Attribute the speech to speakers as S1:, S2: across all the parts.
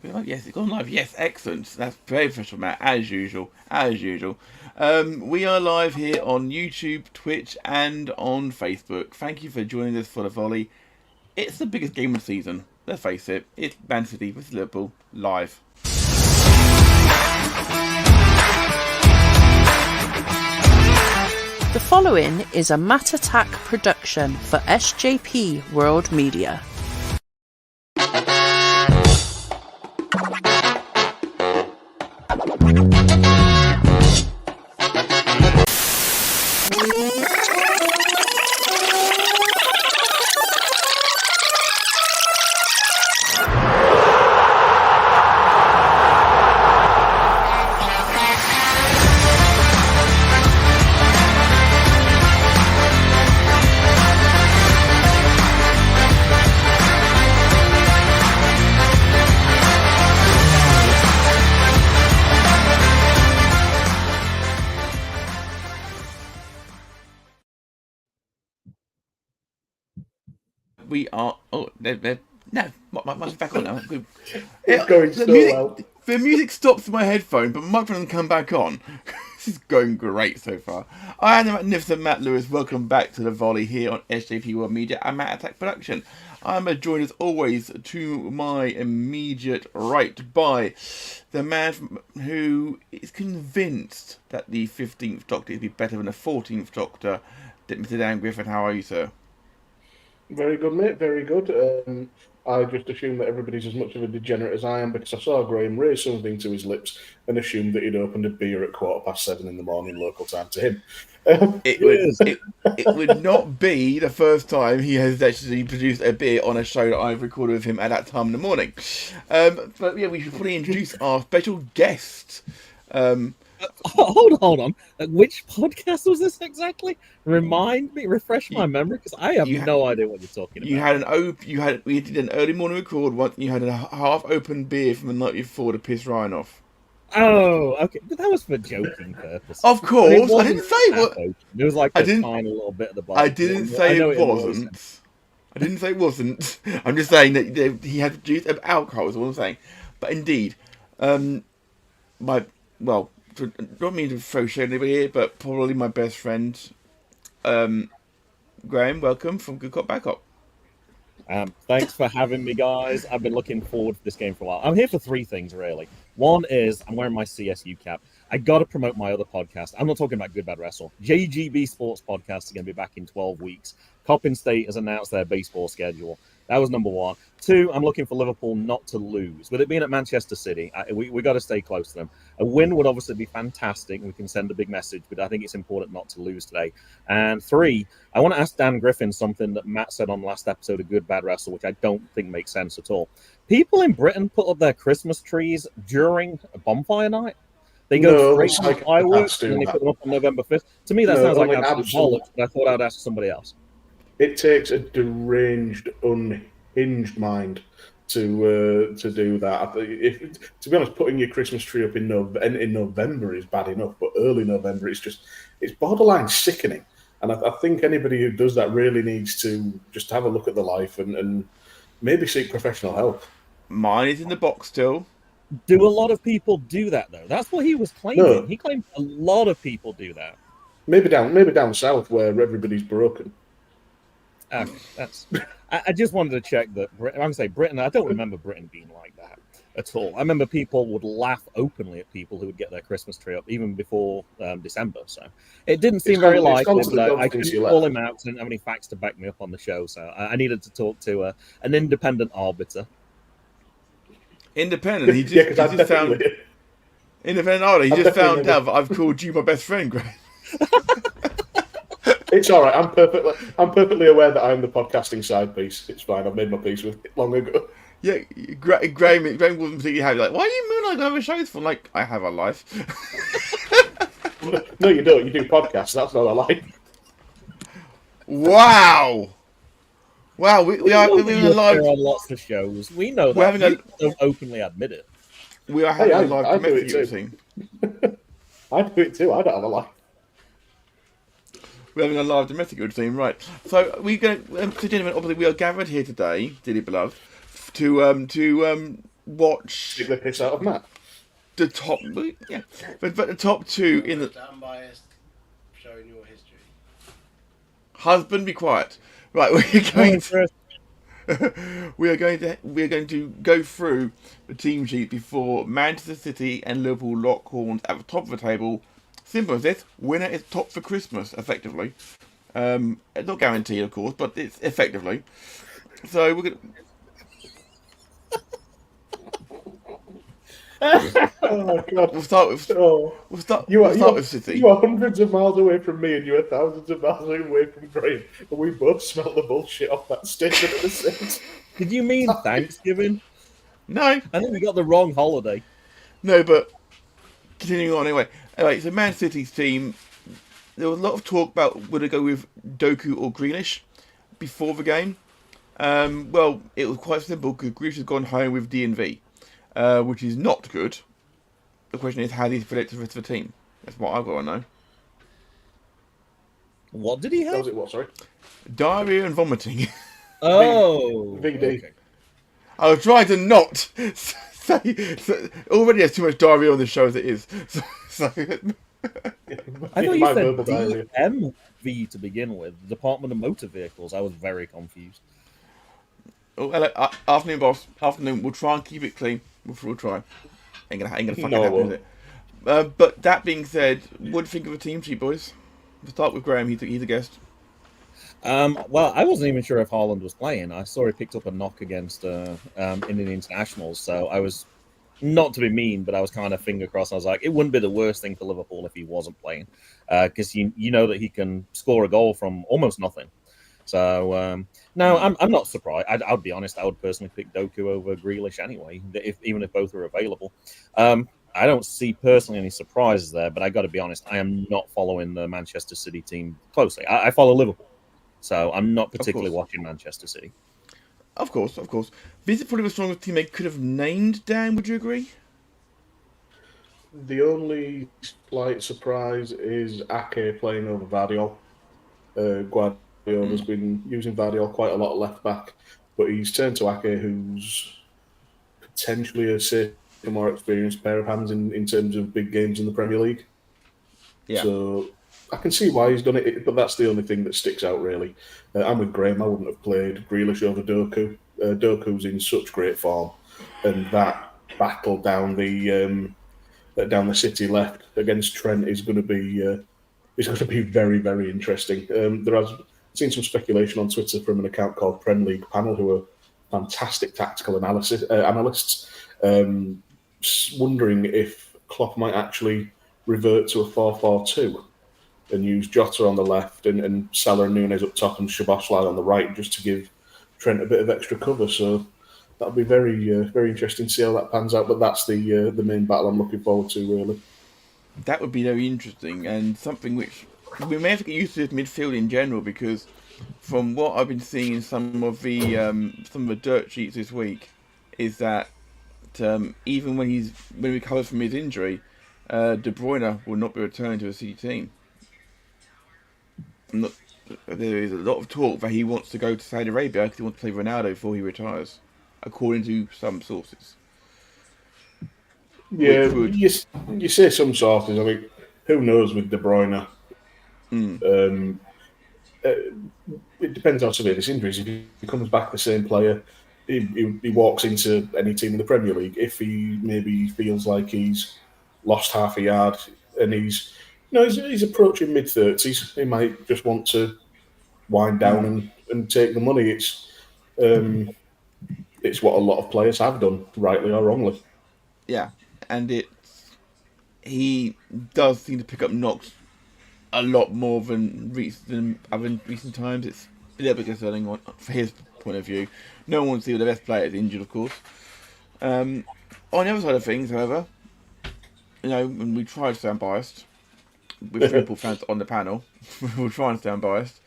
S1: Yes, it's gone live. Yes, excellent. That's very professional, Matt, as usual. We are live here on YouTube, Twitch, and on Facebook. Thank you for joining us for the volley. It's the biggest game of the season. Let's face it. It's Man City vs Liverpool live.
S2: The following is a Matt Attack production for SJP World Media.
S1: We are. Oh, no. Mine's back on now.
S3: It's going so well.
S1: The music stops in my headphone, but my microphone come back on. This is going great so far. I am the magnificent Matt Lewis. Welcome back to the volley here on SJP World Media and Matt Attack Production. I'm joined as always to my immediate right by the man who is convinced that the 15th Doctor is be better than the 14th Doctor. Mr. Dan Griffin, how are you, sir?
S3: Very good, mate. Very good. I just assumed that everybody's as much of a degenerate as I am because I saw Graham raise something to his lips and assumed that he'd opened a beer at 7:15 in the morning local time to him.
S1: It would not be the first time he has actually produced a beer on a show that I've recorded with him at that time in the morning. But yeah, we should probably introduce our special guest.
S4: Hold on. Which podcast was this exactly? Refresh my memory, because I have no idea what you're talking about.
S1: We did an early morning record once, and you had a half-open beer from the night before to piss Ryan off.
S4: Oh, okay, but that was for joking purposes.
S1: Of course, I didn't say what.
S4: It was like a tiny little bit of the bottle.
S1: I didn't say it wasn't. I didn't say it wasn't. I'm just saying that he had produced alcohol. Is all I'm saying. But indeed, don't mean to throw shade over here, but probably my best friend, Graham. Welcome from Good Cop Bad Cop.
S4: Thanks for having me, guys. I've been looking forward to this game for a while. I'm here for three things, really. One is I'm wearing my CSU cap. I got to promote my other podcast. I'm not talking about Good Bad Wrestle. JGB Sports Podcast is going to be back in 12 weeks. Coppin State has announced their baseball schedule. That was number one. Two, I'm looking for Liverpool not to lose. With it being at Manchester City, we got to stay close to them. A win would obviously be fantastic. We can send a big message, but I think it's important not to lose today. And three, I want to ask Dan Griffin something that Matt said on the last episode of Good Bad Wrestle, which I don't think makes sense at all. People in Britain put up their Christmas trees during a bonfire night. They go straight to the fireworks and they put them up on November 5th. To me, that sounds like absolute bollocks, but I thought I'd ask somebody else.
S3: It takes a deranged, unhinged mind to do that. To be honest, putting your Christmas tree up in November is bad enough, but early November, it's borderline sickening. And I think anybody who does that really needs to just have a look at the life and maybe seek professional help.
S1: Mine is in the box still.
S4: Do a lot of people do that, though? That's what he was claiming. No. He claimed a lot of people do that.
S3: Maybe down south where everybody's broken.
S4: I just wanted to check that. I'm going to say Britain. I don't remember Britain being like that at all. I remember people would laugh openly at people who would get their Christmas tree up even before December. So it didn't seem very likely. I couldn't call him out. I didn't have any facts to back me up on the show, so I needed to talk to an independent arbiter.
S1: Independent? He just found independent arbiter. He just found out that I've called you my best friend, Greg.
S3: It's all right. I'm perfectly aware that I'm the podcasting side piece. It's fine. I've made my peace with it long ago.
S1: Yeah, Graham wasn't particularly happy. Like, why are you moonlighting over shows for? Like, I have a life.
S3: No, you don't. You do podcasts. That's not a life.
S1: Wow. We are live
S4: on lots of shows. We know that. We don't openly admit it.
S1: We are having a live domestic thing.
S3: I do it too. I don't have a life.
S1: We're having a live domestic routine, right? So we go, gentlemen. Obviously, we are gathered here today, dearly beloved, to watch
S3: Take the piss out of Matt.
S1: the top, yeah, but the top two in the
S5: unbiased, showing your history.
S1: husband. Be quiet. Right, we are going to go through the team sheet before Manchester City and Liverpool lock horns at the top of the table. Simple as this: winner is top for Christmas, effectively. It's not guaranteed, of course, but it's effectively. So we're gonna.
S3: Oh my God!
S1: We'll start with.
S3: Oh.
S1: We'll start
S3: You are
S1: with City.
S3: You are hundreds of miles away from me, and you are thousands of miles away from Graham. And we both smell the bullshit off that statement at the same time.
S4: Did you mean Thanksgiving?
S1: No,
S4: I think we got the wrong holiday.
S1: no, but continuing on anyway. Anyway, so Man City's team. There was a lot of talk about whether to go with Doku or Grealish before the game. Well, it was quite simple because Grealish has gone home with DNV, which is not good. The question is, how do you fit it to the rest of the team? That's what I've got to know.
S4: What did he
S3: That
S4: have?
S3: was it. What? Sorry.
S1: Diarrhea and vomiting.
S4: Oh,
S3: VD.
S4: okay.
S1: I was trying to not say. Already has too much diarrhea on this show as it is. So
S4: I thought you
S3: My
S4: said
S3: verbal diarrhea.
S4: DMV to begin with, Department of Motor Vehicles. I was very confused.
S1: oh, hello, afternoon, boss. Afternoon. We'll try and keep it clean. We'll try. Ain't gonna fucking
S3: No, I
S1: happen, is
S3: won't.
S1: it? But that being said, what do you think of a team sheet, boys? We'll start with Graham. He's a guest.
S4: Well, I wasn't even sure if Haaland was playing. I saw he picked up a knock against in the internationals, so I was, not to be mean, but I was kind of finger crossed. I was like, it wouldn't be the worst thing for Liverpool if he wasn't playing, because you know that he can score a goal from almost nothing. So no, I'm not surprised. I'll be honest. I would personally pick Doku over Grealish anyway, even if both are available. I don't see personally any surprises there, but I got to be honest. I am not following the Manchester City team closely. I follow Liverpool, so I'm not particularly watching Manchester City.
S1: Of course. This is probably the strongest team they could have named. Dan, would you agree?
S3: The only slight surprise is Ake playing over Vardiol. Guardiola's been using Vardiol quite a lot at left back, but he's turned to Ake, who's potentially a safer, more experienced pair of hands in terms of big games in the Premier League.
S1: Yeah.
S3: So I can see why he's done it, but that's the only thing that sticks out, really. I'm with Graham. I wouldn't have played Grealish over Doku. Doku's in such great form, and that battle down the City left against Trent is going to be very, very interesting. There has seen some speculation on Twitter from an account called Prem League Panel, who are fantastic tactical analysts, wondering if Klopp might actually revert to a 4-4-2 and use Jota on the left and Salah and Núñez up top and Szoboszlai on the right, just to give Trent a bit of extra cover. So that'll be very, very interesting to see how that pans out. But that's the main battle I'm looking forward to, really.
S1: That would be very interesting, and something which we may have to get used to this midfield in general, because from what I've been seeing in some of the dirt sheets this week, is that even when he recovers from his injury, De Bruyne will not be returning to a City team. There is a lot of talk that he wants to go to Saudi Arabia because he wants to play Ronaldo before he retires, according to some sources.
S3: Yeah, you say some sources. I mean, who knows with De Bruyne? It depends how severe this injury is. If he comes back the same player, he walks into any team in the Premier League. If he maybe feels like he's lost half a yard and he's approaching mid-30s, he might just want to wind down and take the money. It's what a lot of players have done, rightly or wrongly.
S1: Yeah, and he does seem to pick up knocks a lot more than recent times. It's a little bit concerning for his point of view. No one wants to see the best players injured, of course. On the other side of things, however, when we try to sound biased, with Liverpool fans on the panel, we'll try and sound biased.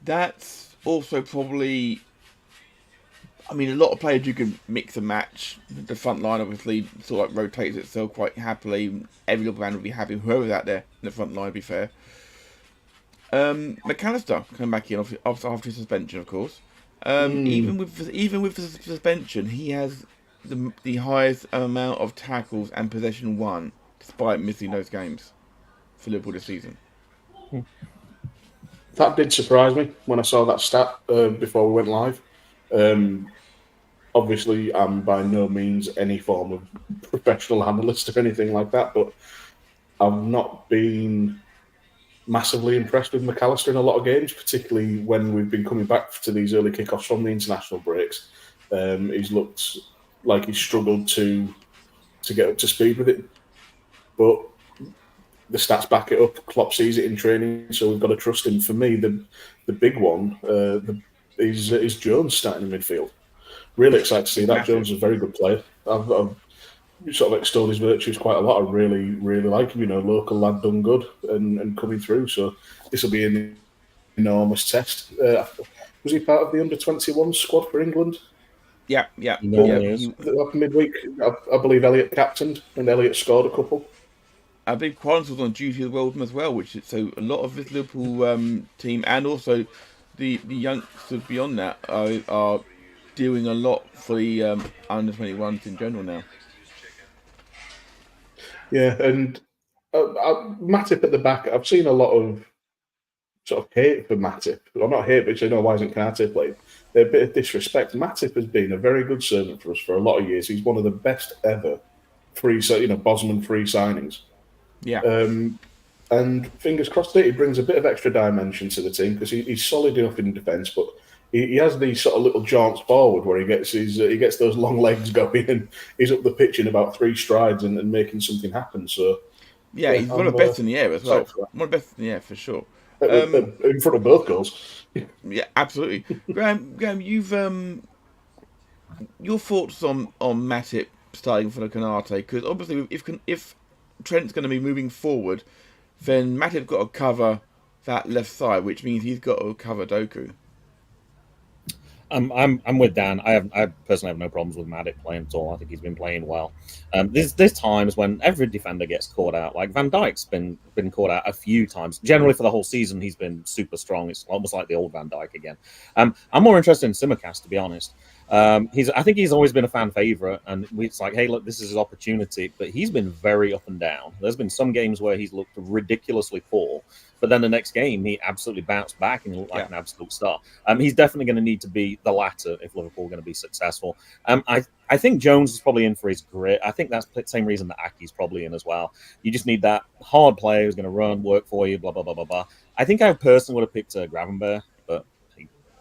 S1: That's also probably, a lot of players you can mix and match. The front line obviously sort of rotates itself quite happily. Every Liverpool fan would be happy, whoever's out there in the front line, to be fair. McAllister coming back in after his suspension, of course. Even with the suspension, he has the highest amount of tackles and possession won, despite missing those games for Liverpool this season.
S3: That did surprise me when I saw that stat before we went live. Obviously, I'm by no means any form of professional analyst or anything like that, but I've not been massively impressed with McAllister in a lot of games, particularly when we've been coming back to these early kickoffs from the international breaks. He's looked like he's struggled to get up to speed with it, but the stats back it up. Klopp sees it in training, so we've got to trust him. For me, the big one is Jones starting in midfield. Really excited to see that. Jones is a very good player. I've sort of extolled his virtues quite a lot. I really, really like him. Local lad done good and coming through. So this will be an enormous test. Was he part of the under-21 squad for England?
S1: Yeah.
S3: Midweek, I believe Elliot captained, and Elliot scored a couple.
S1: I believe Quarles was on duty as well as well, so a lot of this Liverpool team and also the youngsters beyond that are doing a lot for the under-21s in general now.
S3: Yeah, and Matip at the back, I've seen a lot of sort of hate for Matip. Well, not hate, but why isn't Kanate playing? A bit of disrespect. Matip has been a very good servant for us for a lot of years. He's one of the best ever Bosman free signings.
S1: Yeah.
S3: And fingers crossed that he brings a bit of extra dimension to the team because he's solid enough in defence, but he has these sort of little jaunts forward where he gets those long legs going and he's up the pitch in about 3 strides and making something happen. So
S1: yeah, he's one of the best in the air as well. One of the best in the air for sure.
S3: In front of both goals.
S1: Yeah, absolutely. Graham, you've your thoughts on Matip starting for the Konate, because obviously if Trent's going to be moving forward, then Matip's got to cover that left side, which means he's got to cover Doku.
S4: I'm with Dan. I personally have no problems with Matip playing at all. I think he's been playing well. There's times when every defender gets caught out. Like Van Dijk's been caught out a few times. Generally for the whole season, he's been super strong. It's almost like the old Van Dijk again. I'm more interested in Simicast, to be honest. I think he's always been a fan favorite, and it's like, hey, look, this is his opportunity. But he's been very up and down. There's been some games where he's looked ridiculously poor, but then the next game he absolutely bounced back and looked like an absolute star. He's definitely going to need to be the latter if Liverpool are going to be successful. I think Jones is probably in for his grit. I think that's the same reason that Aki's probably in as well. You just need that hard player who's going to run, work for you, blah blah blah blah blah. I think I personally would have picked Gravenberch, but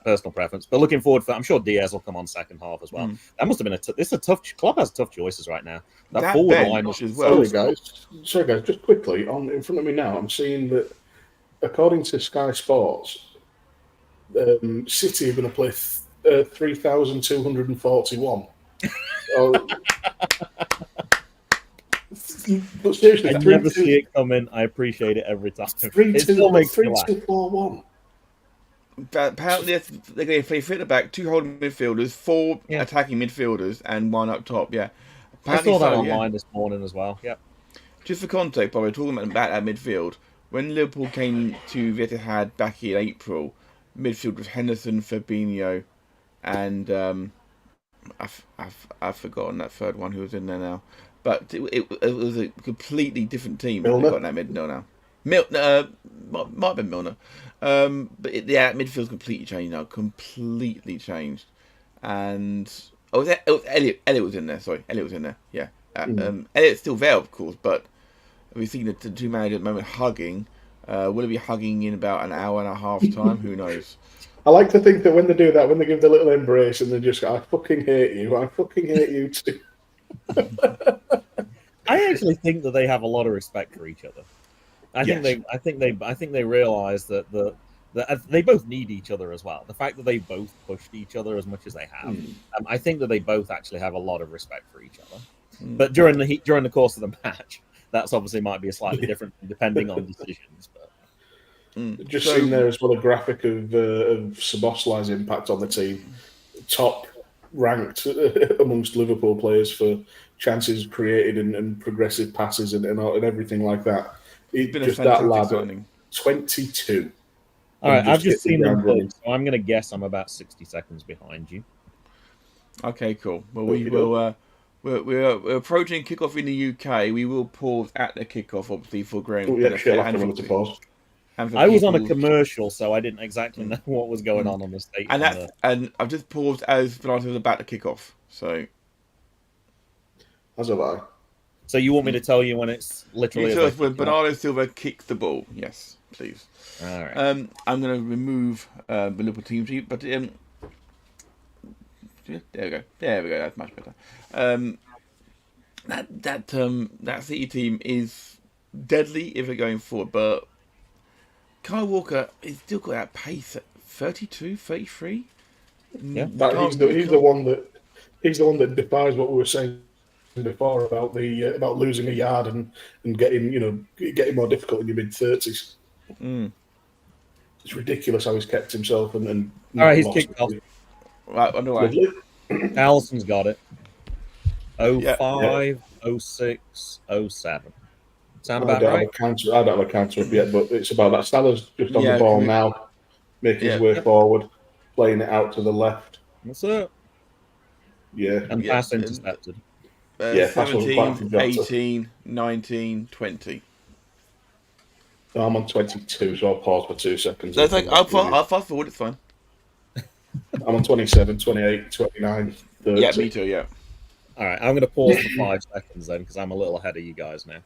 S4: personal preference. But looking forward for, I'm sure Diaz will come on second half as well. That must have been this is a tough. Klopp has tough choices right now. That forward line
S1: as well.
S3: Sorry guys, just quickly in front of me now, I'm seeing that according to Sky Sports, City are going to play 3,241. But seriously,
S4: I never see it coming. I appreciate it every time.
S3: 3-2-4-1.
S1: Apparently, they're going to play three at the back, 2 holding midfielders, 4 attacking midfielders, and 1 up top. Yeah,
S4: apparently I saw that online this morning as well. Yeah.
S1: Just for context, while we're talking about that midfield, when Liverpool came to Etihad back in April, midfield was Henderson, Fabinho, and I've forgotten that third one who was in there now. But it was a completely different team.
S3: Milner?
S1: Got that midfield now. Might have been Milner. Midfield's completely changed now. Completely changed. And Elliot was in there. Sorry, Elliot was in there. Yeah. Elliot's still there, of course, but we've seen the two managers at the moment hugging. Will it be hugging in about an hour and a half time? Who knows?
S3: I like to think that when they do that, when they give the little embrace and they just go, I fucking hate you too.
S4: I actually think that they have a lot of respect for each other. I think they realize that they both need each other as well. The fact that they both pushed each other as much as they have, I think that they both actually have a lot of respect for each other. But during the course of the match, that's obviously might be a slightly different depending on decisions. But
S3: just seeing there as well a graphic of Szoboszlai's impact on the team, top ranked amongst Liverpool players for chances created and progressive passes and everything like that.
S1: He's been
S3: just
S1: a
S3: that
S1: fantastic
S3: lad,
S1: signing.
S3: 22.
S4: All right, I've just
S3: hit the
S4: seen them
S3: ground running.
S4: both, so I'm going to guess I'm about 60 seconds behind you.
S1: Okay, cool. Well, we will. We're approaching kickoff in the UK. We will pause at the kickoff, obviously, for Graham's
S3: Oh, yeah,
S1: benefit
S3: she'll have
S1: and
S3: to
S1: for,
S3: run to pause.
S1: and for
S4: I was on a
S1: people's-
S4: commercial, so I didn't exactly know what was going on the state.
S1: and that's and I've just paused as Bernardo was about to kick off. So
S3: As have I.
S4: So you want me to tell you when it's literally?
S1: you tell
S4: as
S1: us
S4: I
S1: when
S4: kick off?
S1: Bernardo Silva kicks the ball. Yes, please.
S4: All right.
S1: I'm going to remove the Liverpool team sheet, but there we go. There we go. That's much better. That City team is deadly if they're going forward, but Kyle Walker is still got that pace at 32, 33.
S4: Yeah.
S3: He's the one that defies what we were saying before about about losing a yard and getting more difficult in your mid-30s. It's ridiculous how he's kept himself and
S4: All right, he's
S3: lost.
S4: kicked off.
S1: Right, underway.
S3: Lovely.
S4: Allison's got it.
S1: Yeah.
S4: 05, 06, 07. Sound
S3: I
S4: about
S3: don't
S4: right?
S3: have a counter up yet, but it's about that. Salah's just on
S1: Yeah,
S3: the ball
S1: can we-
S3: now, making
S1: Yeah.
S3: his way forward, playing it out to the left.
S4: That's it.
S3: Yeah,
S4: And
S1: Yeah,
S4: pass
S1: and-
S4: intercepted.
S3: Yeah, pass wasn't quite
S1: 17,
S3: forgotten.
S1: 18, 19, 20.
S3: I'm on 22, so I'll pause for 2 seconds.
S1: So it's like, I'll fast forward, it's fine.
S3: I'm on 27, 28, 29, 30.
S1: Yeah, me too, yeah.
S4: All right, I'm going to pause for 5 seconds then because I'm a little ahead of you guys now.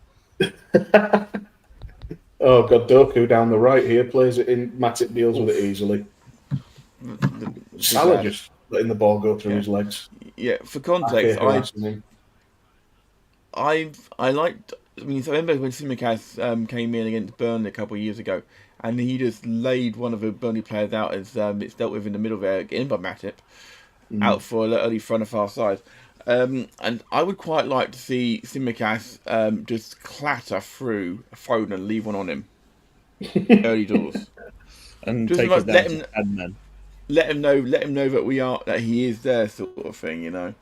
S3: Oh, God, Doku down the right here plays it in. Matip deals with it easily. Salah just letting the ball go through his legs.
S1: Yeah, for context,
S3: Okay, harassing him.
S1: I liked. I mean, so I remember when Simicast came in against Burnley a couple of years ago, and he just laid one of the Burnley players out as it's dealt with in the middle there, in by Matip, out for an early front of far side. And I would quite like to see Simicast just clatter through Foden and leave one on him early doors.
S4: And
S1: Just
S4: take
S1: like
S4: us down
S1: let
S4: to
S1: him-
S4: 10 men.
S1: Let him know that he is there, sort of thing, you know.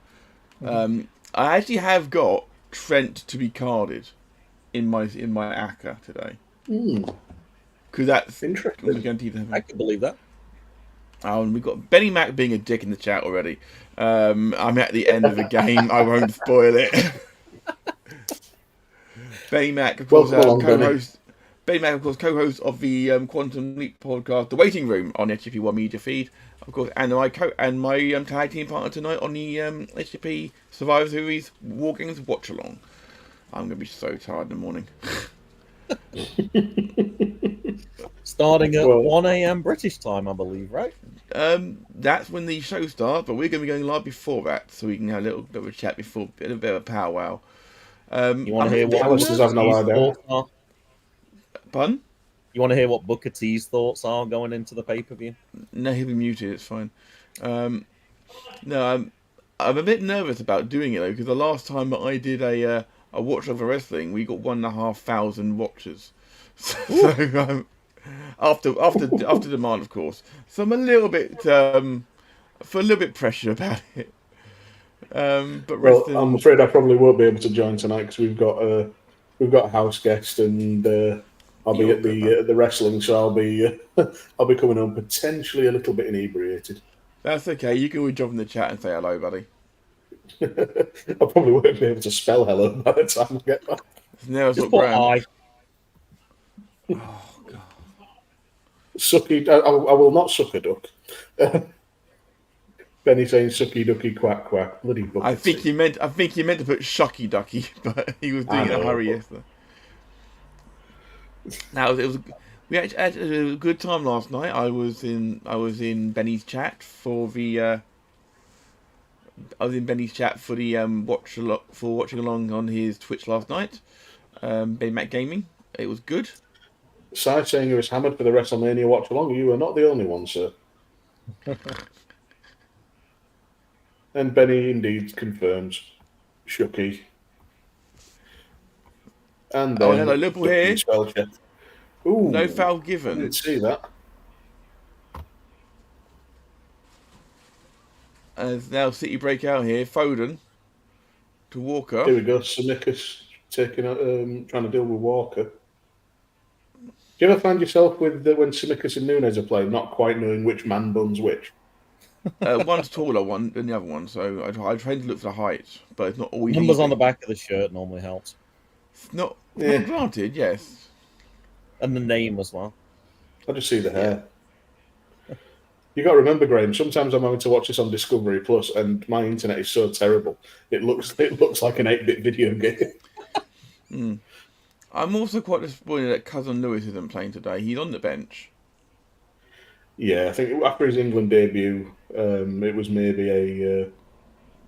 S1: I actually have got Trent to be carded in my ACCA today because that's
S3: Interesting.
S1: guaranteed to happen.
S4: I can believe that.
S1: Oh, and we've got Benny Mac being a dick in the chat already. I'm at the end of the game. I won't spoil it. Benny Mac, of course,
S3: Well, go on,
S1: co-host. Benny Mac, of course, co-host of the Quantum Leap podcast, The Waiting Room, on the SJP World Media feed, of course, and my tag team partner tonight on the SJP Survivor Series War Games Watch Along. I'm gonna be so tired in the morning.
S4: Starting at
S3: Well-
S4: 1 a.m. British time, I believe, right?
S1: That's when the show starts, but we're going to be going live before that, so we can have a little bit of a chat before, a bit of a powwow.
S4: You want to hear what
S3: Alice is
S4: Booker
S3: having a lie
S4: T's
S3: down.
S4: thoughts are?
S1: Pardon?
S4: You want to hear what Booker T's thoughts are going into the pay-per-view?
S1: No, he'll be muted. It's fine. No, I'm a bit nervous about doing it though, because the last time that I did a watch over wrestling, we got 1,500 watchers. So after demand, of course. So I'm a little bit pressured about it. But
S3: Well,
S1: wrestling,
S3: I'm afraid I probably won't be able to join tonight because we've got a house guest and I'll be at the wrestling, so I'll be coming home potentially a little bit inebriated.
S1: that's okay. You can always jump in the chat and say hello, buddy.
S3: I probably won't be able to spell hello by the time I get back.
S1: It's never
S4: Just
S1: sort
S4: put
S1: Graham.
S4: I.
S3: Sucky, I will not suck a duck. Benny saying sucky ducky quack quack. Bloody bucket.
S1: I think you meant to put Shucky Ducky, but he was doing it in a
S3: know,
S1: hurry
S3: but-
S1: yesterday. Now we actually had a good time last night. I was in Benny's chat for the watching along on his Twitch last night. Ben Mac Gaming. It was good.
S3: Si saying he was hammered for the WrestleMania watch along. You are not the only one, sir. And Benny indeed confirms. Shucky. And then
S1: hello, Liverpool
S3: Ducky
S1: here.
S3: spell check. Ooh,
S1: No foul
S3: I
S1: given.
S3: didn't see that.
S1: As now City break out here. Foden to Walker.
S3: Here we go. Samikas taking trying to deal with Walker. Do you ever find yourself with when Tsimikas and Nunes are playing, not quite knowing which man buns which?
S1: One's taller than the other one, so I tend to look for the height, but it's not always
S4: Numbers
S1: easy.
S4: on the back of the shirt normally helps.
S1: Not
S3: Yeah.
S1: granted, yes.
S4: And the name as well.
S3: I just see the hair. You got to remember, Graham. Sometimes I'm having to watch this on Discovery Plus, and my internet is so terrible. It looks like an 8-bit video game.
S1: I'm also quite disappointed that Cousin Lewis isn't playing today. He's on the bench.
S3: Yeah, I think after his England debut, it was maybe a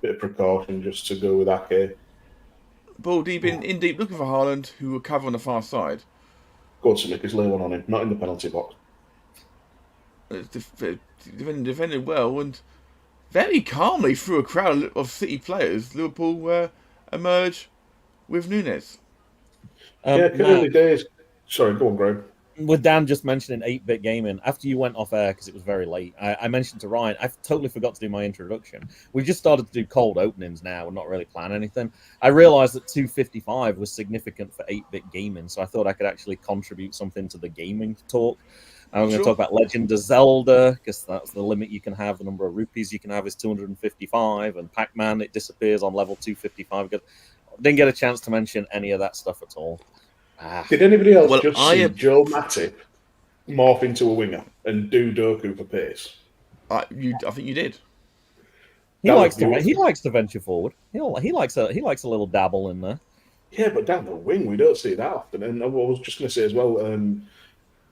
S3: bit of precaution just to go with Ake.
S1: Ball deep in deep, looking for Haaland, who will cover on the far side.
S3: Go on, Tsimikas, lay one on him, not in the penalty box.
S1: Defended well and very calmly through a crowd of City players. Liverpool emerge with Nunes.
S3: Early days. Sorry, go on, Graham.
S4: With Dan just mentioning 8-bit gaming, after you went off air because it was very late, I mentioned to Ryan, I totally forgot to do my introduction. We've just started to do cold openings now and not really plan anything. I realized that 255 was significant for 8-bit gaming, so I thought I could actually contribute something to the gaming talk. I'm going to talk about Legend of Zelda, because that's the limit you can have. The number of rupees you can have is 255, and Pac-Man, it disappears on level 255. Didn't get a chance to mention any of that stuff at all.
S3: Did anybody else see Joe Matip morph into a winger and do Doku for pace?
S1: I think you did.
S4: He likes to venture forward. He likes a little dabble in there.
S3: Yeah, but down the wing we don't see that often. And I was just going to say as well,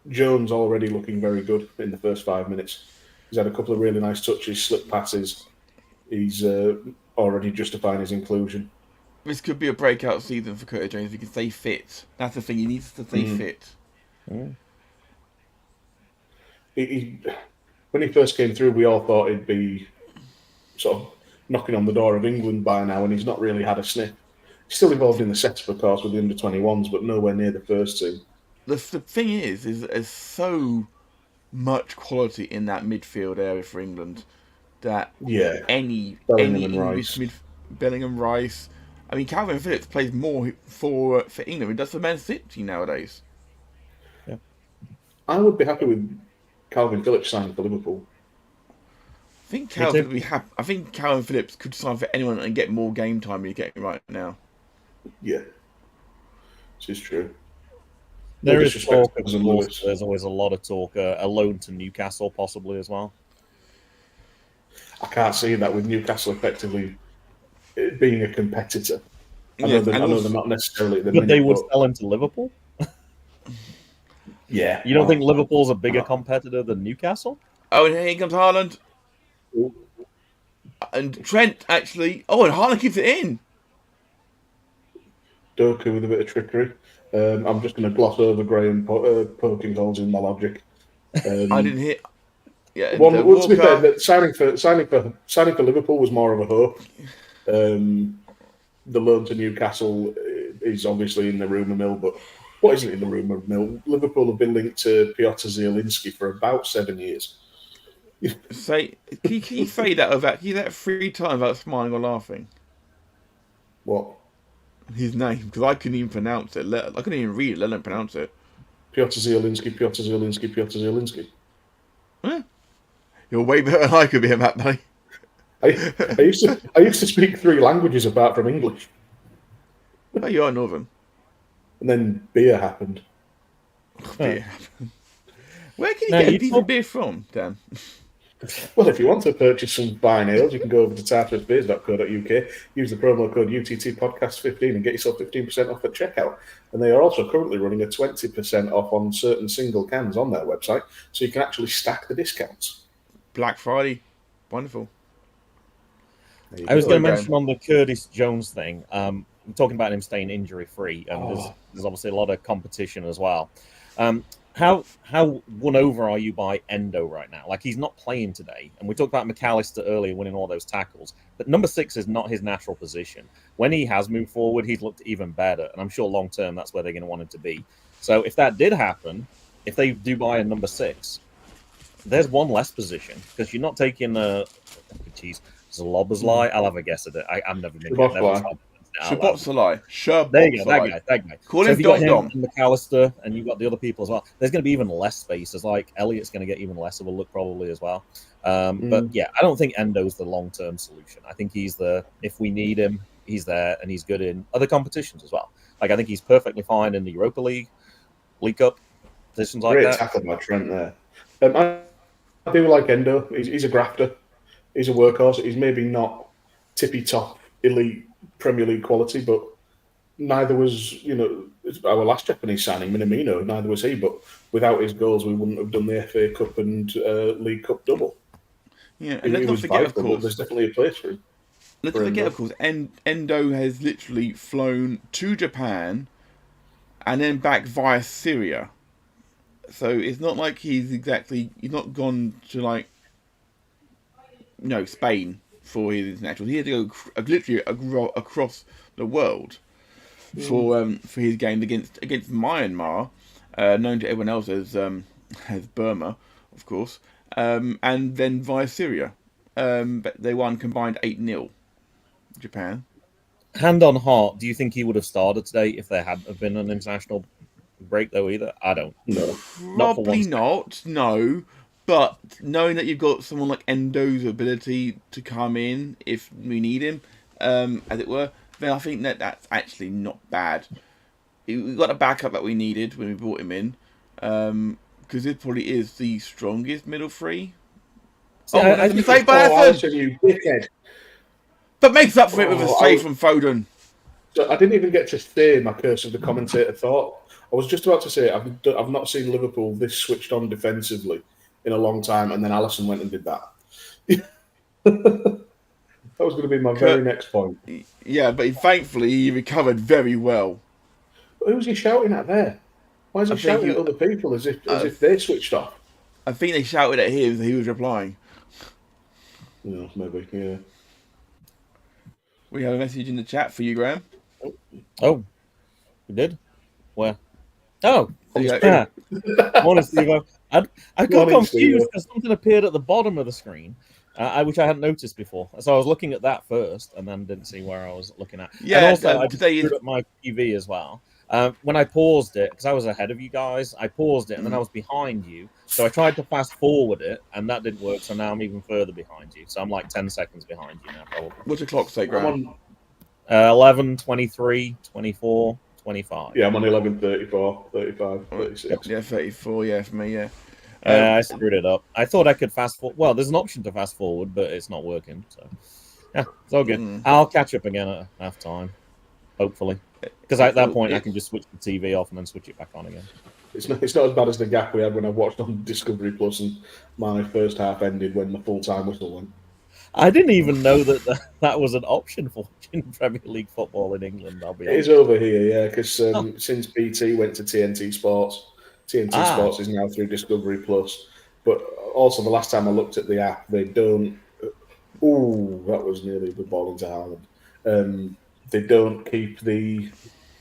S3: Jones already looking very good in the first 5 minutes. He's had a couple of really nice touches, slip passes. He's already justifying his inclusion.
S1: This could be a breakout season for Curtis Jones if he can stay fit. That's the thing, he needs to stay fit.
S3: When he first came through, we all thought he'd be sort of knocking on the door of England by now, and he's not really had a sniff. He's still involved in the setup, of course, with the under-21s, but nowhere near the first two.
S1: The thing is there's so much quality in that midfield area for England that any English Bellingham, Rice. I mean, Calvin Phillips plays more for England than he does for Man City nowadays.
S4: Yeah,
S3: I would be happy with Calvin Phillips signing for Liverpool.
S1: I think Calvin Phillips could sign for anyone and get more game time than he's getting right now.
S3: Yeah, this is true.
S4: There is talk, of course. There's always a lot of talk. A loan to Newcastle, possibly as well.
S3: I can't see that with Newcastle effectively being a competitor. I know they're not necessarily at the minute.
S4: But they would sell him to Liverpool?
S3: Yeah.
S4: You don't think Liverpool's a bigger competitor than Newcastle?
S1: Oh, and here comes Haaland. And Trent, actually. Oh, and Haaland keeps it in.
S3: Doku with a bit of trickery. I'm just going to gloss over Graham poking holes in my logic.
S1: I didn't hear. Yeah.
S3: To be fair, signing for Liverpool was more of a hope. The loan to Newcastle is obviously in the rumour mill, but what isn't in the rumour mill? Liverpool have been linked to Piotr Zielinski for about 7 years.
S1: Can you say that without? Can you say that 3 times without smiling or laughing?
S3: What?
S1: His name, because I couldn't even pronounce it. I couldn't even read it, let alone pronounce it.
S3: Piotr Zielinski, Piotr Zielinski, Piotr Zielinski.
S1: Huh? You're way better than I could be at that, buddy.
S3: I used to speak 3 languages apart from English.
S1: Oh, you are Northern.
S3: And then beer happened.
S1: Beer happened. Where can you get a decent beer from, Dan?
S3: Well, if you want to purchase some fine ales, you can go over to tartarusbeers.co.uk, use the promo code UTTPodcast15 and get yourself 15% off at checkout. And they are also currently running a 20% off on certain single cans on their website, so you can actually stack the discounts.
S1: Black Friday. Wonderful.
S4: I was going to mention on the Curtis Jones thing, I'm talking about him staying injury-free, and there's obviously a lot of competition as well. How won over are you by Endo right now? Like, he's not playing today. And we talked about McAllister earlier winning all those tackles. But number 6 is not his natural position. When he has moved forward, he's looked even better. And I'm sure long-term, that's where they're going to want him to be. So if that did happen, if they do buy a number 6, there's one less position. Because you're not taking Zlobazlai. I'll have a guess at it. I've never been
S1: Shabbat
S4: There you go, that guy.
S1: Call
S4: So
S1: him
S4: if you got him
S1: Dom.
S4: and McAllister, and you've got the other people as well, there's going to be even less space. As like Elliott's going to get even less of a look probably as well. But yeah, I don't think Endo's the long-term solution. I think he's if we need him, he's there, and he's good in other competitions as well. Like I think he's perfectly fine in the Europa League, League Cup, positions like
S3: Great
S4: that.
S3: tackle by Trent there. I do like Endo. He's a grafter. He's a workhorse. He's maybe not tippy-top elite Premier League quality, but neither was, our last Japanese signing, Minamino, neither was he. But without his goals, we wouldn't have done the FA Cup and League Cup double.
S1: Yeah, and let's not forget, of course,
S3: there's definitely a place for him.
S1: Let's not forget, of course, Endo has literally flown to Japan and then back via Syria. So it's not like he's not gone to Spain for his international. He had to go literally across the world for his game against Myanmar, known to everyone else as Burma, of course, and then via Syria. But they won combined 8-0. Japan.
S4: Hand on heart, do you think he would have started today if there hadn't have been an international break though either? I don't.
S3: No.
S1: Probably not. No. But knowing that you've got someone like Endo's ability to come in if we need him, as it were, then I think that's actually not bad. We got a backup that we needed when we brought him in, because it probably is the strongest middle three.
S3: That's a mistake by Alison, you dickhead.
S1: But makes up for it with a save from Foden.
S3: So I didn't even get to say my curse of the commentator thought. I was just about to say I've not seen Liverpool this switched on defensively in a long time, and then Alisson went and did that. That was going to be my very next point.
S1: Yeah, but thankfully he recovered very well.
S3: Who was he shouting at there? Why is he shouting at other people as if they switched off?
S1: I think they shouted at him and he was replying.
S3: Yeah, maybe, yeah.
S1: We have a message in the chat for you, Graham.
S4: Oh, we did? Where? Oh,
S1: yeah.
S4: Morning, Steve. I got confused because something appeared at the bottom of the screen, which I hadn't noticed before. So I was looking at that first, and then didn't see where I was looking at.
S1: Yeah,
S4: and also I
S1: today
S4: screwed up my TV as well. When I paused it, because I was ahead of you guys, I paused it, and then I was behind you. So I tried to fast forward it, and that didn't work. So now I'm even further behind you. So I'm like 10 seconds behind you now, probably.
S1: What's your clock say, Graham?
S4: 11, 23, 24, 25.
S3: Yeah, I'm on 11, 34, 35, 36.
S1: Yeah, 34, yeah, for me, yeah.
S4: I screwed it up. I thought I could fast forward. Well, there's an option to fast forward, but it's not working. So, yeah, it's all good. I'll catch up again at half time, hopefully. Because at that point, I can just switch the TV off and then switch it back on again.
S3: It's not as bad as the gap we had when I watched on Discovery Plus and my first half ended when the full-time whistle went.
S4: I didn't even know that was an option for watching Premier League football in England. I'll be honest.
S3: It is over here, yeah, because since BT went to TNT Sports, Sports is now through Discovery Plus. But also, the last time I looked at the app, they don't. Ooh, that was nearly the ball into Haaland. They don't keep the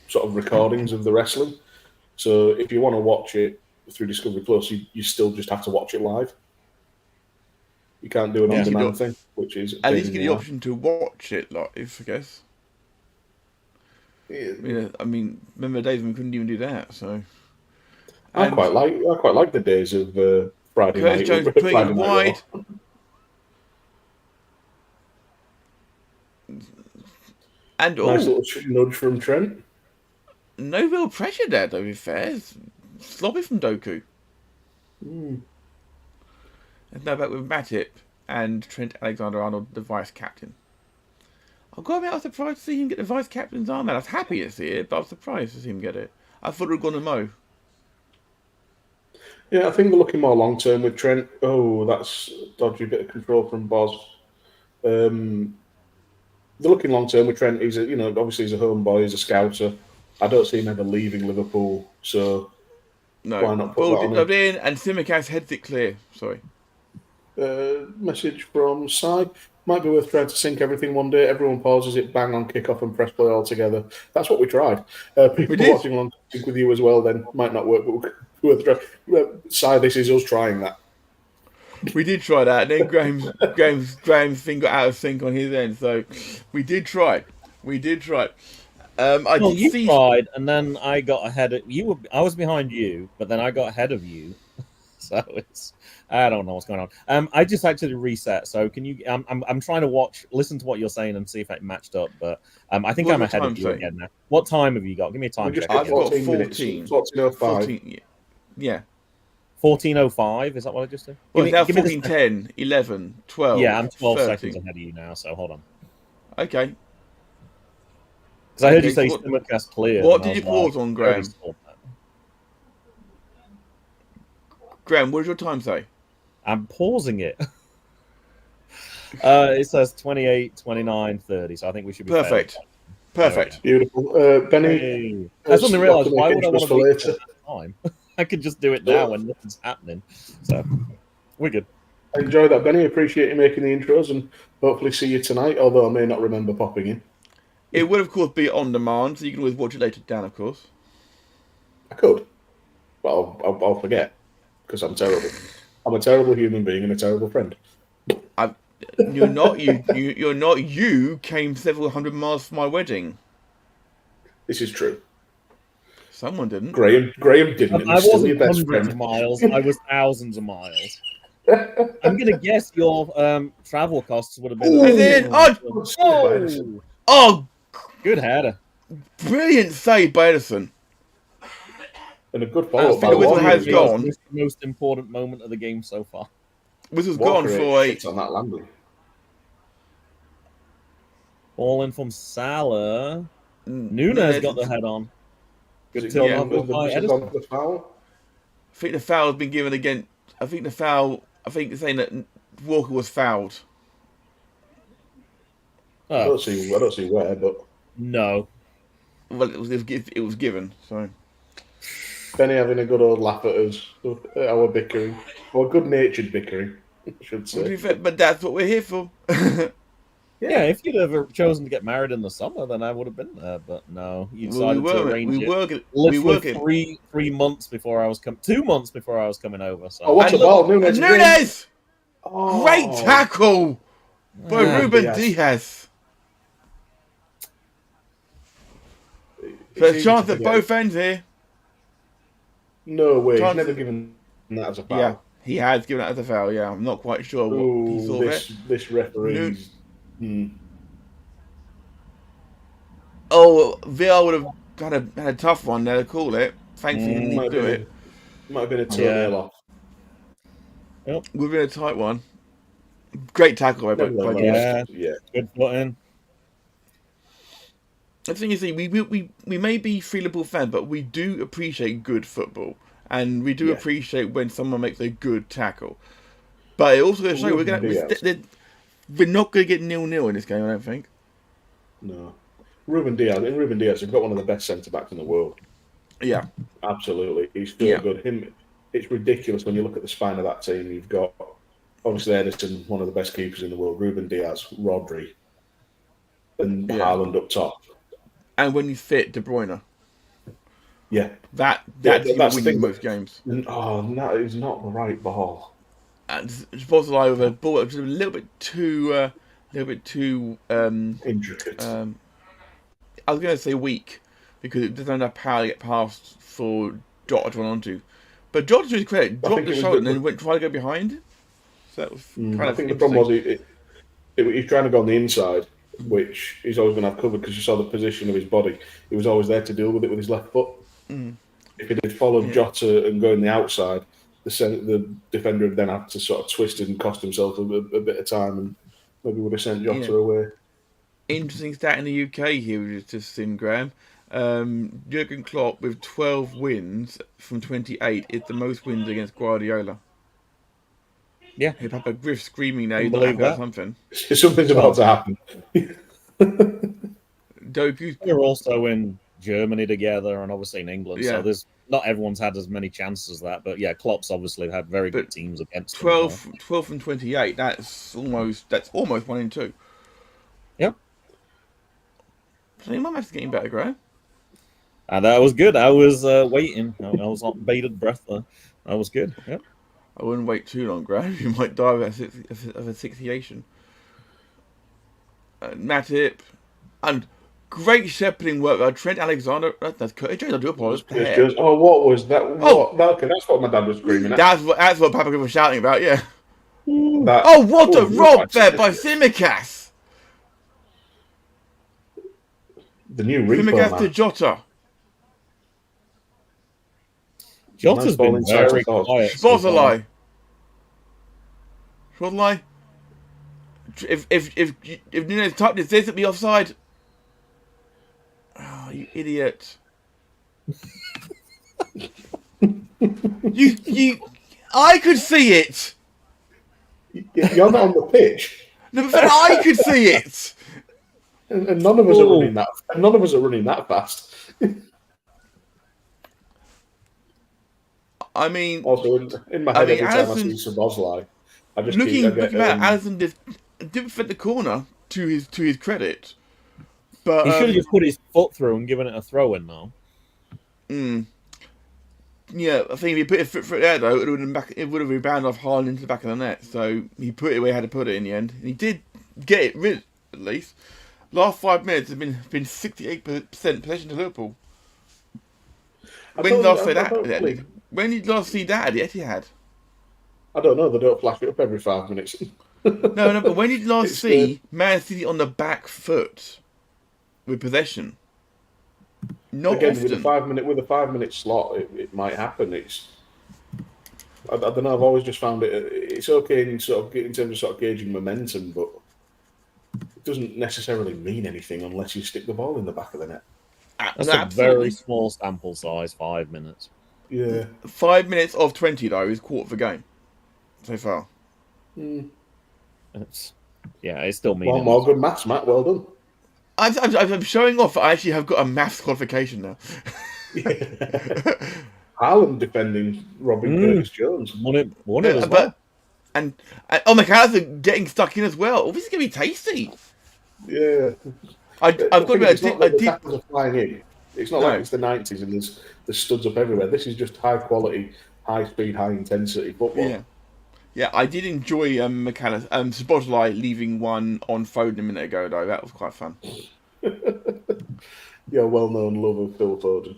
S3: sort of recordings of the wrestling. So if you want to watch it through Discovery Plus, you still just have to watch it live. You can't do an on-demand thing, which is...
S1: At least you get the option to watch it live, I guess. Yeah, I mean, remember the days when we couldn't even do that, so...
S3: I quite like the days of Friday night.
S1: Curtis Jones putting it wide. And
S3: nice little nudge from Trent.
S1: No real pressure there, though, to be fair. It's sloppy from Doku. And now back with Matip and Trent Alexander-Arnold, the vice-captain. I've got to admit, I was surprised to see him get the vice-captain's armband. I was happy to see it, but I was surprised to see him get it. I thought it would have gone to Mo.
S3: Yeah, I think they're looking more long-term with Trent. Oh, that's a dodgy bit of control from Boz. They're looking long-term with Trent. He's obviously he's a homeboy, he's a scouter. I don't see him ever leaving Liverpool, so why not put that on him?
S1: In, and Simicast heads it clear. Sorry.
S3: Message from Si. Might be worth trying to sync everything one day. Everyone pauses it, bang on kick-off and press play all together. That's what we tried. People watching along with you as well then might not work, but worth trying. Si, this is us trying that.
S1: We did try that, and then Graham's thing got out of sync on his end, so we did try. We did try.
S4: Well, you tried, and then I got ahead of you. I was behind you, but then I got ahead of you. So I don't know what's going on. I just actually reset. So can you? I'm trying to listen to what you're saying, and see if it matched up. But I think I'm ahead of you again now. What time have you got? Give me a time check.
S1: I've got
S3: 14.
S1: 14. Yeah.
S4: 14:05. Is that what I just did?
S1: Well, now 14:10, 11, 12.
S4: Yeah, I'm 12
S1: 13.
S4: seconds ahead of you now. So hold on.
S1: Okay.
S4: Because I heard you say simulcast clear.
S1: What did you pause on, Graham? Graham, what does your time say?
S4: I'm pausing it. It says 28, 29, 30. So I think we should be
S1: perfect. Perfect.
S3: Beautiful. Benny,
S4: hey. I suddenly realised, why would I want to wait for that time? I could just do it now when nothing's happening. So we're good.
S3: Enjoy that, Benny. Appreciate you making the intros, and hopefully see you tonight, although I may not remember popping in.
S1: It will, of course, be on demand, so you can always watch it later down, of course.
S3: I could, but I'll forget, because I'm terrible. I'm a terrible human being and a terrible friend.
S1: You're not. You're not. You came several hundred miles from my wedding.
S3: This is true.
S1: Someone didn't.
S3: Graham didn't.
S4: I wasn't hundreds of miles. I was thousands of miles. I'm going to guess your travel costs would have been...
S1: Oh!
S4: Good header.
S1: Brilliant save by Edison.
S3: And a good follow-up.
S1: I think the whistle has gone.
S4: It's the most important moment of the game so far.
S1: Whistle's gone for a...
S3: on that landing.
S4: Ball in from Salah. Nunes got the head on. Good tilt on by Edison.
S3: The foul.
S1: I think the foul has been given again. I think they're saying that Walker was fouled.
S3: I don't see where, but
S4: no.
S1: Well, it was given. So
S3: Benny having a good old laugh at us, our bickering, or good-natured bickering, I should say.
S1: But that's what we're here for.
S4: Yeah, if you'd ever chosen to get married in the summer, then I would have been there. But no, you decided to arrange it. Literally 3 months before I was 2 months before I was coming over. So.
S3: Oh, what a ball,
S1: Nunes! Oh. Great tackle by Ruben Diaz. There's a chance at both ends here.
S3: No way. He's never given that as a foul.
S1: Yeah, he has given that as a foul. Yeah, I'm not quite sure what he saw there.
S3: This referee.
S1: Oh, VR would have had a tough one there to call it. Thankfully, he didn't do it.
S3: Might have been a toenail off.
S4: Yep.
S1: Would have been a tight one. Great tackle by
S4: yeah, good button.
S1: The thing is, we may be free Liverpool fans, but we do appreciate good football, and we do appreciate when someone makes a good tackle. But it also shows we're not going to get 0-0 in this game. I don't think.
S3: No, Ruben Diaz. We've got one of the best centre backs in the world.
S1: Yeah,
S3: absolutely. He's still good. It's ridiculous when you look at the spine of that team. You've got obviously Edison, one of the best keepers in the world. Ruben Diaz, Rodri, and Haaland up top.
S1: And when you fit De Bruyne, that's winning most games.
S3: Oh, that is not the right ball.
S1: And it's possible with a ball that was a little bit too
S3: intricate.
S1: I was going to say weak because it doesn't have power to get past for Jota to run onto. But Jota, to his credit, dropped the shoulder and then went try to go behind. So that was kind of.
S3: I think the problem was he's trying to go on the inside, which he's always going to have covered because you saw the position of his body. He was always there to deal with it with his left foot. If he had followed Jota and going the outside, the defender would then have to sort of twist it and cost himself a bit of time, and maybe would have sent Jota away. Interesting
S1: stat in the UK here, we just seen, Graham. Jurgen Klopp with 12 wins from 28 is the most wins against Guardiola.
S4: Yeah,
S1: he'd have a Griff screaming now. He's not happy about something.
S3: Something's about to happen.
S4: We're also in Germany together, and obviously in England.
S1: Yeah.
S4: So there's not everyone's had as many chances as that. But yeah, Klopp's obviously had very good teams against
S1: 12 from 28. That's almost 1 in 2.
S4: Yep.
S1: So you might have to get him better, Graham.
S4: And that was good. I was waiting. I was on bated breath there. That was good. Yep.
S1: I wouldn't wait too long, Graham. You might die of asphyxiation. Matip, and Great shepherding work. Trent Alexander. That's Curtis Jones. I do apologize.
S3: Oh, what was that?
S1: Oh.
S3: Okay, that's what my dad was screaming at.
S1: That's what Papa Griffin was shouting about. Yeah.
S3: What
S1: a rob there by Simicast.
S3: The new Reaper,
S1: Simicast
S3: man.
S1: to Jota.
S4: Jota's been very quiet.
S1: Szoboszlai. Szoboszlai. If Nunes typed this, it'd be offside. Oh, you idiot! I could see it.
S3: You're not on the pitch.
S1: No, but I could see it.
S3: And none of us are running that. None of us are running that fast.
S1: I mean,
S3: also in my head, every time I see Szoboszlai, I just
S1: looking at Alisson didn't fit the corner to his credit. But
S4: he should have just put his foot through and given it a throw in now.
S1: Yeah, I think if he put his foot through there though, it would have rebounded off Haaland into the back of the net. So he put it where he had to put it in the end. And he did get it rid at least. Last 5 minutes have been 68% possession to Liverpool. When did you last see that at the Etihad?
S3: I don't know. They don't flash it up every 5 minutes.
S1: No, but when did you last see Man City on the back foot with possession? Not
S3: Again,
S1: often.
S3: with a 5 minute slot, it might happen. I don't know. I've always just found it's okay in terms of sort of gauging momentum, but it doesn't necessarily mean anything unless you stick the ball in the back of the net.
S4: That's a very small sample size. 5 minutes.
S3: Yeah.
S1: 5 minutes of 20 though is quarter of a game so far.
S4: It still means
S3: One more good maths, Matt. Well done.
S1: I'm showing off. I actually have got a maths qualification now.
S3: Haaland defending Robin Curtis Jones.
S4: Won it as well.
S1: And McAllister getting stuck in as well. Oh, this is going to be tasty.
S3: Yeah.
S1: I've got to be
S3: the tackles are flying in. It's not like it's the 90s and there's studs up everywhere. This is just high quality, high speed, high intensity football.
S1: Yeah, I did enjoy Szoboszlai leaving one on Foden a minute ago though. That was quite fun.
S3: Your well-known love of Phil Foden.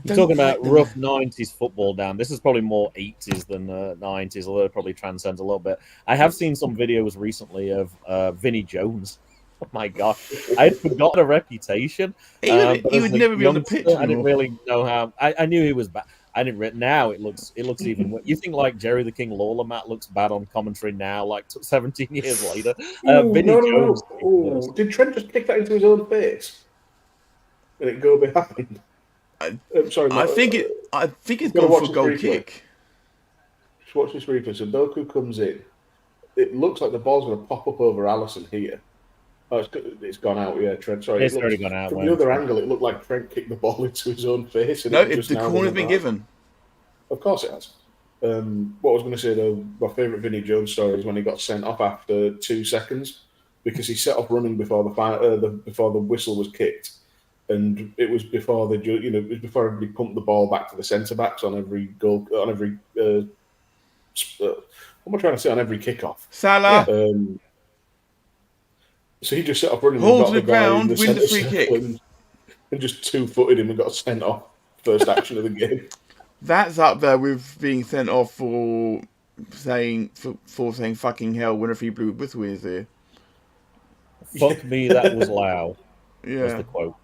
S4: You're talking about rough 90s football, Dan. This is probably more 80s than 90s, although it probably transcends a little bit. I have seen some videos recently of Vinnie Jones. Oh my god, I had forgotten a reputation.
S1: He would never be on the pitch anymore.
S4: I didn't really know how. I knew he was bad. I didn't. Now it looks even. You think like Jerry the King Lawler, Matt looks bad on commentary now, like 17 years later. Vinnie Jones.
S3: Did Trent just kick that into his own face? And it go behind? I'm sorry.
S1: I think it's gone for a goal kick.
S3: Just watch this replay. So Doku comes in. It looks like the ball's going to pop up over Alisson here. Oh, it's gone out. Yeah, Trent. Sorry,
S4: it's already gone out.
S3: From the other angle, it looked like Trent kicked the ball into his own face. And
S1: the corner's been given.
S3: Of course it has. What I was going to say though, my favourite Vinnie Jones story is when he got sent off after 2 seconds because he set off running before the whistle was kicked, and it was before it was before everybody pumped the ball back to the centre backs on every goal, on every. What am I trying to say? On every kickoff.
S1: Salah.
S3: So he just set up running,
S1: hold the ground, win the free kick,
S3: and just 2-footed him and got sent off. First action of the game.
S1: That's up there with being sent off for saying fucking hell when a free blue whistle is there.
S4: Fuck me, that was loud.
S1: Yeah.
S4: Was the quote.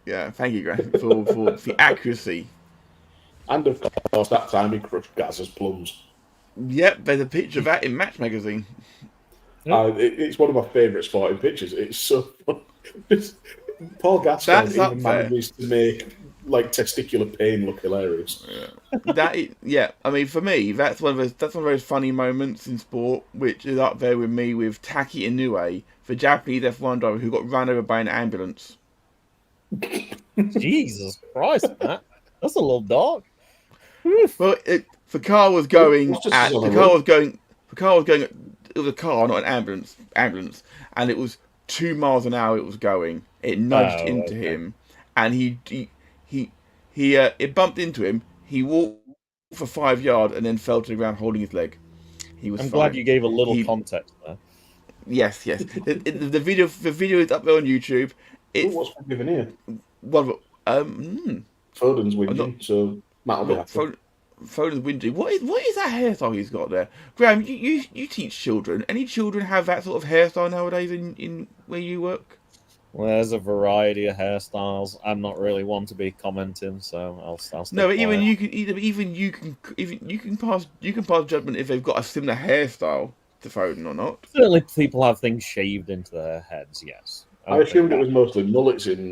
S1: Yeah, thank you, Grant, for the accuracy.
S3: And of course, that time he crushed Gazza's plums.
S1: Yep, there's a picture of that in Match Magazine.
S3: It's one of my favourite sporting pictures. It's so fun. Paul Gascoigne even manages to make like testicular pain look hilarious.
S1: Yeah. I mean, for me, that's one of those funny moments in sport, which is up there with me with Taki Inoue, the Japanese F1 driver who got run over by an ambulance.
S4: Jesus Christ, Matt. That's a little dark.
S1: Well, the car was going. It was a car, not an ambulance, and it was 2 miles an hour. It was going. It nudged into him, and it bumped into him. He walked for 5 yards and then fell to the ground holding his leg. I'm
S4: glad you gave a little context there.
S1: Yes. The video is up there on YouTube.
S3: what's been given here?
S1: Well,
S3: Foden's whinging, so Matt will be happy.
S1: Foden's whinging. What is that hairstyle he's got there? Graham, you teach children. Any children have that sort of hairstyle nowadays in where you work?
S4: Well, there's a variety of hairstyles. I'm not really one to be commenting, so I'll stay
S1: No, but
S4: quiet.
S1: even you can pass judgment if they've got a similar hairstyle to Foden or not.
S4: Certainly, people have things shaved into their heads. Yes,
S3: I assumed it was mostly mullets in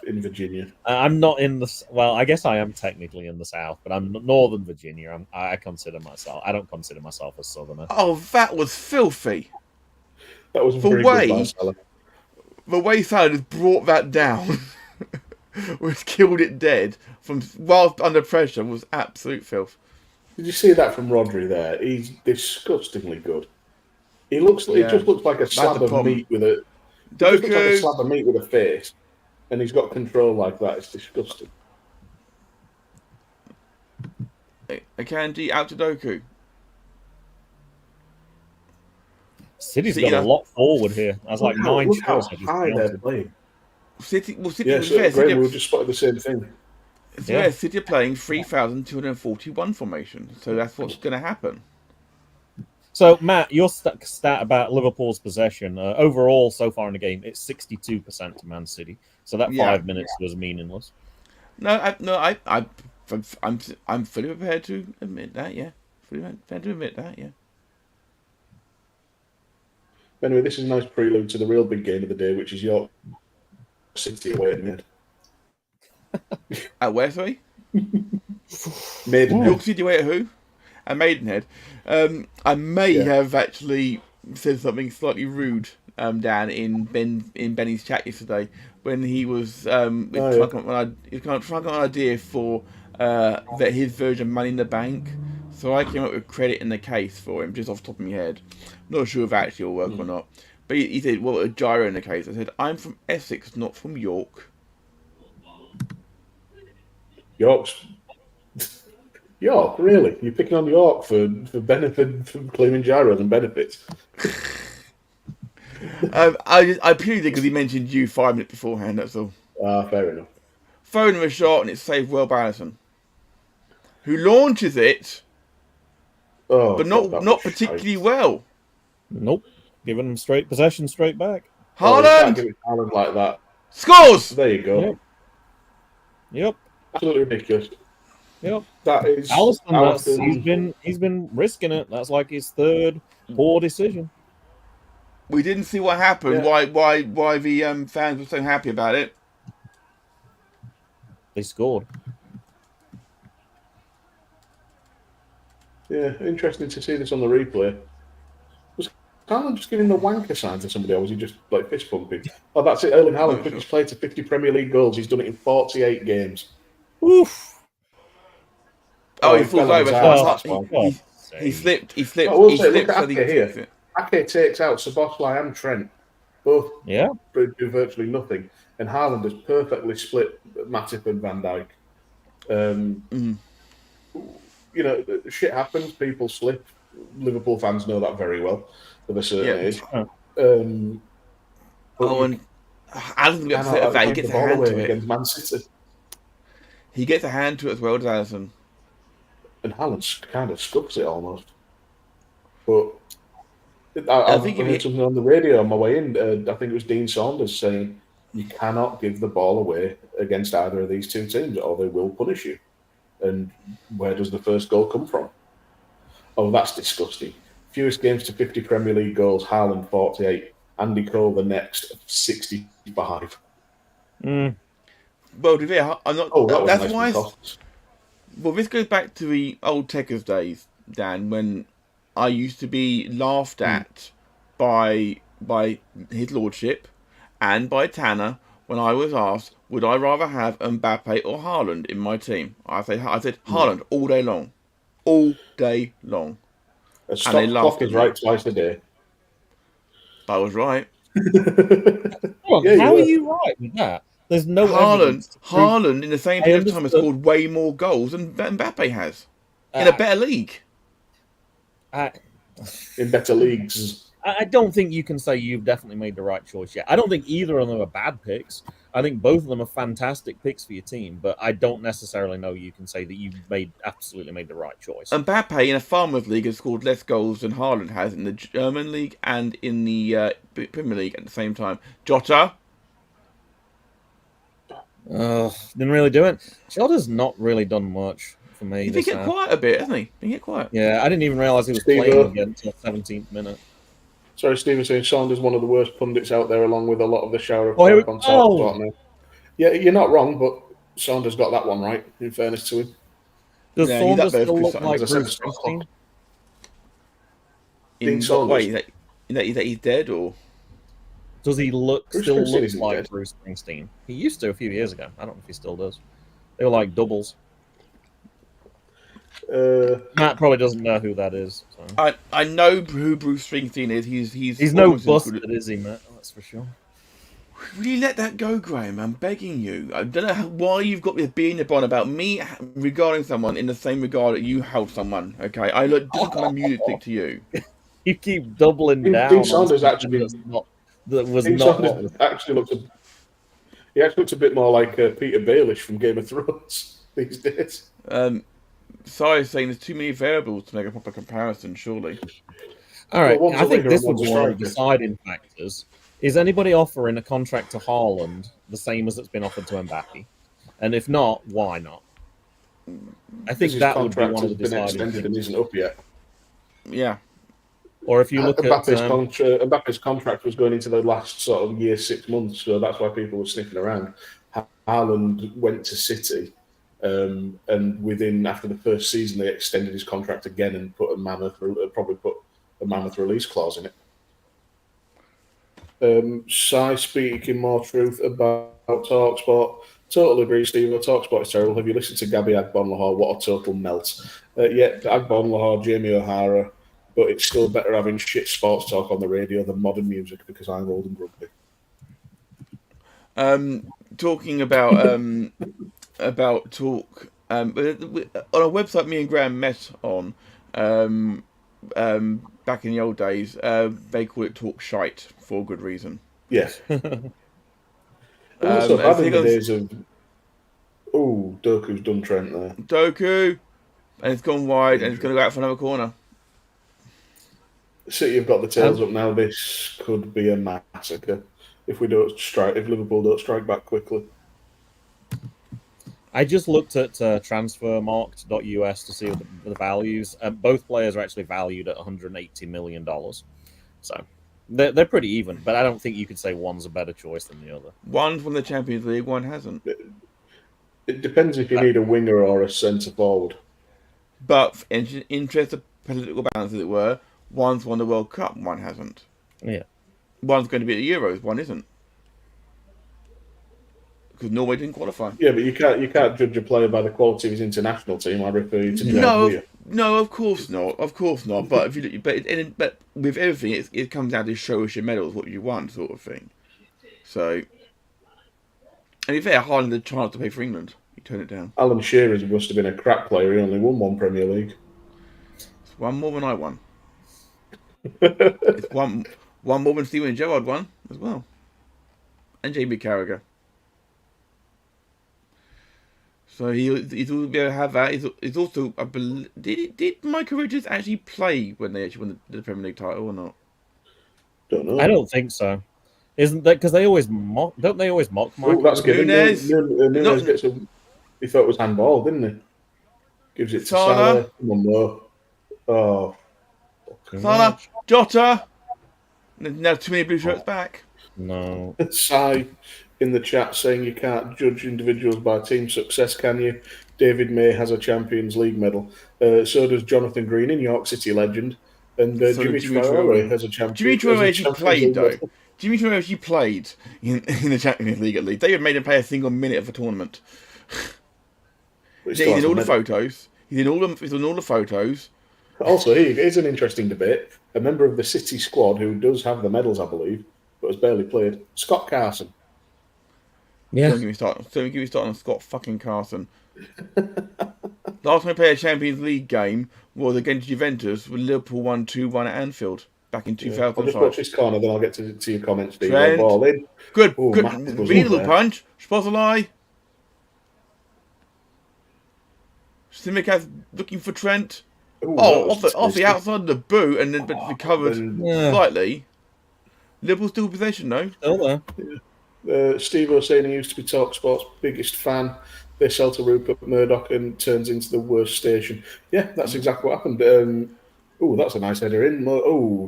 S3: Virginia.
S4: I'm not in the. Well, I guess I am technically in the South, but I'm Northern Virginia. I consider myself. I don't consider myself a Southerner.
S1: Oh, that was filthy.
S3: That was a very good Marcella.
S1: The way Salah has brought that down, which killed it dead from whilst under pressure, was absolute filth.
S3: Did you see that from Rodri there? He's disgustingly good. He looks. It just looks like a slab of meat with a. Just looks like a slab of meat with a face, and he's got control like that. It's disgusting.
S1: Akanji out to Doku.
S4: City's got a lot forward here. I was like 9 shots.
S3: High they're playing.
S1: City was
S3: we just spotted the same thing.
S1: Yeah, City are playing 3,241 formation, so that's what's going to happen.
S4: So, Matt, your stat about Liverpool's possession overall so far in the game, it's 62% to Man City. So that 5 minutes was meaningless.
S1: I'm fully prepared to admit that. Yeah, fully prepared to admit that. Yeah.
S3: Anyway, this is a nice prelude to the real big game of the day, which is York City away at Mid.
S1: At where, sorry?
S3: Maidenhead.
S1: York City away at who? At Maidenhead. I may have actually said something slightly rude, Dan, in Benny's chat yesterday when he was trying to come up with an idea for that his version of Money in the Bank. So I came up with credit in the case for him, just off the top of my head. Not sure if actually will work or not. But he said, well, a gyro in the case. I said, I'm from Essex, not from York.
S3: York, really? You're picking on York for benefit, for claiming gyros and benefits?
S1: I purely did because he mentioned you 5 minutes beforehand, that's all.
S3: Fair enough.
S1: Phone him a shot and it's saved well by Allison, who launches it, but not particularly well.
S4: Nope. Giving them straight possession, straight back.
S1: Haaland!
S3: Haaland like that.
S1: Scores!
S3: There you go.
S4: Yep.
S3: Absolutely ridiculous.
S4: Yep.
S3: That is
S4: Alisson, he's been risking it. That's like his third poor decision.
S1: We didn't see what happened. Yeah. Why the fans were so happy about it.
S4: They scored.
S3: Yeah, interesting to see this on the replay. Was Haaland just giving the wanker sign to somebody, or was he just like fist pumping? Oh, that's it. Erling Haaland, quickest player to 50 Premier League goals. He's done it in 48 games.
S4: Oof.
S1: Oh, he falls over. He slipped. He slipped.
S3: Look at Ake here. Ake takes out Szoboszlai and Trent. Both do virtually nothing. And Haaland has perfectly split Matip and Van Dijk. You know, shit happens. People slip. Liverpool fans know that very well of a certain age.
S1: And Alisson gets upset at that. He gets a hand to it.
S3: Against Man City.
S1: He gets a hand to it as well, does Alisson.
S3: And Haaland kind of scuffs it almost. But I think I heard something on the radio on my way in. I think it was Dean Saunders saying you cannot give the ball away against either of these two teams or they will punish you. And where does the first goal come from? Oh, that's disgusting. Fewest games to 50 Premier League goals, Haaland 48, Andy Cole the next 65.
S1: Well, I'm not. That's why. Well, this goes back to the old Tekkers days, Dan, when I used to be laughed at by his lordship and by Tanner when I was asked, would I rather have Mbappe or Haaland in my team? I said Haaland all day long. All day long.
S3: A stop clock is right twice a day.
S1: I was right.
S4: How are you right with that? There's no
S1: Haaland in the same period of time has scored way more goals than Mbappe has in a better league.
S3: In better leagues.
S4: I don't think you can say you've definitely made the right choice yet. I don't think either of them are bad picks. I think both of them are fantastic picks for your team, but I don't necessarily know you can say that you absolutely made the right choice.
S1: Mbappe in a Farmers League has scored less goals than Haaland has in the German League and in the Premier League at the same time. Jota?
S4: Didn't really do it. Jota's not really done much for me.
S1: He's been getting quiet a bit, hasn't he? Been getting quiet.
S4: Yeah, I didn't even realise he was playing again until 17th minute.
S3: Sorry, Stephen saying Saunders one of the worst pundits out there, along with a lot of the shower of talk on top. Yeah, you're not wrong, but Saunders got that one right, in fairness to him.
S4: Does Saunders still look like Bruce Springsteen?
S1: In what way? That he's dead, or
S4: does he still look like Bruce Springsteen? He used to a few years ago. I don't know if he still does. They were like doubles. Matt probably doesn't know who that is. So.
S1: I know who Bruce Springsteen is. He's
S4: no busted, is he, Matt? That's for sure.
S1: Will you let that go, Graham? I'm begging you. I don't know why you've got this being upon about me regarding someone in the same regard that you held someone. Okay, I look just kind of music to you.
S4: You keep doubling down.
S3: Dean Saunders actually actually looks a bit more like Peter Baelish from Game of Thrones these days.
S1: Sorry, saying there's too many variables to make a proper comparison. Surely.
S4: All right, I think this would be one of the deciding factors. Is anybody offering a contract to Haaland the same as it's been offered to Mbappe? And if not, why not? I think that would be one of the deciding
S3: factors. And isn't up yet.
S1: Yeah.
S4: Or if you look
S3: Mbappe's contract was going into the last sort of year, 6 months, so that's why people were sniffing around. Haaland went to City, and after the first season, they extended his contract again and put a mammoth release clause in it. Sai speaking more truth about TalkSport. Totally agree, Steve. TalkSport is terrible. Have you listened to Gabby Agbonlahor? What a total melt. Agbonlahor, Jamie O'Hara, but it's still better having shit sports talk on the radio than modern music because I'm old and grumpy.
S1: Talking about talk on a website me and Graham met on back in the old days, they call it talk shite for good reason.
S3: Yes. Also, back in the days of Doku's done Trent there.
S1: Doku, and it's gone wide, and it's going to go out for another corner.
S3: City have got the tails up now. This could be a massacre if Liverpool don't strike back quickly.
S4: I just looked at transfermarkt.us to see the values. Both players are actually valued at $180 million. So they're pretty even, but I don't think you could say one's a better choice than the other.
S1: One's won the Champions League, one hasn't.
S3: It depends if you need a winger or a centre forward.
S1: But in interest of political balance, as it were, one's won the World Cup, one hasn't.
S4: Yeah.
S1: One's going to be at the Euros, one isn't. Because Norway didn't qualify.
S3: Yeah, but you can't judge a player by the quality of his international team. I refer you to
S1: No, of course not. Of course not. But but with everything, it comes down to show us your medals, what you won, sort of thing. So, and if fair, Haaland had a chance to play for England, he turned it down.
S3: Alan Shearer must have been a crap player. He only won one Premier League.
S1: It's one more than I won. It's one more than Steven Gerrard won as well, and Jamie Carragher. So he's all be able to have that. He's also, I believe, did Michael Richards actually play when they actually won the Premier League title or not?
S3: Don't know.
S4: I don't think so. Isn't that because they always mock? Don't they always mock Michael?
S3: That's good. Nunes gets a. He thought it was handball, didn't he? Gives it to Salah. Come on, though. Oh.
S1: Salah, Jota. Now too many blue shirts back.
S4: No.
S3: Sai in the chat saying you can't judge individuals by team success, can you? David May has a Champions League medal. So does Jonathan Green, in York City legend. And Jimmy Traore has a Champions League medal.
S1: Jimmy Traore actually played, though. Jimmy Traore actually played in the Champions League at least. They had made him play a single minute of a tournament. He's in all the photos. He's in all the photos.
S3: Also, here's an interesting debate. A member of the City squad who does have the medals, I believe, but has barely played, Scott Carson.
S4: Yeah.
S1: Don't get me started on Scott fucking Carson. Last time I played a Champions League game was against Juventus when Liverpool won 2-1 at Anfield. back in
S3: I'll just
S1: 2005.
S3: watch this corner, then I'll get to your comments. Steve.
S1: Trent.
S3: Ball in.
S1: Good,
S3: Ooh,
S1: good.
S3: Matt was
S1: Really
S3: in
S1: little
S3: there.
S1: punch. Szoboszlai. Simicaz looking for Trent.
S3: Ooh,
S1: Oh,
S3: that was
S1: off the
S3: tasty.
S1: outside of the boot and then but recovered
S3: then-
S1: slightly. Liverpool still in possession, though.
S4: Still there.
S3: Steve was saying he used to be TalkSport's biggest fan. They sell to Rupert Murdoch and turns into the worst station. Yeah, that's exactly what happened. That's a nice header in.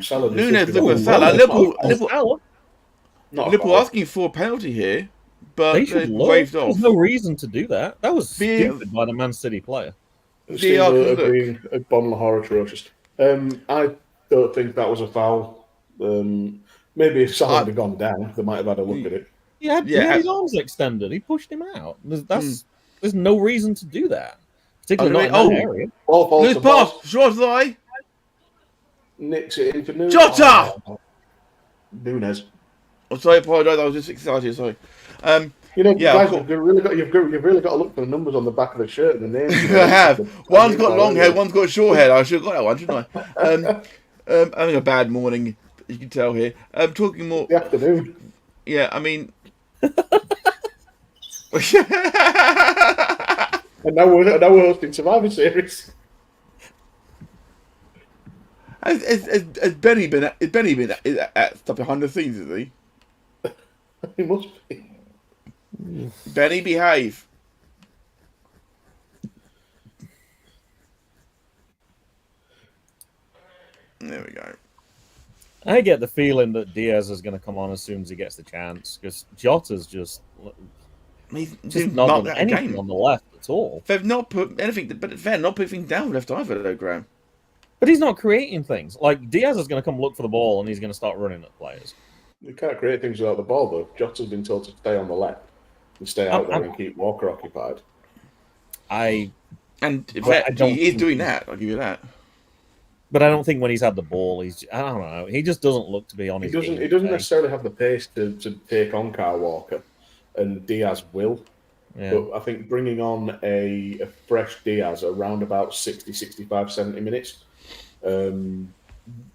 S3: Salah.
S1: Nunes
S3: just
S1: look at
S3: been-
S1: Salah. Liverpool
S3: Not a
S1: Liverpool
S3: foul.
S1: asking for a penalty here, but
S4: They
S1: they
S4: should look.
S1: waved
S4: There's
S1: off.
S4: no reason to do that. That was
S1: Being-
S4: stupid by the Man City player.
S3: Steve
S1: VAR can
S3: agreeing Bon Lahore atrocious. I don't think that was a foul. Maybe if Salah had gone down, they might have had a look at it.
S4: He had his arms extended. He pushed him out. There's no reason to do that, particularly not in that area.
S3: Ball falls
S1: Loose
S3: to
S1: pass.
S3: Boss.
S1: Szoboszlai.
S3: Nicks it in for Nunes.
S1: Jota!
S3: Nunes.
S1: I'm sorry, I apologise. I was just excited. Sorry. Yeah,
S3: guys,
S1: of course.
S3: you've really got to look for the numbers on the back of the shirt and the names.
S1: I have. One's got long hair, one's got short hair. I should have got that one, shouldn't I? Having a bad morning, you can tell here. Talking more.
S3: The afternoon.
S1: Yeah, I mean.
S3: And now we're hosting Survivor Series.
S1: Has Benny been at stuff behind the scenes? Is he?
S3: He must be.
S1: Benny, behave. There we go.
S4: I get the feeling that Diaz is going to come on as soon as he gets the chance because Jota's just
S1: He's
S4: not
S1: marked
S4: done
S1: that
S4: anything
S1: game.
S4: on the left at all.
S1: They've not put anything, but they're not putting down left either, though, Graham.
S4: But he's not creating things. Like Diaz is going to come look for the ball and he's going to start running at players.
S3: You can't create things without the ball, though. Jota's been told to stay on the left and stay out there and keep Walker occupied.
S1: And in
S4: Well,
S1: fact,
S4: I don't
S1: he is
S4: think-
S1: doing that. I'll give you that.
S4: But I don't think when he's had the ball, I don't know. He just doesn't look to be on
S3: He
S4: his
S3: doesn't.
S4: game
S3: He doesn't
S4: today.
S3: necessarily have the pace to take on Kyle Walker, and Diaz will.
S4: Yeah.
S3: But I think bringing on a fresh Diaz around about 60, 65, 70 minutes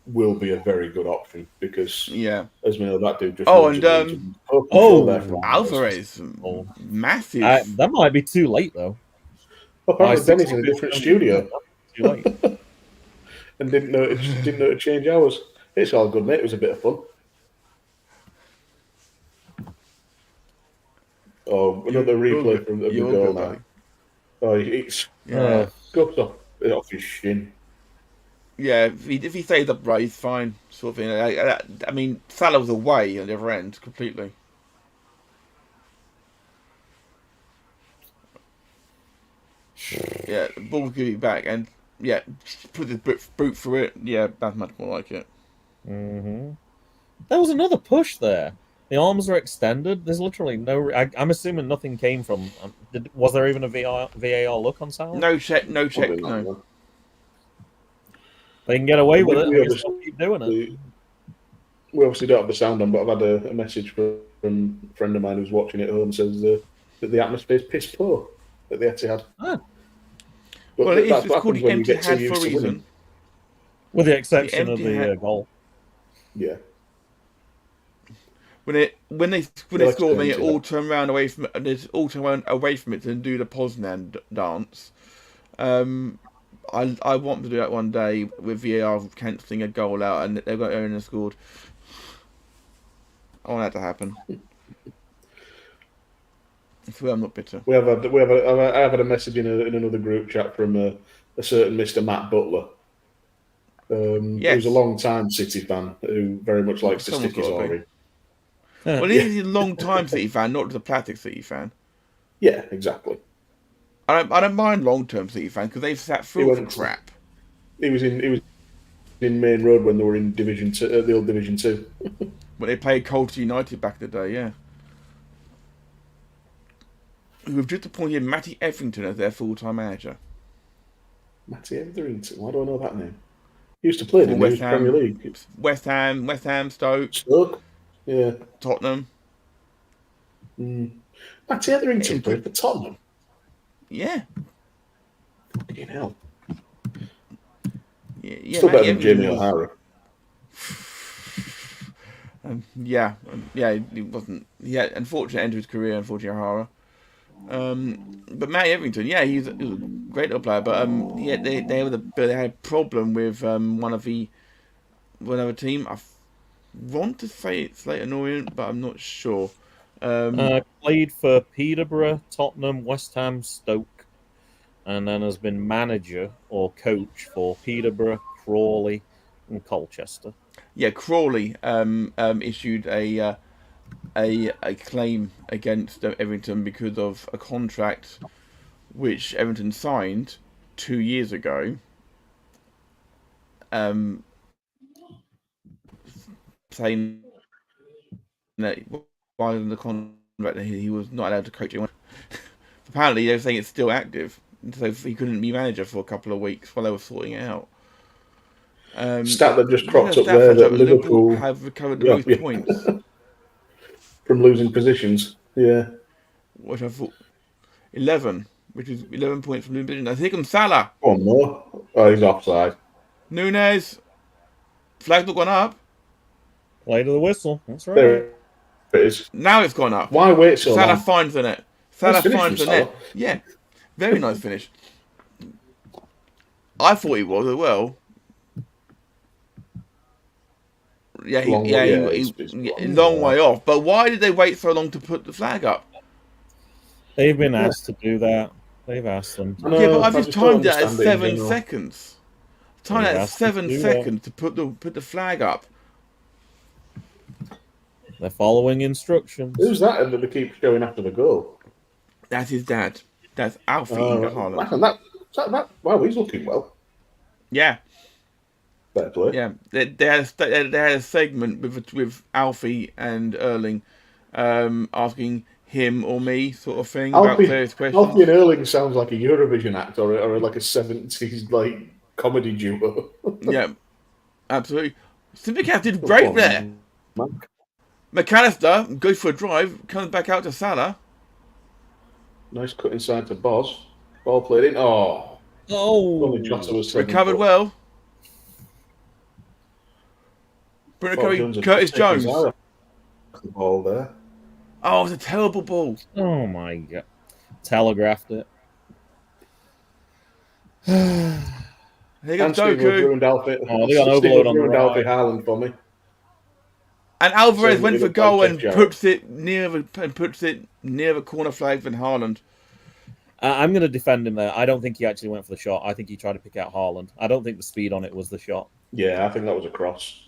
S3: will be a very good option because,
S1: Yeah.
S3: as we know, that dude just.
S1: Oh,
S3: runs
S1: and,
S3: into there from
S1: Alvarez,
S4: Oh.
S1: massive.
S4: That might be too late though.
S3: Apparently,
S4: By
S3: Benny's in a different studio
S4: Too late.
S3: and didn't know to change hours. It's all good, mate. It was a bit of fun. Oh, another replay from the
S1: You're
S3: goal
S1: good,
S3: now.
S1: buddy.
S3: Oh, it's
S1: Yeah.
S3: scuffed off his shin.
S1: Yeah, if he stays upright, he's fine. Sort of thing. I mean, Salah was away at the other end completely. Yeah, the ball's give it back, and yeah, put the boot through it. Yeah, that's much more like it.
S4: Mm-hmm. There was another push there. The arms are extended. There's literally no. I'm assuming nothing came from. Was there even a VAR look on Salah?
S1: No check, no.
S4: They can get away with it.
S3: We
S4: They can still keep doing it.
S3: We obviously don't have the sound on, but I've had a message from a friend of mine who's watching it at home says that the atmosphere is piss poor at the Etihad.
S4: Ah.
S3: But
S1: Well,
S3: that's
S1: it's
S3: what
S1: called
S3: happens
S1: the
S3: when you
S1: empty
S3: get so
S1: head
S3: used
S1: for a
S3: to winning.
S1: reason.
S4: With the exception of
S1: empty
S4: the
S1: head.
S4: goal.
S3: Yeah.
S1: When they
S3: Like
S1: score, they
S3: to
S1: all turn around away from it. They all turn around away from it and do the Poznan dance. I want to do that one day with VAR cancelling a goal out and they've got Aaron and scored. I want that to happen. I swear I'm not bitter.
S3: I have had a message in another group chat from a certain Mr. Matt Butler.
S1: Yes.
S3: Who's a long time City fan who very much likes to
S1: Someone's
S3: stick his
S1: gotta be.
S3: oar in.
S1: Well, he's a long-time City fan, not just a plastic City fan.
S3: Yeah, exactly.
S1: I don't mind long-term City fans because they've sat through some crap.
S3: He was in Main Road when they were in Division 2, the old Division 2.
S1: When they played Colchester United back in the day, yeah. Who have just appointed Matty Etherington as their full-time manager.
S3: Matty Etherington. Why do I know that name? He used to play in the
S1: West Ham.
S3: Premier League.
S1: West Ham, Stoke,
S3: Yeah.
S1: Tottenham.
S3: Matty Etherington played for Tottenham.
S1: Yeah.
S3: Fucking hell.
S1: Yeah,
S3: Still better
S1: Matty
S3: than Jamie
S1: Etherington was-
S3: O'Hara.
S1: Yeah, he wasn't. He had unfortunate end to his career, unfortunately, O'Hara. But Matty Everington, yeah, he was a great little player. But they had a problem with one other team. I want to say it's Leighton Orient, but I'm not sure.
S4: Played for Peterborough, Tottenham, West Ham, Stoke, and then has been manager or coach for Peterborough, Crawley, and Colchester.
S1: Yeah, Crawley issued a claim against Everington because of a contract which Everington signed 2 years ago, saying that while in the contract he was not allowed to coach anyone. Apparently, they're saying it's still active, so he couldn't be manager for a couple of weeks while they were sorting it out.
S3: Stat that just cropped up there that Liverpool
S1: have recovered the most points
S3: from losing positions. Yeah,
S1: which I thought 11, which is 11 points from losing positions. I think I'm Salah.
S3: One more. Oh, he's offside.
S1: Nunez, flag's not gone up.
S4: Play to the whistle. That's right.
S3: There it is.
S1: Now it's gone up.
S3: Why wait so
S1: Salah
S3: long?
S1: finds the net. Salah finds the net. Yeah, very nice finish. I thought he was as well. Yeah, long way off. But why did they wait so long to put the flag up?
S4: They've been asked to do that. They've asked them.
S1: No, yeah, but I've just timed it at 7 seconds. Timed it at 7 seconds to put the flag up.
S4: They're following instructions.
S3: Who's that that keeps going after the goal?
S1: That's his dad. That's Alfie Haaland.
S3: Wow, he's looking well.
S1: Yeah.
S3: Better play.
S1: Yeah, they had a segment with Alfie and Erling, asking him or me sort of thing about various questions.
S3: Alfie and Erling sounds like a Eurovision act or like a 70s like comedy duo.
S1: Yeah, absolutely. Simicast did great there. McAllister goes for a drive, comes back out to Salah.
S3: Nice cut inside to Boz. Ball played in. Oh. Only Jota was
S1: recovered well. Curtis Jones.
S3: The ball there.
S1: Oh, it was a terrible ball.
S4: Oh my god. Telegraphed it.
S1: Here goes Doku.
S3: Ruined Alfie.
S4: Oh, they got overload on the right.
S3: Alfie Haaland for me.
S1: And Alvarez went for goal and puts it near the corner flag than Haaland.
S4: I'm going to defend him there. I don't think he actually went for the shot. I think he tried to pick out Haaland. I don't think the speed on it was the shot.
S3: Yeah, I think that was a cross.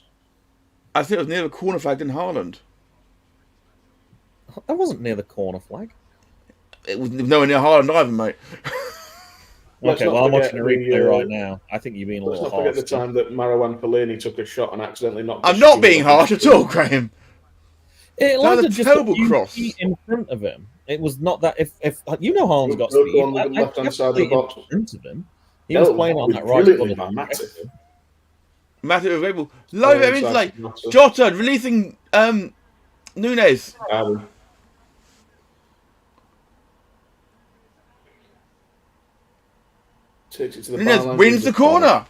S1: I think it was near the corner flag than Haaland.
S4: That wasn't near the corner flag.
S1: It was nowhere near Haaland either, mate.
S4: Okay, well, I'm watching a replay right now. I think you're being a little harsh.
S3: Let's not forget the time that Marwan Fellaini took a shot and accidentally knocked.
S1: I'm not being harsh at all, Graham.
S4: It
S1: was a terrible cross
S4: in front of him. It was not that. If you know Haaland's got
S3: speed,
S4: speed,
S3: on the left-hand side of the box.
S4: In front of him, he was playing on that right.
S1: Matthew was able. Low into like Jota releasing Nunez.
S3: Takes it to the
S1: Nunez wins the corner.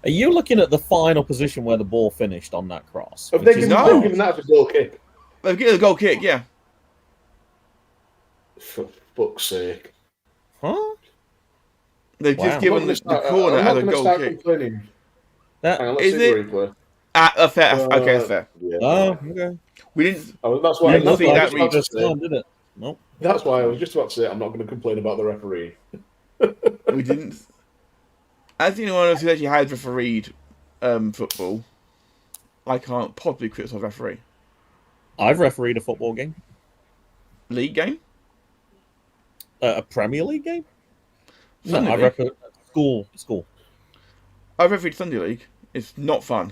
S4: Are you looking at the final position where the ball finished on that cross?
S3: Have they given that as a goal kick?
S1: They've given a goal kick, yeah.
S3: For fuck's sake.
S4: Huh?
S1: They've just given the corner as a goal kick.
S3: Hang on, let's
S1: Is
S3: see
S1: it?
S3: the
S1: Fair. Okay, that's fair.
S3: Yeah.
S4: Oh, okay.
S1: We didn't.
S3: That's why I
S1: didn't see that
S4: did it? Nope.
S3: That's why I was just about to say I'm not going to complain about the referee.
S1: We didn't. As anyone else who actually has refereed football, I can't possibly criticise referee.
S4: I've refereed a football game.
S1: League game?
S4: A Premier League game?
S1: Sunday
S4: No, I've refereed school.
S1: I've refereed Sunday League. It's not fun.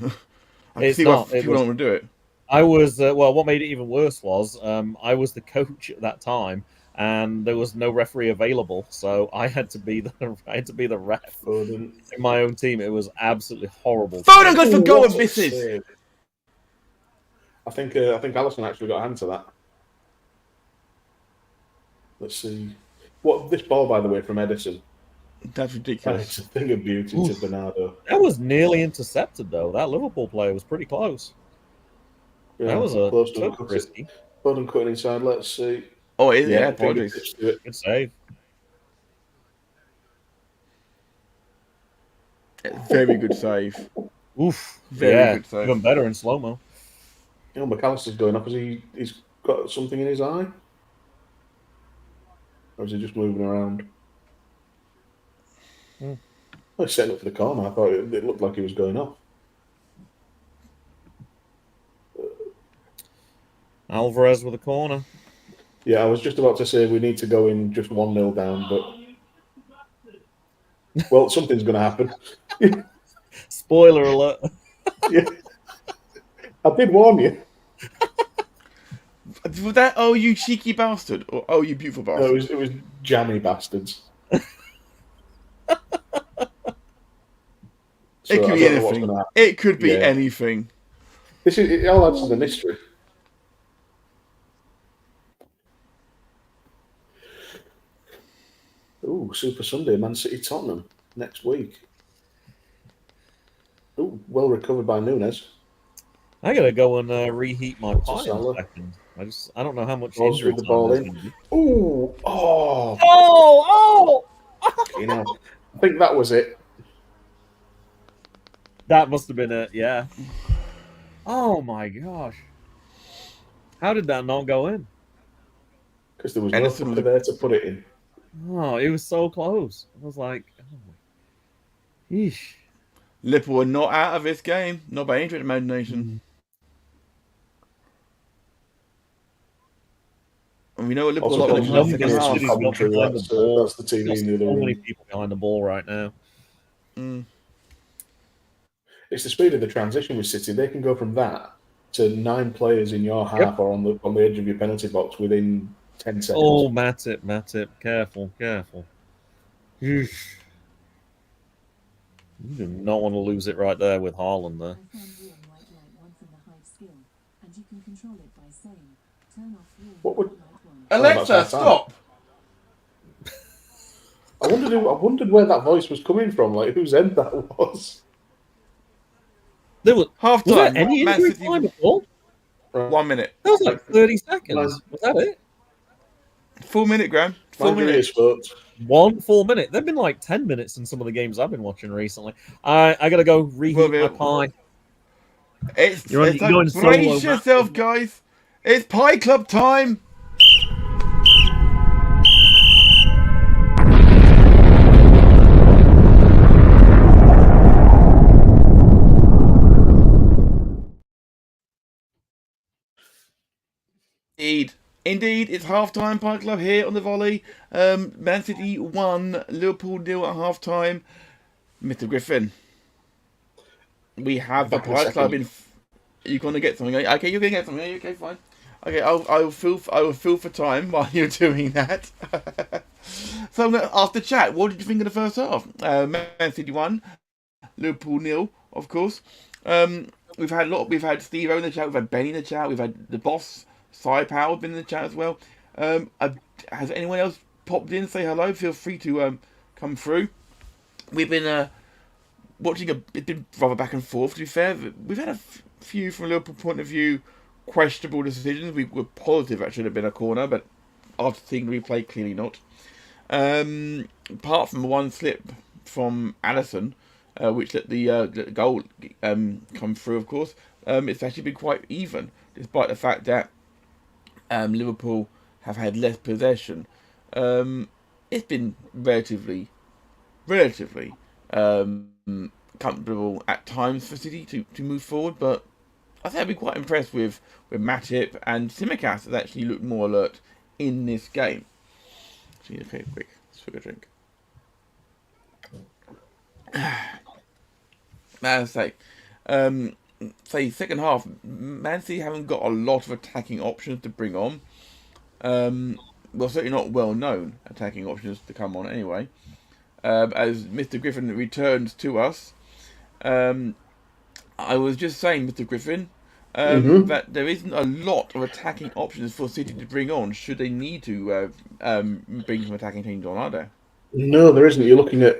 S1: I can
S4: It's
S1: see
S4: not.
S1: why people don't want to do it.
S4: I was what made it even worse was I was the coach at that time, and there was no referee available, so I had to be the ref in my own team. It was absolutely horrible.
S1: Foden goes for goal and misses.
S3: I think Alisson actually got a hand to that. Let's see. What this ball, by the way, from Edison.
S1: That's ridiculous.
S3: It's a thing of beauty to Bernardo.
S4: That was nearly intercepted, though. That Liverpool player was pretty close.
S3: Yeah,
S4: That was a
S3: close to
S4: so
S3: cut it.
S4: risky.
S3: Foden cutting inside. Let's see.
S1: Oh, it is, yeah,
S3: fingertips
S1: apologies.
S3: to it.
S4: Good save.
S1: Very good save.
S4: Oof.
S1: Very good save.
S4: Even better in slow mo.
S3: You know, McAllister's going up. He's got something in his eye? Or is he just moving around?
S4: Hmm.
S3: I was setting up for the corner. I thought it looked like he was going off.
S4: Alvarez with a corner.
S3: Yeah, I was just about to say we need to go in just 1-0 down, but well, something's going to happen.
S4: Spoiler alert.
S3: Yeah. I did warn you.
S1: Was that, oh, you cheeky bastard? Or, oh, you beautiful
S3: No,
S1: bastard?
S3: it was jammy bastards.
S1: It could
S3: I
S1: be
S3: don't know what's
S1: anything.
S3: gonna happen.
S1: It could be
S3: Yeah.
S1: anything.
S3: It all adds to the mystery. Ooh, Super Sunday, Man City Tottenham next week. Ooh, well recovered by Nunes.
S4: I gotta go and reheat my pie in
S3: Salah.
S4: a second. I don't know how much
S3: Balls
S4: injury
S3: with the
S4: time
S3: ball
S4: there's
S3: in.
S4: gonna be.
S3: Ooh, oh,
S4: Oh!
S3: you know, I think that was it.
S4: That must have been it, yeah. Oh my gosh. How did that not go in?
S3: Because there was
S1: Ederson
S3: no
S1: was-
S3: there to put it in.
S4: Oh, it was so close. I was like, oh. Yeesh.
S1: Liverpool are not out of this game. Not by any stretch of imagination. And we know what Liverpool
S3: Also,
S1: are
S3: got
S1: like in the
S3: numbers
S1: second
S3: on
S1: half.
S3: the commentary,
S4: Behind the ball.
S3: that's the TV
S4: There's
S3: in the other
S4: so many
S3: room.
S4: people behind the ball right now.
S1: Mm.
S3: It's the speed of the transition with City. They can go from that to 9 players in your half
S4: Yep.
S3: or on the edge of your penalty box within 10 seconds.
S4: Oh, Matip. Careful. Yeesh. You do not want to lose it right there with Haaland there.
S3: What would
S1: Alexa,
S3: that's our time.
S1: stop!
S3: I wondered where that voice was coming from, like whose end that was.
S4: There was
S1: Half
S4: there
S1: time.
S4: any
S1: Man
S4: injury
S1: City,
S4: time at all?
S1: 1 minute.
S4: That was like 30 seconds. Was that it?
S1: Full minute, Graham. Full
S3: Mind your
S1: minute.
S3: ears, folks.
S4: 1 full minute. They've been like 10 minutes in some of the games I've been watching recently. I gotta go reheat my pie.
S1: You're
S4: going solo,
S1: brace
S4: Matt.
S1: yourself, guys. It's Pie Club time. Indeed, it's half-time, Pie Club here on the Volley. Man City 1, Liverpool 0 at half-time. Mr. Griffin, we have the
S3: Back in a
S1: Pie Club
S3: second.
S1: in... You're going to get something. Okay, you're going to get something. Okay, fine. Okay, I will fill for time while you're doing that. So I'm going to ask the chat, what did you think of the first half? Man City 1, Liverpool 0, of course. We've had Steve in the chat, we've had Benny in the chat, we've had the boss, Cy Powell, been in the chat as well. Has anyone else popped in? Say hello. Feel free to come through. We've been watching it's been rather back and forth. To be fair, we've had a few from a Liverpool point of view questionable decisions. We were positive that should have been a corner, but after seeing the replay, clearly not. Apart from one slip from Alisson, which let the goal come through, of course, it's actually been quite even, despite the fact that Liverpool have had less possession. It's been relatively comfortable at times for City to move forward, but I think I'd be quite impressed with Matip, and Tsimikas has actually looked more alert in this game. Okay, quick, swig a drink. As I say, second half, Man City haven't got a lot of attacking options to bring on. Well, certainly not well-known attacking options to come on anyway. As Mr. Griffin returns to us, I was just saying, Mr. Griffin, that there isn't a lot of attacking options for City to bring on should they need to bring some attacking teams on, are there?
S3: No, there isn't. You're looking at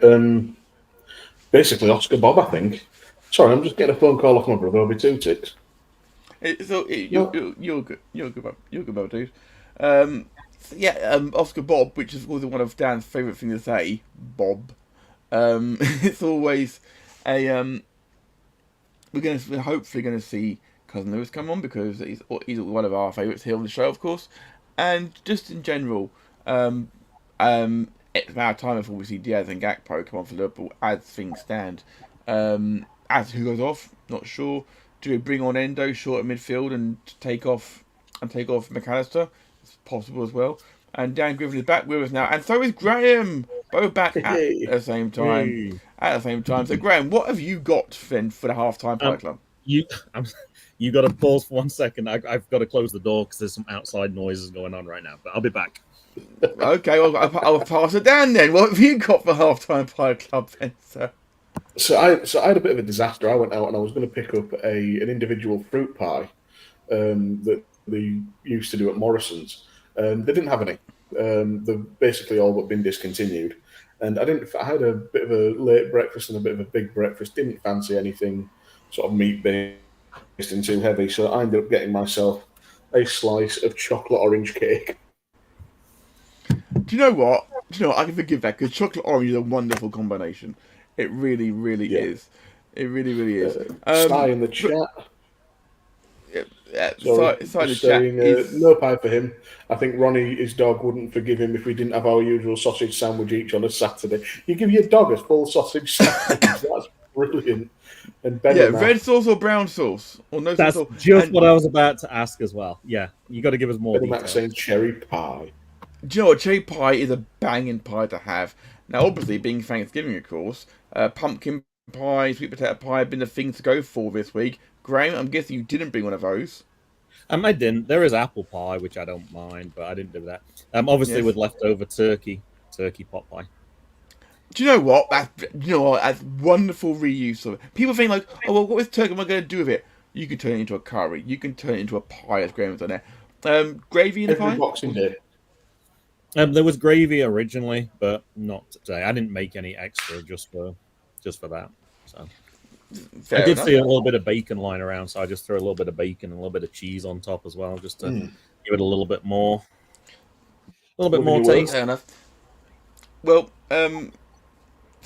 S3: basically Oscar Bob, I think. Sorry, I'm just getting a phone call off my brother. I'll be 2 ticks.
S1: You're good. You're good, bub, dude. Oscar Bob, which is always one of Dan's favourite things to say, Bob. It's always a we're hopefully gonna see Cousin Lewis come on because he's one of our favourites here on the show, of course, and just in general, it's about time before we see Diaz and Gakpo come on for Liverpool as things stand. As who goes off, not sure. Do we bring on Endo short at midfield and take off McAllister? It's possible as well. And Dan Griffin is back with us now, and so is Graham. Both back at the same time. So Graham, what have you got then for the halftime pie club?
S4: You got to pause for 1 second. I've got to close the door because there's some outside noises going on right now. But I'll be back.
S1: Okay, well, I'll pass it down then. What have you got for halftime pie club then, sir?
S3: So I had a bit of a disaster. I went out and I was going to pick up an individual fruit pie that they used to do at Morrison's. They didn't have any. They've basically all but been discontinued. And I had a bit of a late breakfast and a bit of a big breakfast. Didn't fancy anything sort of meat-based and too heavy. So I ended up getting myself a slice of chocolate orange cake.
S1: Do you know what? I can forgive that because chocolate orange is a wonderful combination. It really, really is. It really, really is.
S3: Sty in the chat.
S1: Saying,
S3: no pie for him. I think Ronnie, his dog, wouldn't forgive him if we didn't have our usual sausage sandwich each on a Saturday. You give your dog a full sausage sandwich. That's brilliant. And
S1: red sauce or brown sauce? Or no
S4: That's
S1: sauce?
S4: just what I was about to ask as well. Yeah, you got to give us more details.
S3: Saying cherry pie.
S1: Do you know what? Cherry pie is a banging pie to have. Now, obviously, being Thanksgiving, of course, pumpkin pie, sweet potato pie have been the things to go for this week. Graham, I'm guessing you didn't bring one of those.
S4: I didn't. There is apple pie, which I don't mind, but I didn't do that. Obviously, with leftover turkey pot pie.
S1: Do you know what? That's wonderful reuse of it. People think like, oh, well, what is turkey am I going to do with it? You can turn it into a curry. You can turn it into a pie, as Graham's done there. Gravy in the pie?
S3: Boxing Day.
S4: There was gravy originally, but not today. I didn't make any extra just for that. So I did see a little bit of bacon lying around, so I just threw a little bit of bacon and a little bit of cheese on top as well, just to give it a little bit more taste.
S1: Fair enough. Well, to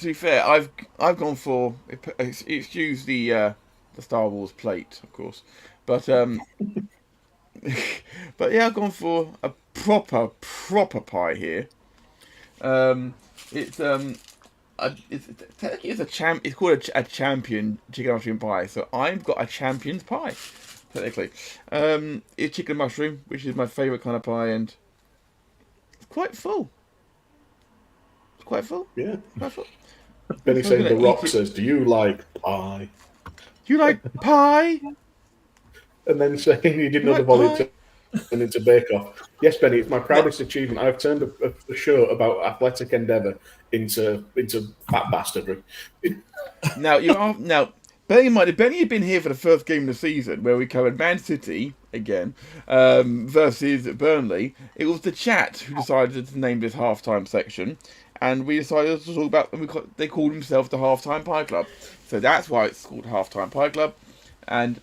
S1: be fair, I've gone for excuse the Star Wars plate, of course, but but yeah, I've gone for a proper pie here. It's called a champion chicken mushroom pie. So I've got a champion's pie, technically. It's chicken mushroom, which is my favourite kind of pie, and it's quite full.
S3: Yeah.
S1: Quite full.
S3: Benny saying The Rock says, "Do you like pie?"
S1: Do you like pie?
S3: And then saying he didn't know the volley and into Bake Off. Yes, Benny, it's my proudest achievement. I've turned a show about athletic endeavour into fat bastardry.
S1: Now, bear in mind, if Benny had been here for the first game of the season, where we covered Man City again versus Burnley, it was the chat who decided to name this halftime section, and we decided to talk about. They called themselves the Halftime Pie Club, so that's why it's called Halftime Pie Club, and.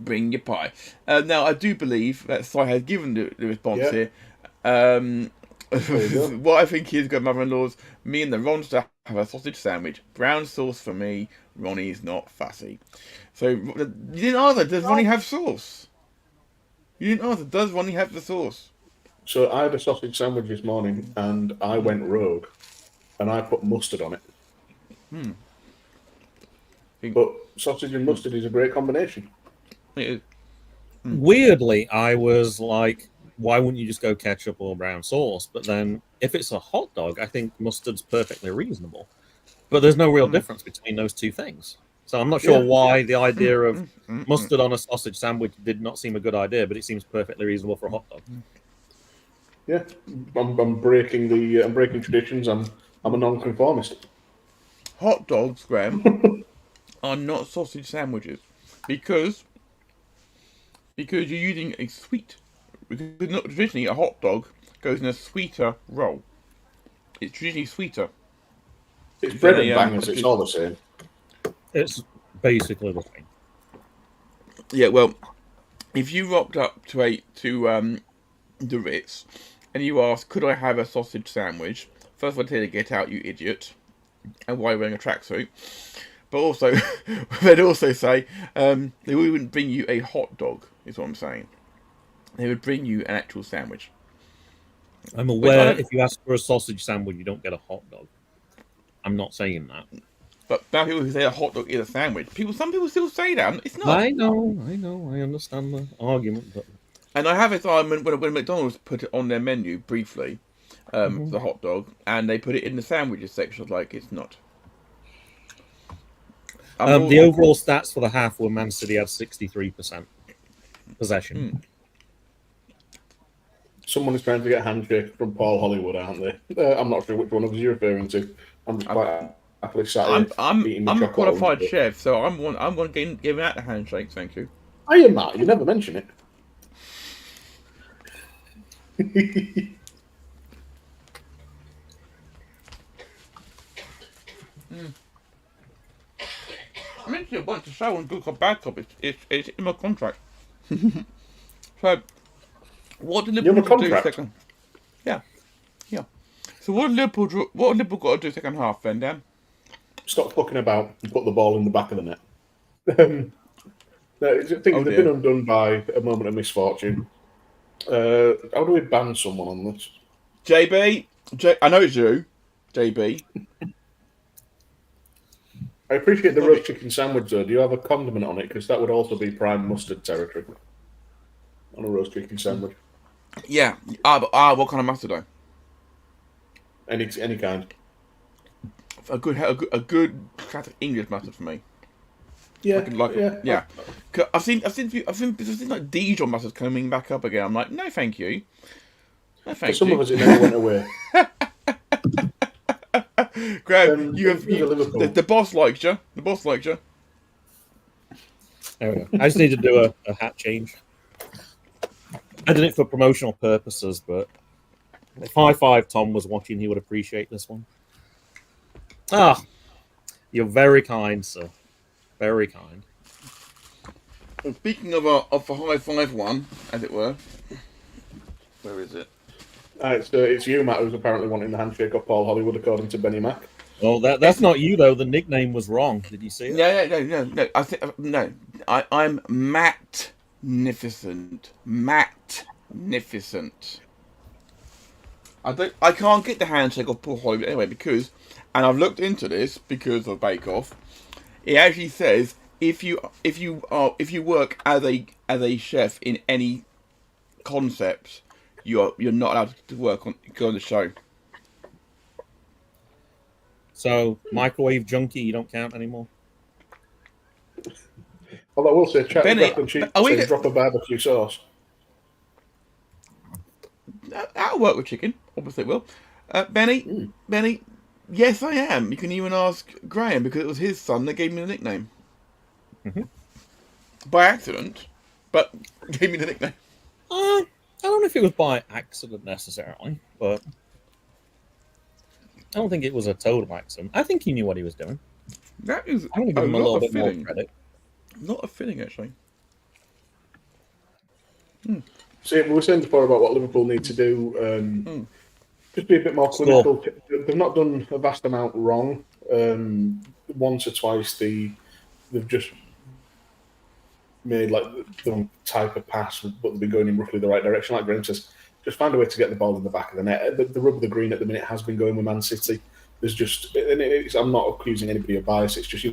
S1: Bring your pie. Now, I do believe that Si has given the response here. What I think is good, mother-in-law's, me and the Ronster have a sausage sandwich. Brown sauce for me. Ronnie's not fussy. So, you didn't answer. Does Ronnie have sauce? You didn't answer. Does Ronnie have the sauce?
S3: So, I had a sausage sandwich this morning, and I went rogue, and I put mustard on it. But sausage and mustard is a great combination.
S4: Weirdly, I was like, why wouldn't you just go ketchup or brown sauce? But then if it's a hot dog, I think mustard's perfectly reasonable. But there's no real difference between those two things. So I'm not sure why the idea of mustard on a sausage sandwich did not seem a good idea, but it seems perfectly reasonable for a hot dog.
S3: Yeah, I'm breaking traditions. I'm a non-conformist.
S1: Hot dogs, Graham, are not sausage sandwiches because you're using a sweet. Because not traditionally a hot dog goes in a sweeter roll. It's traditionally sweeter.
S3: It's bread and bangers. It's all the same.
S4: It's basically the same.
S1: Yeah, well, if you rocked up to the Ritz and you asked, could I have a sausage sandwich? First of all, I'd tell you to get out, you idiot, and why are you wearing a tracksuit? But also, they'd also say they wouldn't bring you a hot dog, is what I'm saying. They would bring you an actual sandwich.
S4: I'm aware if you ask for a sausage sandwich, you don't get a hot dog. I'm not saying that.
S1: But now people who say a hot dog is a sandwich, some people still say that. It's not.
S4: I know. I understand the argument. But...
S1: And I have it when McDonald's put it on their menu briefly, the hot dog, and they put it in the sandwiches section. Like, it's not.
S4: The overall stats for the half were Man City had 63% possession.
S3: Someone is trying to get a handshake from Paul Hollywood, aren't they? I'm not sure which one of us you're referring to. I'm just quite happily sat
S1: I'm a qualified chef, so I'm going to give out the handshake. Thank you.
S3: I am Matt. You never mention it.
S1: I meant to want to show on good cop, bad cop. It's in my contract. So, what did Liverpool do second? Yeah. So what did Liverpool got to do second half then, Dan?
S3: Stop fucking about and put the ball in the back of the net. No, they've been undone by a moment of misfortune. How do we ban someone on this?
S1: JB, I know it's you, JB.
S3: I appreciate the roast chicken sandwich, though. Do you have a condiment on it? Because that would also be prime mustard territory on a roast chicken sandwich.
S1: Yeah. What kind of mustard though?
S3: Any kind.
S1: A good classic English mustard for me.
S3: Yeah.
S1: Yeah. I've seen like Dijon mustard coming back up again. I'm like, no, thank you. No, thank you.
S3: For some of us, it never went away.
S1: Graham, the boss likes you. The boss likes you.
S4: There we go. I just need to do a hat change. I did it for promotional purposes, but if High Tom was watching, he would appreciate this one. You're very kind, sir. Very kind.
S1: And speaking of the High Five one, as it were, where is it?
S3: It's you, Matt, who's apparently wanting the handshake of Paul Hollywood, according to Benny Mac.
S4: Well, that's not you though. The nickname was wrong. Did you see it?
S1: No. I'm Matt-nificent. Matt-nificent. I can't get the handshake of Paul Hollywood anyway because, and I've looked into this because of Bake Off. It actually says if you work as a chef in any concept, you're not allowed to go on the show.
S4: So microwave junkie, you don't count anymore.
S3: Although I will say, chat
S1: Benny,
S3: drop a barbecue sauce.
S1: That'll work with chicken. Obviously, it will. Benny, yes, I am. You can even ask Graham because it was his son that gave me the nickname.
S4: Mm-hmm.
S1: By accident, but gave me the nickname.
S4: I don't know if it was by accident necessarily, but I don't think it was a total accident. I think he knew what he was doing.
S1: That is
S4: I'm going to give him a little bit more credit.
S1: Not a feeling, actually.
S3: See, we were saying before about what Liverpool need to do. Just be a bit more clinical. They've not done a vast amount wrong. Once or twice, they've just made like the wrong type of pass, but they've been going in roughly the right direction. Like Graham says, just find a way to get the ball in the back of the net. The rub of the green at the minute has been going with Man City. There's just, I'm not accusing anybody of bias. It's just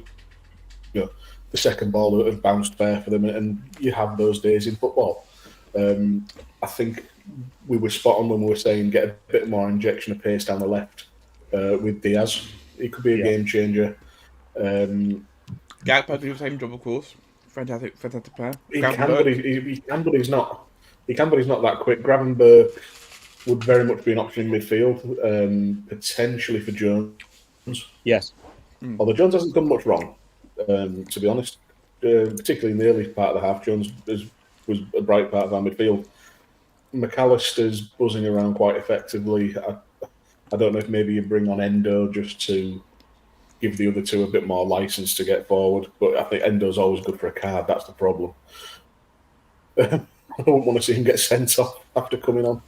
S3: the second ball that has bounced fair for them, and you have those days in football. I think we were spot on when we were saying get a bit more injection of pace down the left with Diaz. He could be a game changer.
S1: Gakpo do the same job, of course. Fantastic player.
S3: He can, but he's not. He can, but he's not that quick. Gravenberch would very much be an option in midfield, potentially for Jones.
S4: Yes.
S3: Although Jones hasn't done much wrong, to be honest. Particularly in the early part of the half, Jones was a bright part of our midfield. McAllister's buzzing around quite effectively. I don't know if maybe you bring on Endo just to give the other two a bit more license to get forward, but I think Endo's always good for a card. That's the problem. I don't want to see him get sent off after coming on.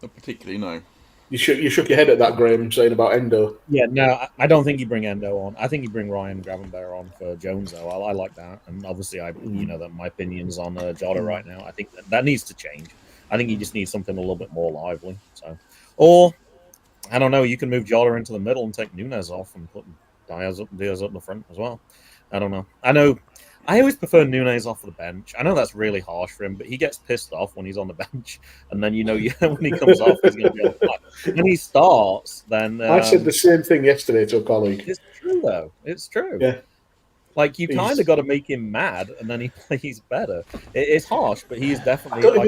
S1: Not particularly, no.
S3: You shook your head at that, Graham, saying about Endo.
S4: Yeah, no, I don't think you bring Endo on. I think you bring Ryan Gravenberg on for Jones, though. I like that, and obviously, you know that my opinions on Jota right now. I think that needs to change. I think you just need something a little bit more lively. So, or I don't know, you can move Jota into the middle and take Nunes off and put Diaz up the front as well. I don't know. I always prefer Nunes off of the bench. I know that's really harsh for him, but he gets pissed off when he's on the bench, and then when he comes off, he's going to be on fire. When he starts, then
S3: I said the same thing yesterday to a colleague.
S4: It's true, though. It's true.
S3: Yeah,
S4: like you kind of got to make him mad, and then he plays better. It's harsh, but he's definitely
S3: I don't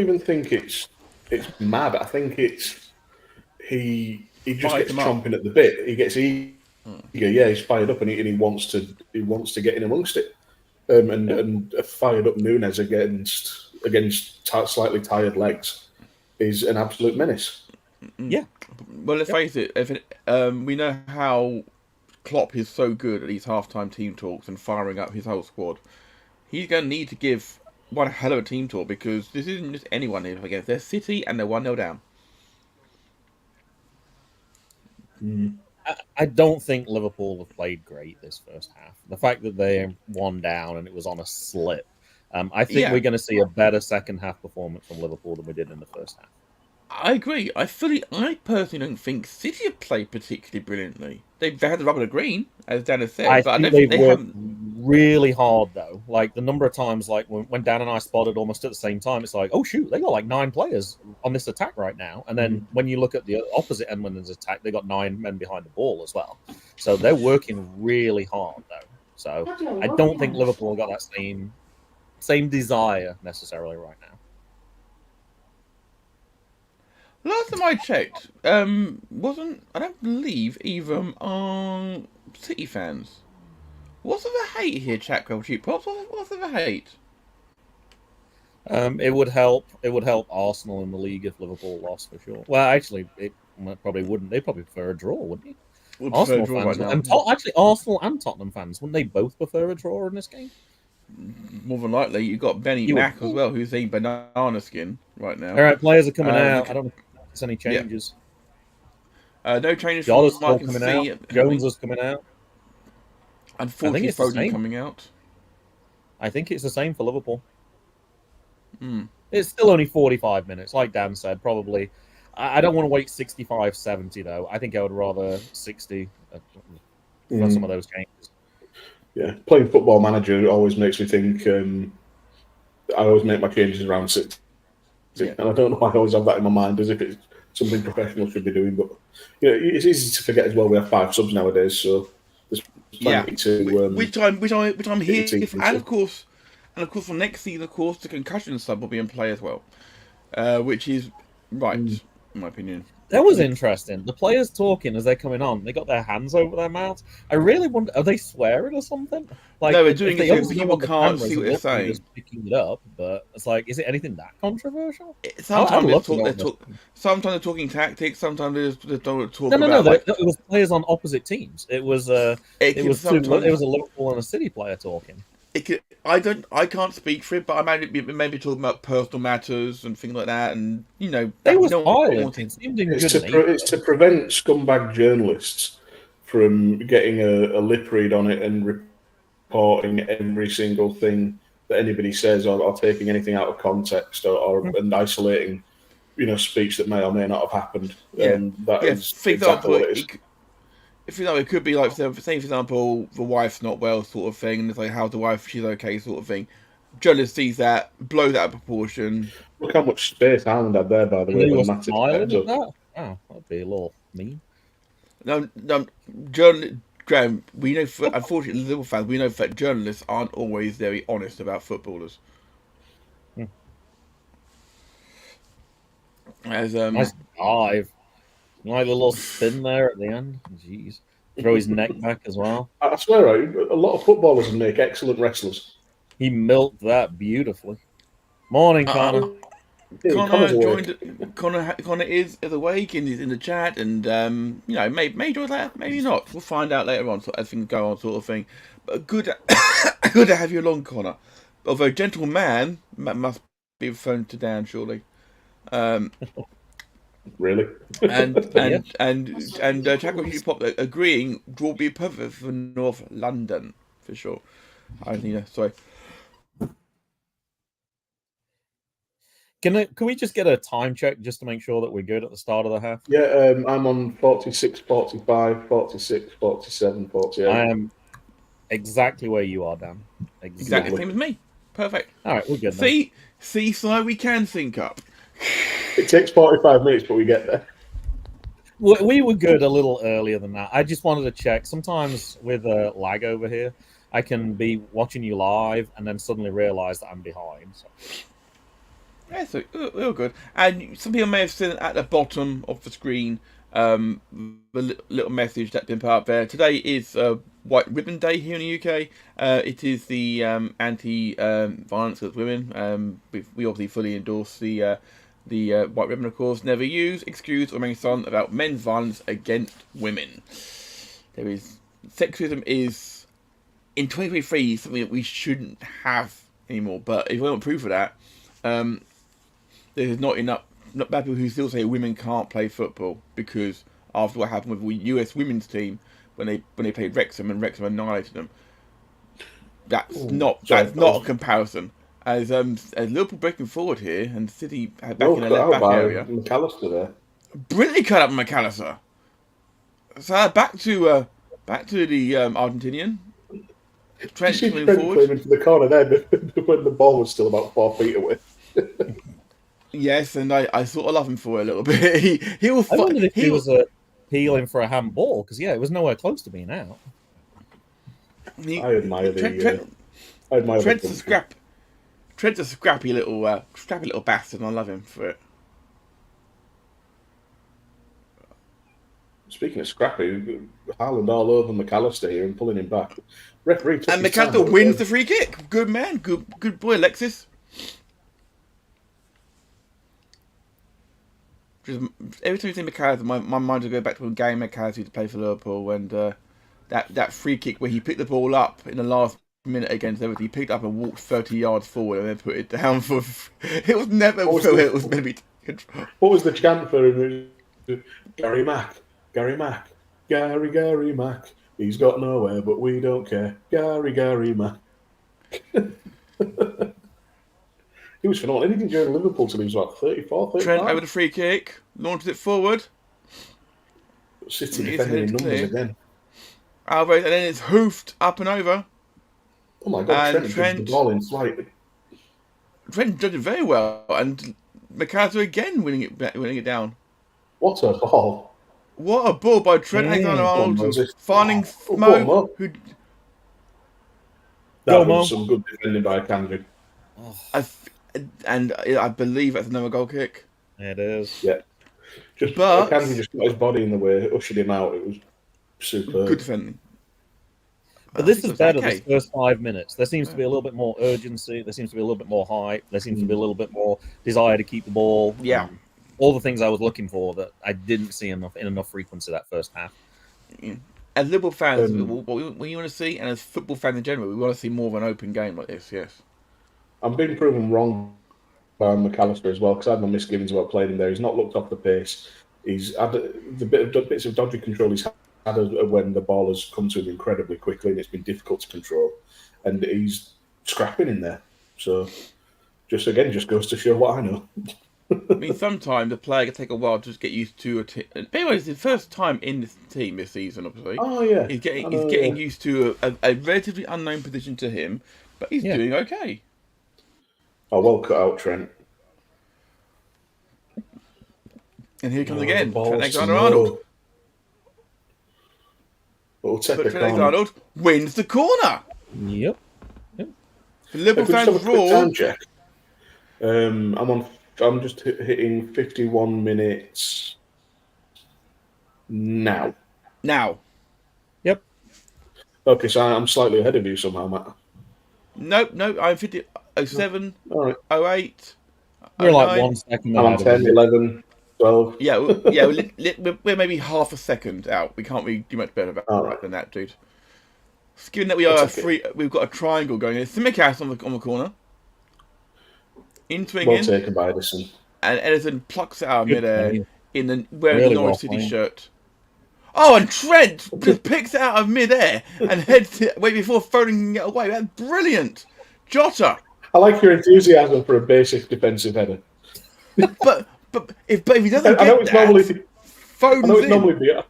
S3: even think it's mad. I think it's he just gets chomping at the bit. He gets yeah, he's fired up and he wants to get in amongst it. And a fired up Nunes against slightly tired legs is an absolute menace.
S4: Yeah.
S1: Well, let's face it. We know how Klopp is so good at these halftime team talks and firing up his whole squad. He's going to need to give one hell of a team talk, because this isn't just anyone here against. They're City and they're 1-0 down.
S4: I don't think Liverpool have played great this first half. The fact that they won down and it was on a slip, I think we're going to see a better second half performance from Liverpool than we did in the first half.
S1: I agree. I personally don't think City have played particularly brilliantly. They've had the rub of the green, as Dan has said.
S4: I
S1: but
S4: think they've worked really hard, though. Like, the number of times, like, when Dan and I spotted almost at the same time, it's like, oh, shoot, they got like 9 players on this attack right now. And then when you look at the opposite end when there's attack, they got 9 men behind the ball as well. So they're working really hard, though. So I don't think Liverpool got that same desire necessarily right now.
S1: Last time I checked, I don't believe either are City fans. What's the hate here, chat? Cheap Pops? What's the hate?
S4: It would help Arsenal in the league if Liverpool lost, for sure. Well, actually, it probably wouldn't. They'd probably prefer a draw, wouldn't they? Arsenal fans, actually, Arsenal and Tottenham fans, wouldn't they both prefer a draw in this game?
S1: More than likely, you've got Benny Mac as well, who's eating banana skin right now.
S4: All right, players are coming out. I don't know if there's any changes.
S1: No changes.
S4: Jota's still coming out. Jones is coming out.
S1: Unfortunately, Foden coming out.
S4: I think it's the same for Liverpool. It's still only 45 minutes, like Dan said. Probably, I don't want to wait 65, 70 though. I think I would rather 60 for some of those changes.
S3: Yeah, playing Football Manager always makes me think. I always make my changes around 60, and I don't know why I always have that in my mind, as if it's something professionals should be doing. But it's easy to forget as well. We have 5 subs nowadays, so there's plenty to.
S1: Which I'm here, and of course for next season, of course, the concussion sub will be in play as well, which is right, in my opinion.
S4: That was interesting. The players talking as they're coming on, they got their hands over their mouths. I really wonder, are they swearing or something? Like,
S1: no, we're doing it so people can't see what they're saying.
S4: Just picking it up, but it's like, is it anything that controversial?
S1: Sometimes they're talking tactics. Sometimes they're talking.
S4: No. It was players on opposite teams. It was a Liverpool and a City player talking.
S1: I can't speak for it, but I maybe talking about personal matters and things like that, and
S4: they was violent.
S3: It's to prevent scumbag journalists from getting a lip read on it and reporting every single thing that anybody says, or taking anything out of context, and isolating, speech that may or may not have happened. And that is exactly what it is.
S1: If it could be like, say for example, the wife's not well, sort of thing, and it's like, how's the wife? She's okay, sort of thing. Journalist sees that, blows out of proportion.
S3: Look how much space Haaland had there, by the way.
S4: He was smiling at that. Oh, that'd be a little mean.
S1: No, Graham, we know, unfortunately, Liverpool fans, we know that journalists aren't always very honest about footballers.
S4: Nice dive. Like a little spin there at the end. Jeez. Throw his neck back as well.
S3: I swear, a lot of footballers make excellent wrestlers.
S4: He milked that beautifully. Morning, Connor.
S1: Connor is awake and he's in the chat, and may join that, maybe not. We'll find out later on, as things go on, sort of thing. But good Good to have you along, Connor. Although gentleman must be referring to Dan, surely.
S3: Really?
S1: And Tackle Hugh Pop agreeing draw will be perfect for North London for sure. I think sorry.
S4: Can we just get a time check just to make sure that we're good at the start of the half?
S3: Yeah, I'm on 46, 45, 46, 47, 48.
S4: I am exactly where you are, Dan.
S1: Exactly the same as me. Perfect.
S4: All right, we're good.
S1: See, so we can sync up.
S3: It takes 45 minutes, but we get there.
S4: We were good a little earlier than that. I just wanted to check. Sometimes with a lag over here, I can be watching you live and then suddenly realise that I'm behind. So.
S1: Yeah, so we're all good. And some people may have seen at the bottom of the screen the little message that's been put up there. Today is White Ribbon Day here in the UK. It is the anti-violence against women. We obviously fully endorse the White Ribbon, of course. Never use, excuse, or remain silent about men's violence against women. Sexism is, in 2023, something that we shouldn't have anymore. But if we want proof of that, there's not bad people who still say women can't play football because after what happened with the US women's team when they played Wrexham and Wrexham annihilated them. That's not a comparison. As Liverpool breaking forward here and City back in the left back area.
S3: McAllister there.
S1: Brilliantly cut up McAllister. So back to the Argentinian. Trent coming forward.
S3: Into the corner there when the ball was still about 4 feet away.
S1: Yes, and I sort of love him for it a little bit. He will.
S4: I wondered if he was appealing for a handball because it was nowhere close to being out.
S3: I admire
S1: Trent's a scrappy little bastard, and I love him for it.
S3: Speaking of scrappy, Haaland all over McAllister here and pulling him back. Referee took
S1: and
S3: his time.
S1: McAllister wins the free kick. Good man, good boy, Alexis. Every time you think McAllister, my mind will go back to when Gary McAllister used to play for Liverpool, and that free kick where he picked the ball up in the last minute against Everton. He picked up and walked 30 yards forward and then put it down for. It was never so it was meant to be.
S3: What was the chant for him? Gary Mack, Gary Mack, Gary Mack. He's got nowhere, but we don't care. Gary Mack. He was phenomenal. Anything during Liverpool till he was about 34, 35.
S1: Trent over the free kick, launches it forward.
S3: City defending in numbers again.
S1: Alvarez, and then it's hoofed up and over.
S3: Oh my God, Trent the ball in flight.
S1: Trent did it very well, and McAllister again winning it down.
S3: What a ball.
S1: What a ball by Trent Alexander-Arnold, finding Mo.
S3: That was some good defending by Camden.
S1: And I believe that's another goal kick.
S4: It is.
S3: Yeah. Camden just got his body in the way, ushered him out. It was superb.
S1: Good defending.
S4: But this is better, this first 5 minutes. There seems to be a little bit more urgency. There seems to be a little bit more hype. There seems to be a little bit more desire to keep the ball.
S1: Yeah.
S4: All the things I was looking for that I didn't see in enough frequency that first half.
S1: Yeah. As Liverpool fans, what you want to see, and as football fans in general, we want to see more of an open game like this, yes.
S3: I'm being proven wrong by McAllister as well, because I had my misgivings about playing him there. He's not looked off the pace. He's had the bits of dodgy control he's had when the ball has come to him incredibly quickly and it's been difficult to control. And he's scrapping in there. So, just goes to show what I know.
S1: I mean, sometimes a player can take a while to just get used to a team. Anyway, it's his first time in this team this season, obviously.
S3: Oh, yeah.
S1: He's getting used to a relatively unknown position to him, but he's doing okay.
S3: Oh, well cut out, Trent.
S1: And here comes again, Trent Alexander-Arnold. Trent Alexander-Arnold wins the corner.
S4: Yep.
S1: The Liverpool fans roar.
S3: Time check. I'm just hitting 51 minutes now.
S1: Yep.
S3: Okay, so I'm slightly ahead of you somehow, Matt.
S1: Nope. I'm 50. 07,
S3: all right.
S1: 08.
S4: We're like 1 second.
S3: I'm on 10, 11, 12.
S1: Yeah, we're maybe half a second out. We can't really do much better than that, dude. Given that we've got a triangle going. It's Simicast on the corner. In swinging.
S3: Well taken by Edison.
S1: And Edison plucks it out of midair wearing
S4: Really
S1: the Norwich
S4: well
S1: City
S4: played.
S1: shirt. Oh, and Trent just picks it out of midair and heads it away before throwing it away. That's brilliant. Jota.
S3: I like your enthusiasm for a basic defensive header.
S1: But if he doesn't get that, phones in.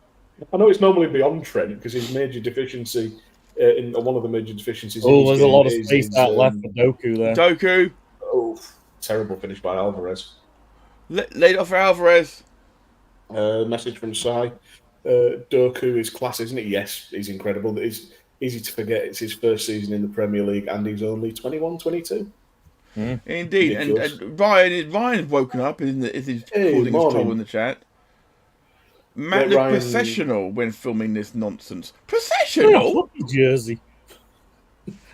S3: I know it's normally beyond Trent because his major deficiency in one of the major deficiencies.
S4: Oh, there's a lot of space out left for Doku there.
S1: Doku.
S3: Oh, terrible finish by Alvarez.
S1: Laid off for Alvarez.
S3: Message from Sai. Doku is class, isn't it? Yes, he's incredible. It's easy to forget it's his first season in the Premier League and he's only 21, 22.
S1: Indeed. And Ryan's woken up. He's calling his toll in the chat. Matt looked processional when filming this nonsense. Processional?
S4: Look at jersey.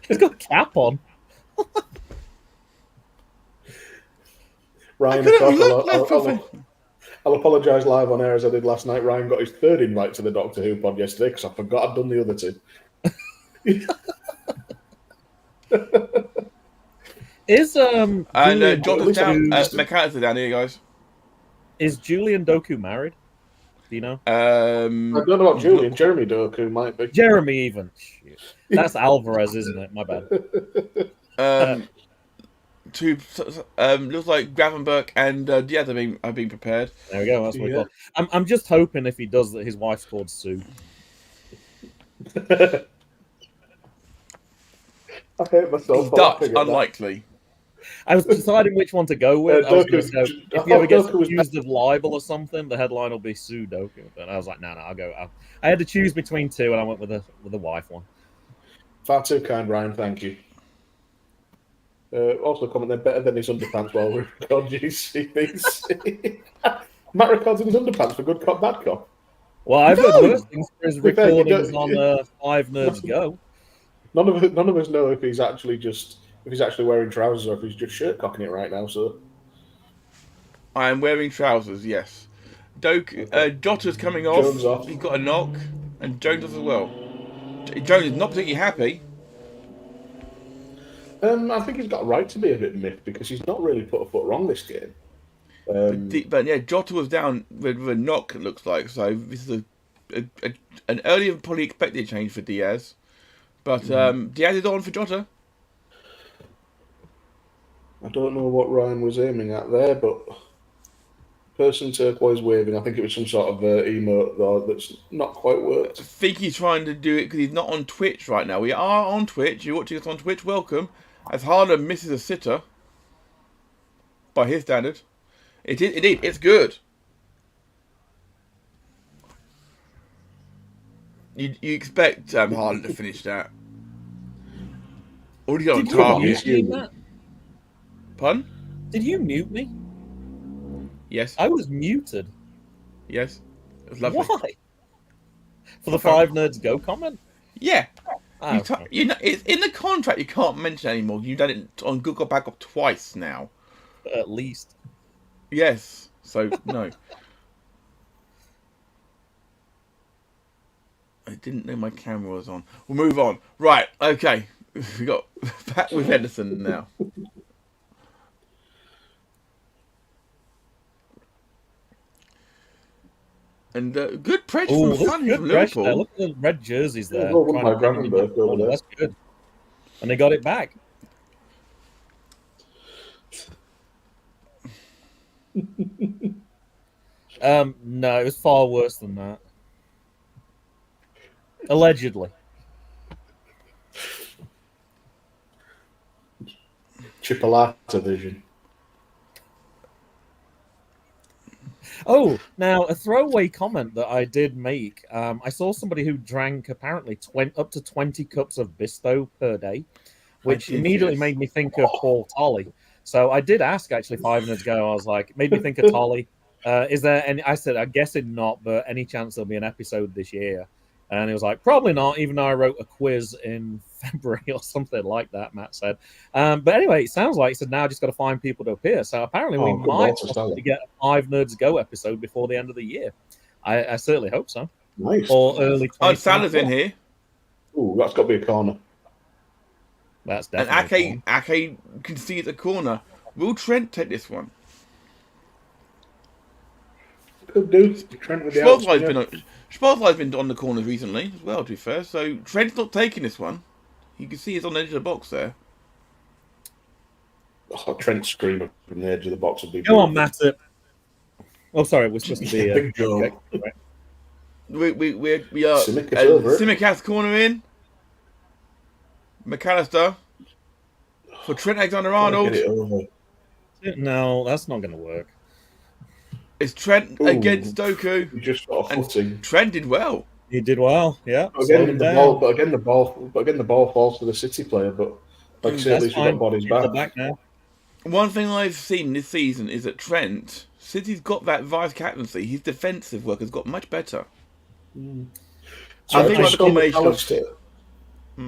S4: He's got a cap on.
S3: Ryan, I'll apologise live on air as I did last night. Ryan got his third invite to the Doctor Who pod yesterday because I forgot I'd done the other two.
S4: Is
S1: Jota's down. McAllister down here, guys.
S4: Is Julian Doku married? Do you know?
S3: I don't know about Julian. Jeremy Doku might be.
S4: Jeremy even. Shit. That's Alvarez, isn't it? My bad.
S1: Looks like Gravenberg and Diaz are being prepared.
S4: There we go. That's what we got. I'm just hoping if he does that, his wife's called Sue.
S3: I hate myself.
S1: He's Dutch, unlikely.
S4: I was deciding which one to go with. I was going to say, if he ever gets accused of libel or something, the headline will be Sue Doku. And I was like, no, I'll go. I had to choose between two, and I went with the wife one.
S3: Far too kind, Ryan. Thank you. Also, comment they're better than his underpants while we record GCBC. Matt records in his underpants for good cop, bad cop.
S4: Well, I've heard worse things for his recordings on Five Nerds Go.
S3: None of us know if he's actually wearing trousers or if he's just shirt cocking it right now. So
S1: I am wearing trousers. Yes. Jota's coming off.
S3: Jones off.
S1: He's got a knock, and Jones does as well. Jones is not particularly happy.
S3: I think he's got a right to be a bit miffed because he's not really put a foot wrong this game.
S1: But yeah, Jota was down with a knock. It looks like so. This is an earlier than probably expected change for Diaz, but Diaz is on for Jota.
S3: I don't know what Ryan was aiming at there, but person turquoise waving. I think it was some sort of emote though that's not quite worked.
S1: I think he's trying to do it because he's not on Twitch right now. We are on Twitch. You're watching us on Twitch. Welcome. As Harlan misses a sitter, by his standard, indeed, it's good. You expect Harlan to finish that. Already on target. Pardon?
S4: Did you mute me?
S1: Yes.
S4: I was muted.
S1: Yes. It was lovely.
S4: Why? For the Five Nerds Go comment?
S1: Yeah.
S4: Oh,
S1: It's in the contract. You can't mention it anymore. You've done it on Google Backup twice now.
S4: At least.
S1: Yes. So no. I didn't know my camera was on. We'll move on. Right. Okay. We got back with Edison now. And good pressure from Sonny from Liverpool.
S4: Look at the red jerseys there.
S3: Gravenberg,
S4: that's good. And they got it back. No, it was far worse than that. Allegedly.
S3: Chipolata vision.
S4: Oh, now a throwaway comment that I did make. I saw somebody who drank apparently up to 20 cups of Bisto per day, which immediately made me think of Paul Tolley. So I did ask actually 5 minutes ago. I was like, made me think of Tolley. Is there any? I said, I'm guessing not, but any chance there'll be an episode this year? And he was like, probably not, even though I wrote a quiz in February or something like that, Matt said. But anyway, it sounds like he said, now I just got to find people to appear. So apparently we might possibly get a 5 Nerds Go episode before the end of the year. I certainly hope so.
S3: Nice.
S4: Or early 2024.
S1: Salah's in here.
S3: Ooh, that's got to be a corner.
S4: That's
S1: And
S4: definitely.
S1: Ake can see the corner. Will Trent take this one?
S3: Could do. Trent with the
S1: Spotlight's been on the corners recently as well, to be fair. So Trent's not taking this one. You can see he's on the edge of the box there.
S3: Oh, Trent screaming from the edge of the box would be.
S4: Go on, Matt. Oh, sorry, we're supposed to be
S3: Big Joe.
S4: okay, right.
S1: We are
S3: Simic is over it.
S1: Simic has corner in. McAllister for Trent Alexander-Arnold.
S3: Get it over.
S4: No, that's not going to work.
S1: It's Trent
S3: Ooh.
S1: against Doku.
S3: He just got a
S1: And
S3: footing.
S1: Trent did well.
S4: He did well, yeah.
S3: But
S4: Slowed
S3: again,
S4: him
S3: the
S4: down.
S3: ball falls to the City player. But like I say, at
S4: That's
S3: least we've got
S4: fine.
S3: bodies
S4: He's
S3: back.
S4: back now.
S1: One thing I've seen this season is that Trent, since he's got that vice captaincy, his defensive work has got much better.
S3: So
S1: I think like the combination of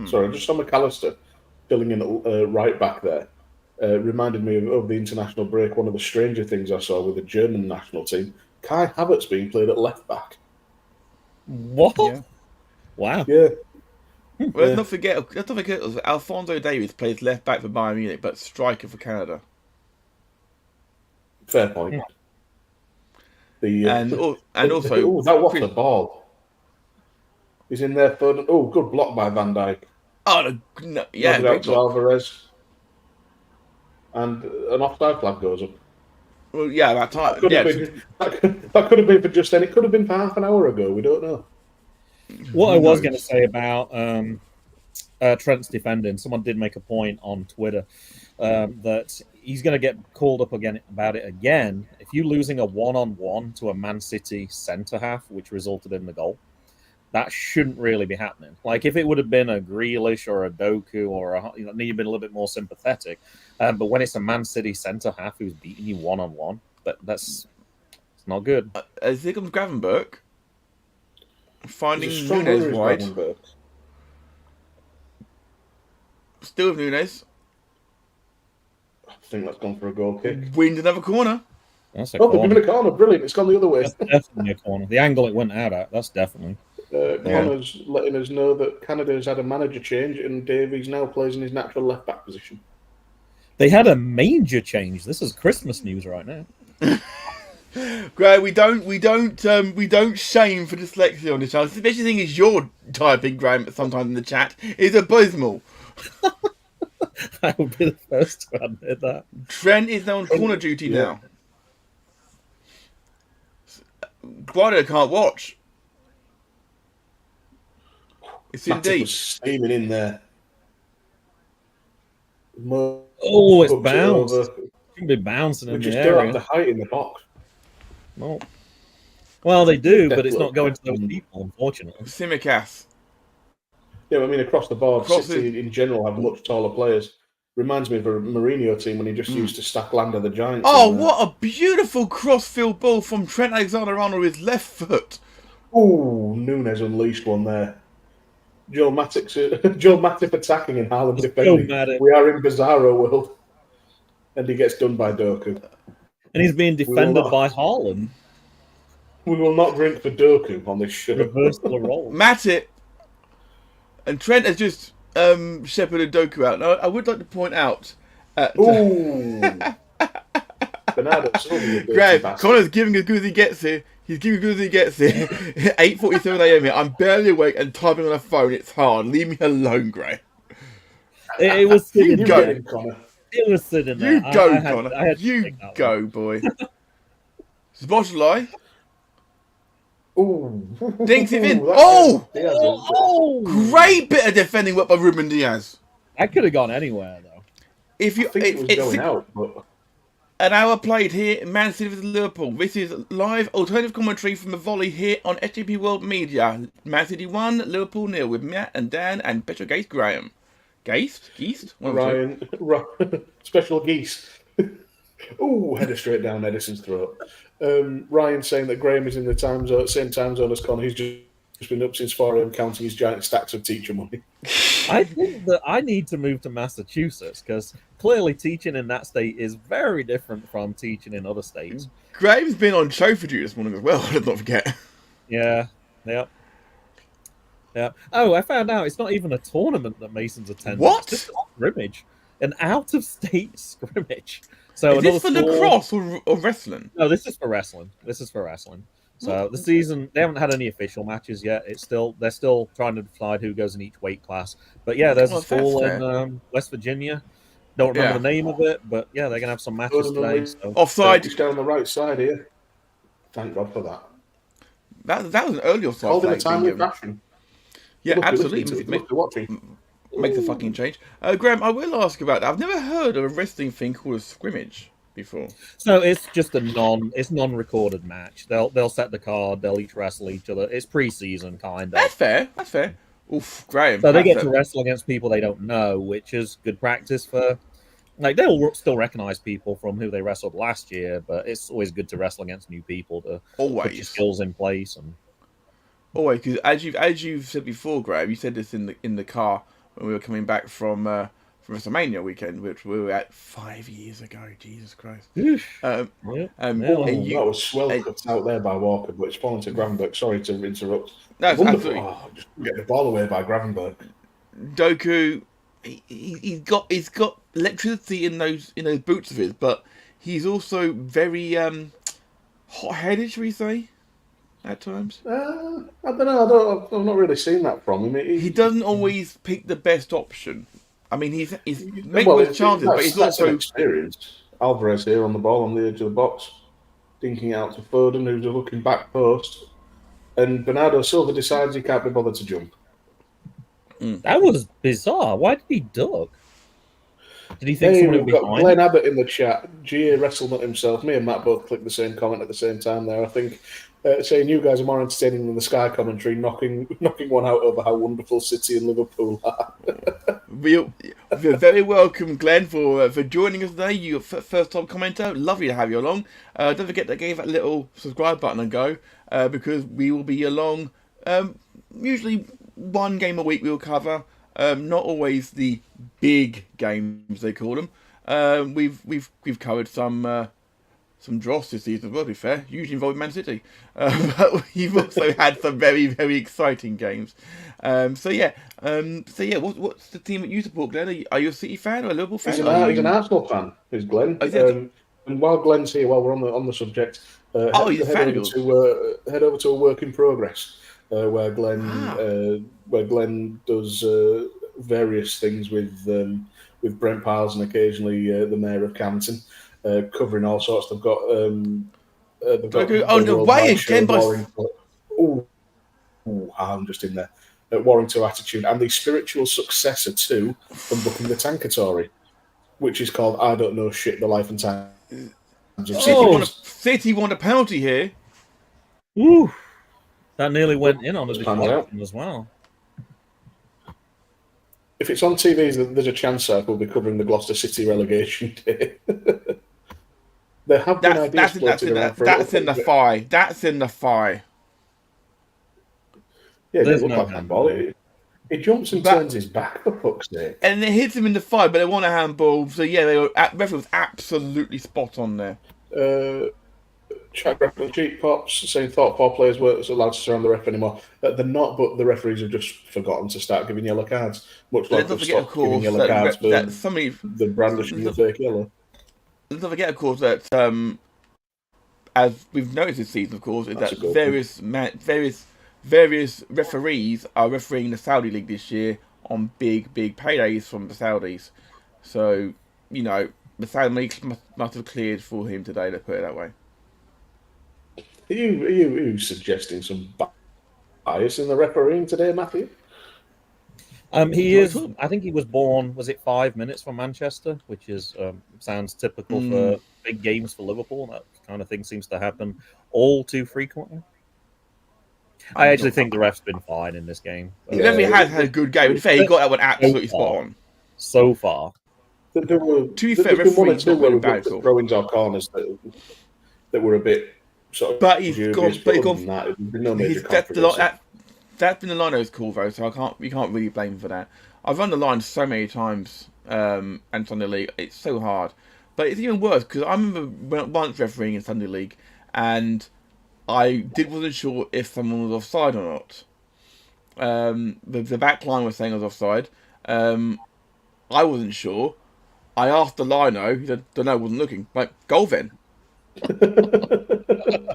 S3: Sorry, just on McAllister filling in right back there. Reminded me of the international break. One of the stranger things I saw with the German national team, Kai Havertz being played at left back.
S4: What?
S1: Yeah.
S4: Wow.
S3: Yeah,
S1: Well, let's not forget Alphonso Davies plays left back for Bayern Munich, but striker for Canada.
S3: fair point.
S1: And also,
S3: that was a ball. He's in there for good block by Van Dijk.
S1: yeah,
S3: Knocked it out
S1: great
S3: to
S1: block.
S3: Alvarez, and an offside flag goes up.
S1: Well, yeah, that time.
S3: Could
S1: Yeah,
S3: have been, that could have been for just then. It could have been for half an hour ago. We don't know.
S4: What I
S1: Who
S4: was
S1: knows?
S4: going to say about Trent's defending, someone did make a point on Twitter that he's going to get called up again about it again. If you're losing a one-on-one to a Man City centre half, which resulted in the goal, that shouldn't really be happening. Like if it would have been a Grealish or a Doku or you'd been a little bit more sympathetic. But when it's a Man City centre half who's beating you one-on-one, it's not good.
S1: As here comes Gravenberch, finding
S3: He's a strong
S1: Nunes
S3: runner,
S1: wide.
S3: Gravenberch.
S1: Still with Nunes.
S3: I think that's gone for a goal kick.
S1: Wins another corner.
S4: That's a
S3: Oh, they've
S4: corner.
S3: given a corner. Brilliant. It's gone the other way.
S4: That's definitely a corner. The angle it went out at, that's definitely.
S3: Connor's letting us know that Canada has had a manager change and Davies now plays in his natural left back position.
S4: They had a major change. This is Christmas news right now.
S1: Greg, we don't shame for dyslexia on this channel. The best thing is your typing, Graham, sometimes in the chat is abysmal.
S4: I would be the first to admit that.
S1: Trent is now on corner duty now. Guardo can't watch. It's
S3: Matip
S1: indeed.
S3: was steaming in there.
S4: Oh, it's
S3: Hooked it
S4: bounced.
S3: over.
S4: It shouldn't be bouncing
S3: We
S4: in
S3: just
S4: the
S3: don't have
S4: area.
S3: the height in the box.
S4: No. Well, they do, but it's not going to those people, unfortunately.
S1: Simicast.
S3: Yeah, I mean, across the board,
S1: Across
S3: City in general have much taller players. Reminds me of a Mourinho team when he just used to stack land of the Giants.
S1: Oh, what a beautiful cross-field ball from Trent Alexander-Arnold with his left foot.
S3: Ooh, Nunes unleashed one there. Joel Matip attacking and Haaland defending.
S4: Matip.
S3: We are in bizarro world. And he gets done by Doku.
S4: And he's being defended by Haaland.
S3: We will not drink for Doku on this show.
S4: Reversal of role.
S1: Matip and Trent has just shepherded Doku out. Now, I would like to point out...
S3: Ooh. Bernardo Silva, you dirty
S1: Graham,
S3: bastard.
S1: Connor's giving as good as he gets here. He's giving as good as he gets here. 8:47 a.m. here. I'm barely awake and typing on a phone. It's hard. Leave me alone, Graham.
S4: It was sitting
S1: You
S3: You
S1: go.
S3: get him, Connor.
S4: It was sitting there.
S1: You go,
S4: I had
S1: Connor.
S4: to
S1: You
S4: take that
S1: go,
S4: one.
S1: boy. Szoboszlai
S3: Ooh.
S1: dinks it in.
S3: Ooh, that-
S1: Oh!
S3: Diaz is-
S4: Oh!
S1: Great bit of defending work by Ruben Diaz.
S4: That could have gone anywhere, though.
S1: If you,
S3: I think it was going out, but
S1: An hour played here in Man City vs Liverpool. This is live alternative commentary from the Volley here on SJP World Media. Man City 1, Liverpool 0 with Matt and Dan and Petro Gaist Graham. Geist? One of the two.
S3: Ryan, special geese. Ooh, header straight down Edison's throat. Ryan saying that Graham is in the same time zone as Connor. He's just been up since 4 a.m. counting his giant stacks of teacher money.
S4: I think that I need to move to Massachusetts because clearly teaching in that state is very different from teaching in other states.
S1: Graham's been on show for you this morning as well, let's not forget.
S4: Yeah. Yeah. Oh, I found out it's not even a tournament that Mason's attending.
S1: What?
S4: It's just a scrimmage, an out-of-state scrimmage. So
S1: Is this for
S4: small...
S1: lacrosse or wrestling?
S4: No, this is for wrestling. So the season, they haven't had any official matches yet. They're still trying to decide who goes in each weight class. But yeah, there's a school in West Virginia. Don't remember the name of it, but yeah, they're gonna have some matches today. So.
S1: Offside.
S3: Just down the right side here. Thank God for that.
S1: That was an early offside.
S3: Holding a timely fashion.
S1: Yeah,
S3: Look,
S1: absolutely. Make the fucking change. Graham, I will ask about that. I've never heard of a wrestling thing called a scrimmage before.
S4: So it's just non-recorded match. They'll set the card. They'll each wrestle each other. It's pre-season kind of.
S1: That's fair. Oof, Graham.
S4: So they get to wrestle against people they don't know, which is good practice for. Like they'll still recognize people from who they wrestled last year, but it's always good to wrestle against new people to put your skills in place and.
S1: Always, because as you've said before, Graham, you said this in the car when we were coming back from WrestleMania weekend, which we were at 5 years ago. Jesus Christ!
S3: That was swell cut out there by Walker, but it's fallen to Gravenberg. Sorry to interrupt.
S1: That's
S3: wonderful. Just get the ball away by Gravenberg.
S1: Doku, he's got electricity in those boots of his, but he's also very hot-headed, should we say? At times,
S3: I don't know. I've not really seen that from him.
S1: He doesn't always pick the best option. I mean, he's making his chances, but he's also
S3: experienced. Alvarez here on the ball on the edge of the box, dinking out to Foden, who's looking back post, and Bernardo Silva decides he can't be bothered to jump.
S4: That was bizarre. Why did he duck? Did he think someone would be behind?
S3: Glenn Abbott in the chat. GA WrestleNut himself. Me and Matt both clicked the same comment at the same time there. I think saying you guys are more entertaining than the Sky commentary, knocking one out over how wonderful City and Liverpool are.
S1: You're very welcome, Glenn, for joining us today. You're first time commenter. Lovely to have you along. Don't forget to give that little subscribe button a go because we will be along. Usually one game a week we'll cover. Not always the big games they call them. We've covered some dross this season as well, to be fair, usually involving Man City. But we've also had some very, very exciting games. What's the team that you support, Glenn? Are you a City fan or a Liverpool fan?
S3: He's an Arsenal fan, is Glenn. And while Glenn's here, while we're on the subject, head over to a work in progress, where Glenn does various things with Brent Piles and occasionally the Mayor of Campton. Covering all sorts. They've got I'm just in there. Warrington Attitude and the spiritual successor to Unbooking the Tankatory, which is called I Don't Know Shit, The Life and Times of
S1: City won a penalty here.
S4: Ooh, that nearly went in on the deflection as well.
S3: If it's on TV, there's a chance I will be covering the Gloucester City relegation day. There have been ideas floated around for
S1: That's in the thigh. That's in the thigh.
S3: Yeah, it doesn't look like handball. It jumps and turns his back, for fuck's sake.
S1: And it hits him in the thigh, but they want a handball. So yeah, referee was absolutely spot on there.
S3: Chat referee cheap pops saying thought 4 players weren't allowed to surround the ref anymore. They're not, but the referees have just forgotten to start giving yellow cards. Much like they've stopped giving yellow cards for the brandishing the fake yellow.
S1: Let's not forget, of course, that as we've noticed this season, of course, is that various referees are refereeing the Saudi League this year on big paydays from the Saudis. So, the Saudi League must have cleared for him today, let's put it that way.
S3: Are you suggesting some bias in the refereeing today, Matthew?
S4: He is. I think he was born. Was it 5 minutes from Manchester, which is sounds typical for big games for Liverpool. That kind of thing seems to happen all too frequently. I actually think the ref's been fine in this game.
S1: He definitely has had a good game. In fact, he got that one absolutely spot on.
S4: So far,
S3: there were one or two where we got throw-ins or corners that were a bit sort of.
S1: But he's gone.
S3: That.
S1: That's been the line that was cool though, so we can't really blame him for that. I've run the line so many times, and Sunday League, it's so hard. But it's even worse because I remember once refereeing in Sunday League, and I wasn't sure if someone was offside or not. The back line was saying I was offside. I wasn't sure. I asked the lino. He said, "Don't know. Wasn't looking." Like, goal then.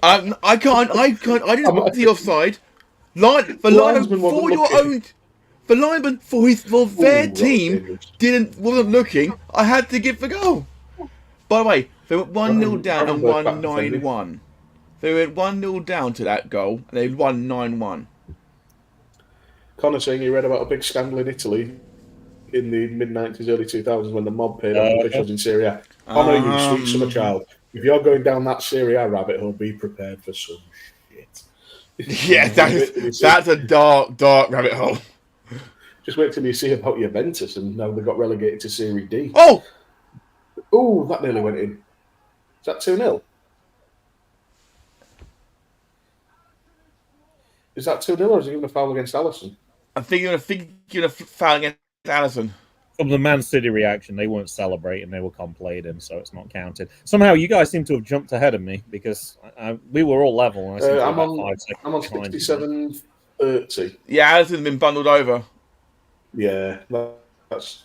S1: I can't. I didn't see offside. The lineman for your own. The lineman for their team wasn't looking. I had to give the goal. By the way, they went 1-0 down and won 9-1. They went 1-0 down to that goal and they won 9-1.
S3: Connor saying he read about a big scandal in Italy in the mid-90s, early 2000s when the mob paid off officials in Serie A. Connor, you sweet summer child. If you're going down that Serie A rabbit hole, be prepared for some shit.
S1: Yeah, that's a dark rabbit hole.
S3: Just wait till you see about Juventus and now they got relegated to Serie D.
S1: Oh,
S3: that nearly went in. Is that 2-0? Is that 2-0 or is it even a foul against Alisson?
S1: I'm thinking of foul against Alisson.
S4: From the Man City reaction, they weren't celebrating, they were complaining, so it's not counted. Somehow, you guys seem to have jumped ahead of me because we were all level. And
S3: I'm on 67-30.
S1: Yeah, Alisson's been bundled over.
S3: Yeah, that's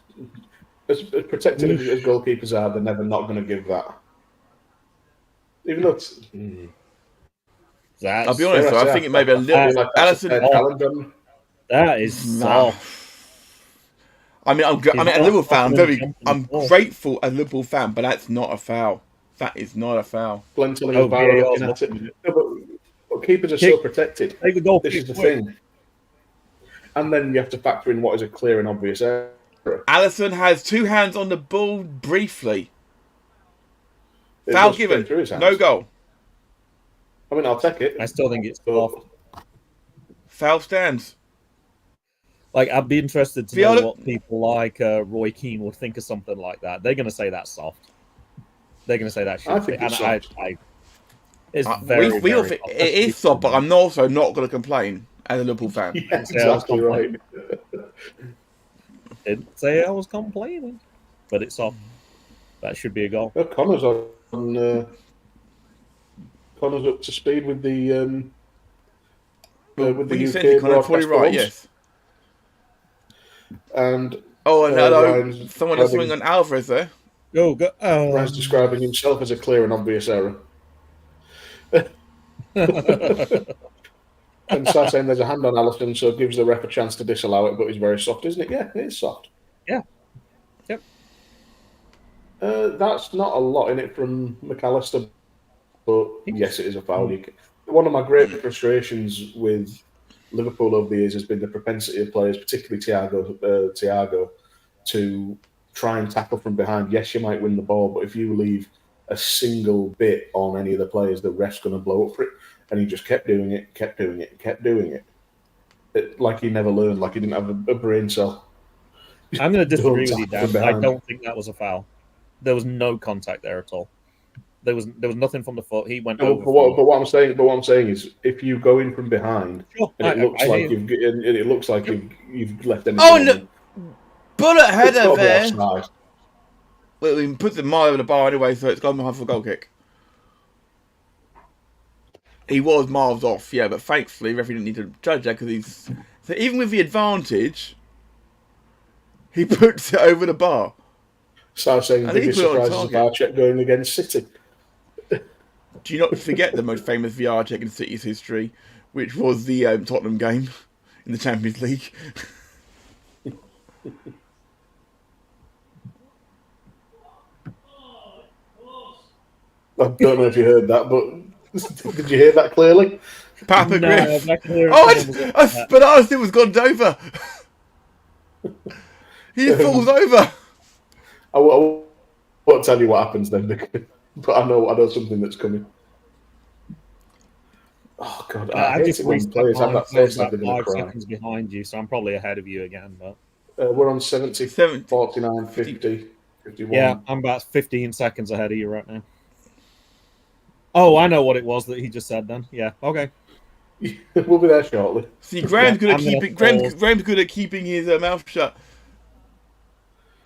S3: as protected as goalkeepers are. They're never not going to give that. Even though it's...
S1: I'll be honest, though, I think it may be a little...
S3: like
S1: Alisson...
S4: That is soft.
S1: I mean, I'm a Liverpool fan. I'm grateful as a Liverpool fan, but that's not a foul. That is not a foul.
S3: But keepers are so protected. This is the thing. And then you have to factor in what is a clear and obvious error.
S1: Alisson has two hands on the ball briefly. Foul given. No goal.
S3: I mean, I'll take it.
S4: I still think it's soft.
S1: Foul stands.
S4: Like, I'd be interested to know what people like Roy Keane would think of something like that. They're going to say that's soft. They're going to say that shit.
S3: I think it's soft.
S4: It's very
S1: soft. It is soft, but I'm also not going to complain as a Liverpool fan.
S3: Yeah, exactly right.
S4: Didn't say I was complaining, but it's soft. That should be a goal.
S3: Well, Connor's up to speed with the with the UK broadcast
S1: right, yes.
S3: And
S1: someone is swinging on Alvarez there.
S3: Ryan's describing himself as a clear and obvious error. And starts saying there's a hand on Alisson, so it gives the ref a chance to disallow it, but it's very soft, isn't it? Yeah, it is soft.
S4: Yeah. Yep.
S3: That's not a lot in it from McAllister, but yes, it is a foul. One of my great frustrations with Liverpool over the years has been the propensity of players, particularly Thiago, to try and tackle from behind. Yes, you might win the ball, but if you leave a single bit on any of the players, the ref's going to blow up for it. And he just kept doing it. Like he never learned, like he didn't have a brain cell.
S4: I'm going to disagree with you, Dan. I don't think that was a foul. There was no contact there at all. There was nothing from the foot. He went over.
S3: But what I'm saying is, if you go in from behind, and it looks like you've left anything.
S1: Oh no! Bullet header there. Well, we put the mile over the bar anyway, so it's gone behind for a goal kick. He was miles off, yeah, but thankfully, referee didn't need to judge that because so even with the advantage, he puts it over the bar.
S3: So I was saying, biggest surprise is the VAR check going against City.
S1: Do you not forget the most famous VAR check in City's history, which was the Tottenham game in the Champions League?
S3: I don't know if you heard that, but did you hear that clearly?
S1: Papa Griff. But honestly, it was gone over. He falls over.
S3: I won't tell you what happens then, but I know something that's coming. Oh God!
S4: I just
S3: when players have that face like they're
S4: about
S3: going to
S4: 5
S3: cry.
S4: seconds behind you, so I'm probably ahead of you again. But
S3: We're on 70, 49, 50, 51.
S4: Yeah, I'm about 15 seconds ahead of you right now. Oh, I know what it was that he just said then. Yeah, okay.
S3: We'll be there shortly.
S1: See, Graham's good at keeping his mouth shut.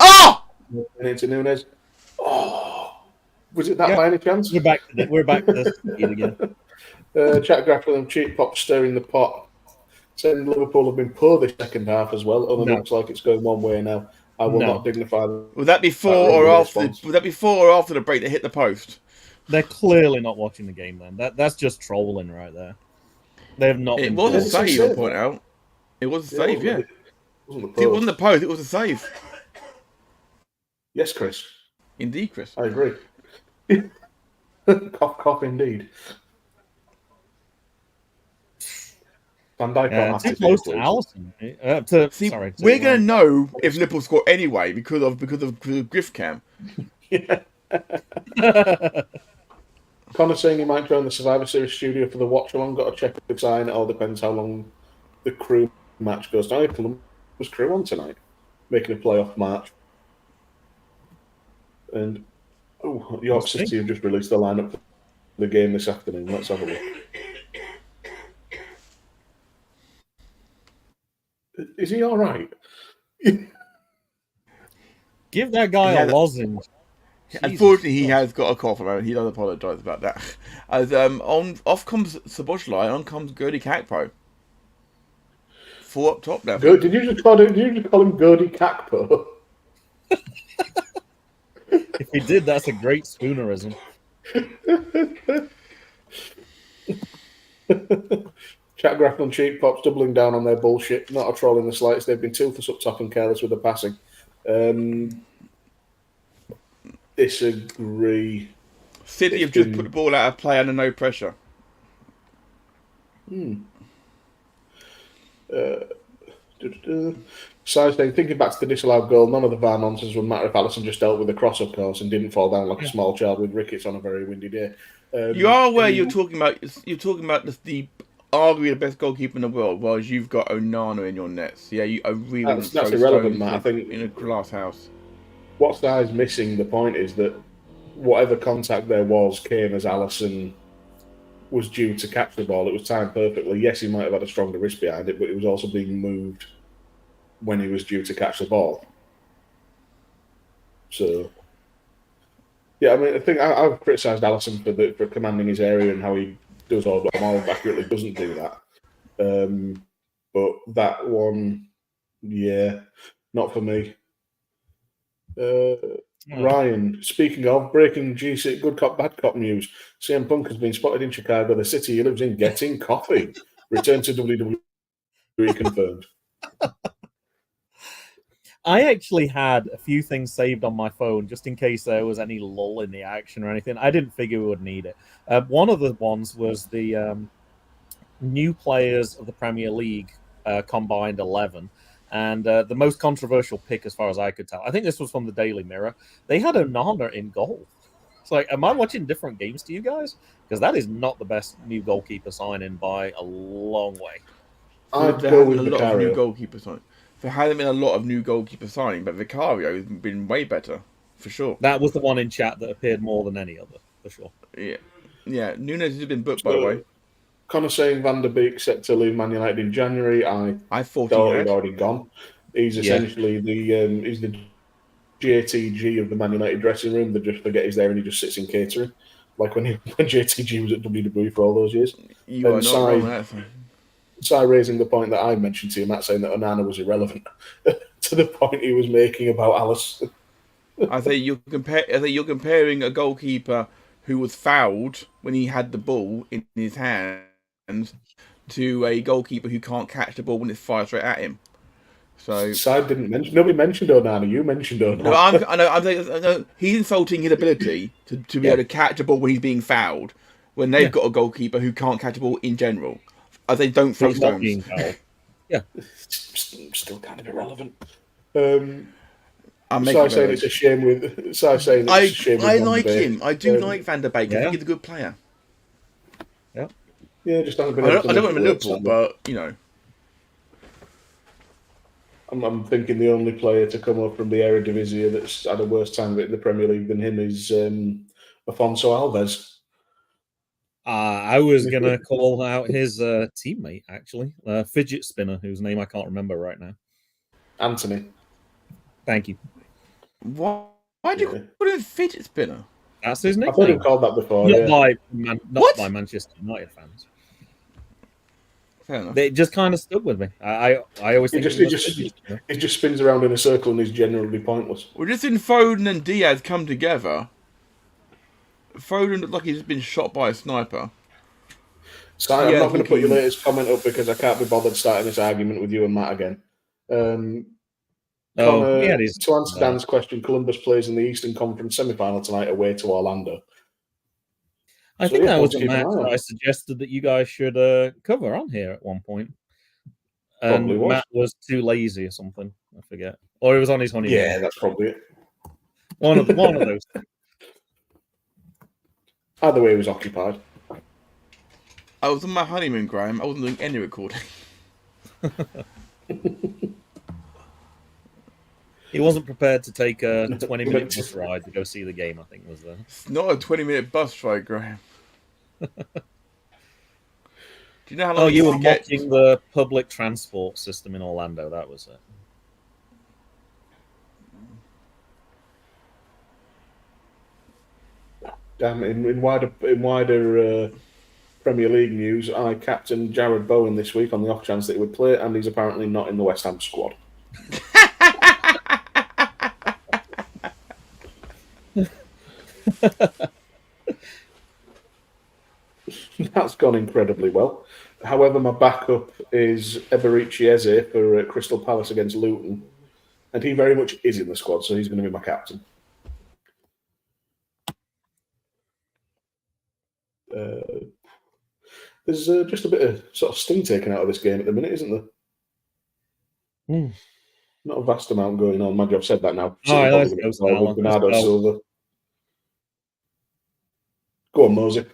S1: Oh!
S3: And into Nunes. Oh, was it that by any chance?
S4: We're back to the speed again.
S3: Chat grappling and cheap pop stirring the pot. Saying Liverpool have been poor this second half as well, and it looks like it's going one way now. I will not dignify them.
S1: Was that before or after? Was that before or after the break that hit the post?
S4: They're clearly not watching the game. Then that's just trolling right there. They have not.
S1: It was a save. I'll point out. It was a save. Yeah. It wasn't the post. It was a save.
S3: Yes, Chris.
S1: Indeed, Chris.
S3: I agree. Cough, cough, indeed. Van Dijk
S4: too close to Allison. Sorry,
S1: we're going to know if Liverpool score anyway because of Griff Cam.
S3: Yeah. Conor saying he might join the Survivor Series studio for the watch along. Got to check the sign. It all depends how long the crew match goes. Now Columbus crew on tonight, making a playoff match. And York City have just released the lineup for the game this afternoon. Let's have a look. Is he all right?
S4: Give that guy a lozenge.
S1: Unfortunately, he has got a cough around. He does apologise about that. As off comes Saboshlai, on comes Gody Kakpo. 4 up top now.
S3: Did you just call him Gody Kakpo?
S4: If he did, that's a great spoonerism.
S3: Chat Graph and Cheap Pops doubling down on their bullshit. Not a troll in the slightest. They've been toothless up top and careless with the passing. Disagree.
S1: City have just put the ball out of play under no pressure.
S3: So saying, thinking back to the disallowed goal, none of the VAR nonsense would matter if Alisson just dealt with the cross, of course, and didn't fall down like a small child with rickets on a very windy day.
S1: You are aware you're talking about the arguably the best goalkeeper in the world, whereas you've got Onana in your nets. Yeah, I really
S3: that's irrelevant, Matt. I think
S1: in a glass house.
S3: What Guy's missing the point is that whatever contact there was came as Alisson was due to catch the ball. It was timed perfectly. Yes, he might have had a stronger wrist behind it, but it was also being moved when he was due to catch the ball. So, yeah, I mean, I think I've criticised Alisson for commanding his area and how he does all, but more accurately doesn't do that. But that one, yeah, not for me. Ryan, speaking of breaking GC good cop bad cop news, CM Punk has been spotted in Chicago, the city he lives in, getting coffee. Return to WWE confirmed.
S4: I actually had a few things saved on my phone just in case there was any lull in the action or anything. I didn't figure we would need it. One of the ones was the new players of the Premier League combined 11. And the most controversial pick, as far as I could tell, I think this was from the Daily Mirror. They had Onana in goal. It's like, am I watching different games to you guys? Because that is not the best new goalkeeper signing by a long way.
S3: I'd go with
S1: a lot of
S3: Vicario.
S1: new goalkeeper signing. There hasn't been a lot of new goalkeeper signing, but Vicario has been way better, for sure.
S4: That was the one in chat that appeared more than any other, for sure.
S1: Yeah. Nunes has been booked, by the way.
S3: Conor saying Van der Beek set to leave Man United in January. I
S1: thought
S3: he'd already gone. He's essentially he's the JTG of the Man United dressing room. They just forget he's there and he just sits in catering, like when JTG was at WWE for all those years.
S1: You are not wrong on that.
S3: So raising the point that I mentioned to you, Matt, saying that Onana was irrelevant to the point he was making about Alice.
S1: I think you're comparing a goalkeeper who was fouled when he had the ball in his hands to a goalkeeper who can't catch the ball when it's fired straight at him. So
S3: nobody mentioned Onana. You mentioned Onana.
S1: No, I know. He's insulting his ability to be able to catch a ball when he's being fouled. When they've got a goalkeeper who can't catch a ball in general, as they don't throw stones.
S4: Yeah,
S3: still kind of irrelevant.
S1: I'm
S3: saying it's a shame with. I
S1: like him. I do like Van der Beek. I think he's a good player.
S3: Yeah, just haven't been.
S1: I don't want him in Liverpool, but you know.
S3: I'm thinking the only player to come up from the Eredivisie that's had a worse time of it in the Premier League than him is Afonso Alves.
S4: I was going to call out his teammate, actually. Fidget spinner, whose name I can't remember right now.
S3: Anthony.
S4: Thank you.
S1: Why do you call him Fidget spinner?
S4: That's his nickname.
S3: I've heard him called that before.
S4: Not by Manchester United fans.
S1: Fair enough.
S4: It just kind of stuck with me. I always think
S3: it just spins around in a circle and is generally pointless.
S1: Well, just in Foden and Diaz come together. Foden looked like he's been shot by a sniper.
S3: So I'm not going to put your latest comment up because I can't be bothered starting this argument with you and Matt again. Connor, to answer Dan's question, Columbus plays in the Eastern Conference semi-final tonight away to Orlando.
S4: I think that was a match that I suggested that you guys should cover on here at one point. And Matt was too lazy or something. I forget. Or he was on his honeymoon.
S3: Yeah, that's probably it.
S4: One of those.
S3: Either way, he was occupied.
S1: I was on my honeymoon, Graham. I wasn't doing any recording.
S4: He wasn't prepared to take a 20-minute bus ride to go see the game, I think, was there.
S1: It's not a 20-minute bus ride, Graham. Do you know how long?
S4: Oh, you were mocking the public transport system in Orlando. That was
S3: it. Damn! In wider Premier League news, I captained Jared Bowen this week on the off chance that he would play, and he's apparently not in the West Ham squad. That's gone incredibly well. However, my backup is Eberici Eze for Crystal Palace against Luton, and he very much is in the squad, so he's going to be my captain. There's just a bit of sort of sting taken out of this game at the minute, isn't there? Not a vast amount going on. Mind you, I've said that now. Bernardo Silva. Go on, Mosey.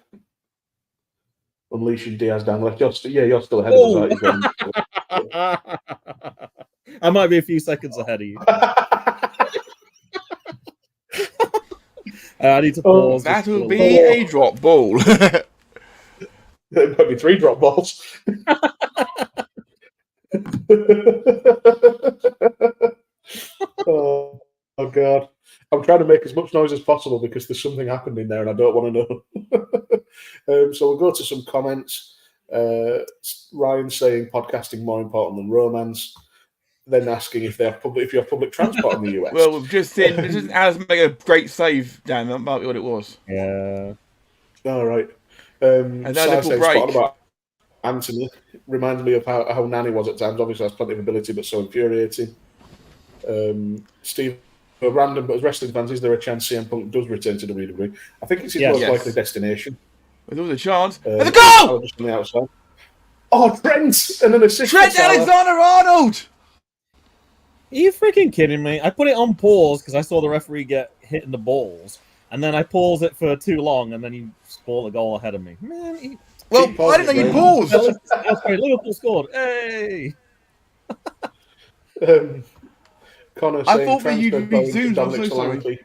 S3: Unleashing Diaz down left. You're still ahead of us, aren't you?
S4: I might be a few seconds ahead of you. I need to pause.
S1: That will be a drop ball.
S3: It might be 3 drop balls. Oh, God. I'm trying to make as much noise as possible because there's something happened in there and I don't want to know. So we'll go to some comments. Ryan saying podcasting more important than romance. Then asking if you have public transport in the US.
S1: Well, we've just seen Alice make a great save, Dan. That might be what it was.
S3: Yeah. All right.
S1: And that little break
S3: about Anthony reminds me of how Nani was at times. Obviously, has plenty of ability, but so infuriating. Steve, random, but as wrestling fans, is there a chance CM Punk does return to WWE? I think it's his most likely destination.
S1: There was a chance. There's a goal!
S3: Just on the outside. Oh, Trent! And an assist.
S1: Trent Alexander-Arnold!
S4: Are you freaking kidding me? I put it on pause because I saw the referee get hit in the balls, and then I paused it for too long, and then he scored a goal ahead of me. Man,
S1: I didn't know you paused.
S4: That's great. Liverpool scored. Hey!
S3: Connor
S1: I
S3: saying
S1: thought that you'd be zoomed. I'm so
S3: sorry.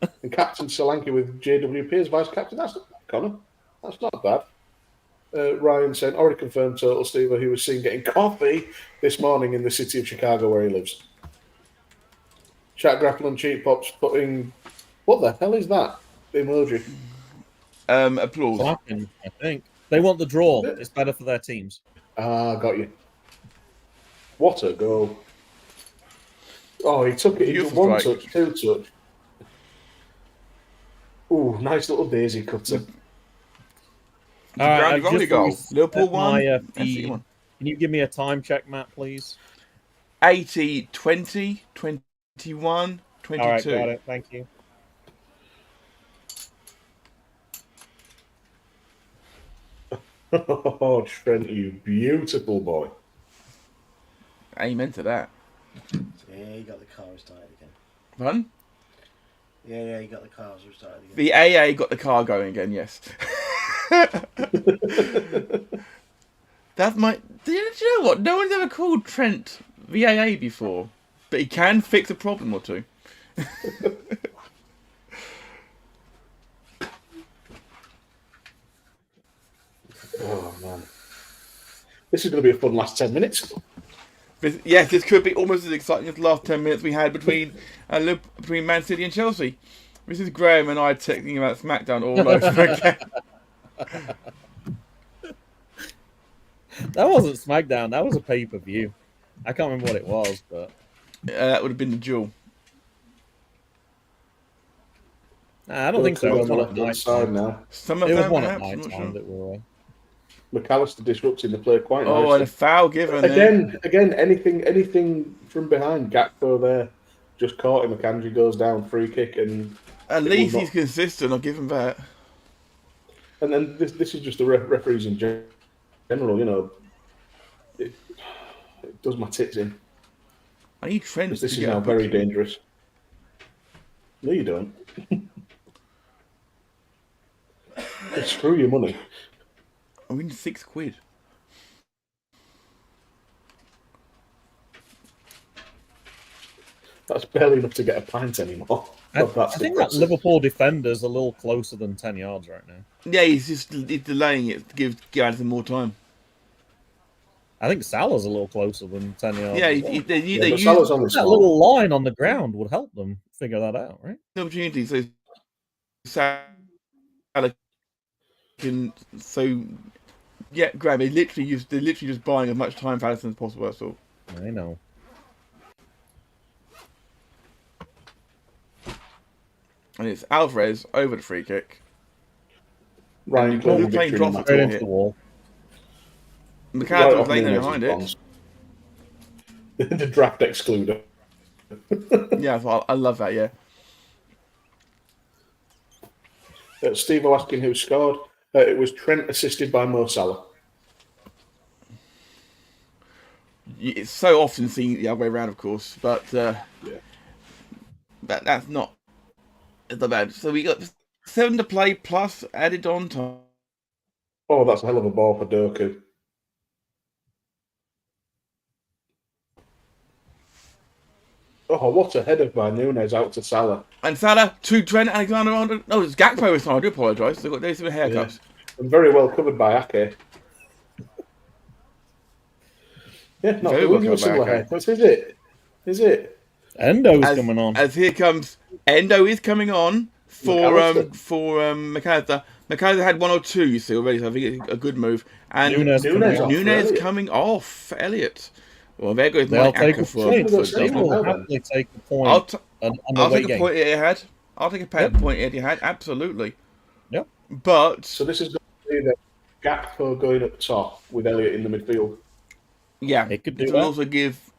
S3: And Captain Solanke with JWP as vice captain. That's not bad, Connor. That's not bad. Ryan saying, already confirmed total, Steve, he was seen getting coffee this morning in the city of Chicago where he lives. Chat Grapple and Cheap Pops putting... What the hell is that emoji?
S1: Applause.
S4: Clapping, I think. They want the draw. It's better for their teams.
S3: Ah, got you. What a goal. Oh, he took it. He took 1 touch, 2 touch. Ooh, nice little daisy cutter.
S4: All right,
S1: Liverpool won.
S4: Can you give me a time check, Matt, please?
S1: 80, 20, 21, 22.
S4: All right, got it. Thank you.
S3: Oh, Trent, you beautiful boy.
S1: Amen to that.
S5: Yeah, you got the car restarted again.
S1: Fun?
S5: Yeah, you got the cars restarted again.
S1: The AA got the car going again, yes. That's my... Do you know what? No one's ever called Trent VAA before. But he can fix a problem or two.
S3: Oh, man. This is going to be a fun last 10 minutes.
S1: Yes, this could be almost as exciting as the last 10 minutes we had between Man City and Chelsea. This is Graham and I talking about SmackDown all over again.
S4: That wasn't SmackDown. That was a pay-per-view. I can't remember what it was, but
S1: That would have been the duel.
S4: nah, I don't think so. It was one at night
S3: side
S4: time.
S3: now.
S1: Some of
S4: It was
S1: them,
S4: one at
S1: perhaps, I'm
S4: night
S1: not
S4: time
S1: sure.
S4: that were.
S3: McAllister disrupting the play quite
S1: Oh, and
S3: nicely.
S1: a foul given there.
S3: Again, anything from behind, Gakpo there, just caught him. Akanji goes down, free kick, and
S1: At
S3: it
S1: least
S3: will
S1: he's
S3: not-
S1: consistent. I'll give him that.
S3: And then this is just the referees in general, you know. It does my tits in.
S1: I need Trent
S3: Because this
S1: to
S3: is
S1: get a
S3: now very
S1: booking.
S3: dangerous. No, you don't. Screw your money.
S1: I win £6.
S3: That's barely enough to get a pint anymore.
S4: I
S3: That's
S4: think that
S3: depressing.
S4: Liverpool defender's a little closer than 10 yards right now.
S1: Yeah, he's delaying it to give Addison more time.
S4: I think Salah's a little closer than 10 yards.
S1: Yeah,
S4: as well.
S1: they
S3: Yeah, but
S1: use
S3: Salah's on the
S4: That
S3: spot.
S4: little line on the ground would help them figure that out, right?
S1: the opportunity. So Salah can grab. They're literally just buying as much time for Addison as possible. That's all.
S4: I know.
S1: And it's Alvarez over the free kick.
S3: Ryan
S1: And
S3: claiming
S1: you're playing
S3: victory in
S1: drop
S3: the
S4: Straight
S3: match.
S4: into the wall.
S3: Right
S1: McAllister
S3: off
S1: playing there
S3: Nunez's
S1: behind it.
S3: bonds. The draft excluder.
S1: Yeah, so I love that. Yeah.
S3: Steve asking who scored. It was Trent assisted by Mo Salah.
S1: It's so often seen the other way around, of course, but that's not bad. So we got 7 to play plus added on time.
S3: Oh, that's a hell of a ball for Doku. Oh, what a header by Nunez out to Salah.
S1: And Salah to Trent Alexander-Arnold. No, it's Gakpo this time. I do apologise. They've got those haircuts.
S3: And very well covered by Ake. Yeah, not
S1: Very well
S3: doing you a
S1: covered by
S3: similar
S1: Ake.
S3: haircut, is it? Is it?
S4: Endo's coming on.
S1: As here comes Endo is coming on for McAllister. McAllister had 1 or 2, you see already, so I think it's a good move. And
S4: Nunez
S3: Nunez off for
S1: Nunez
S3: Elliott.
S1: coming off for Elliott. Well, there goes
S4: They'll
S1: Mike
S4: take
S1: Anker
S4: a
S1: for
S4: point.
S3: They've
S4: They
S3: got
S4: will
S3: seven.
S4: happily take the
S1: I'll
S4: point.
S1: t-
S4: on
S1: I'll
S4: the
S1: take a
S4: game.
S1: point you had. I'll take a point you had, absolutely.
S4: Yep.
S1: But
S3: So this is going to be the Gakpo going up top with Elliott in the midfield.
S1: yeah,
S4: It could do
S1: will
S4: that.
S1: also give,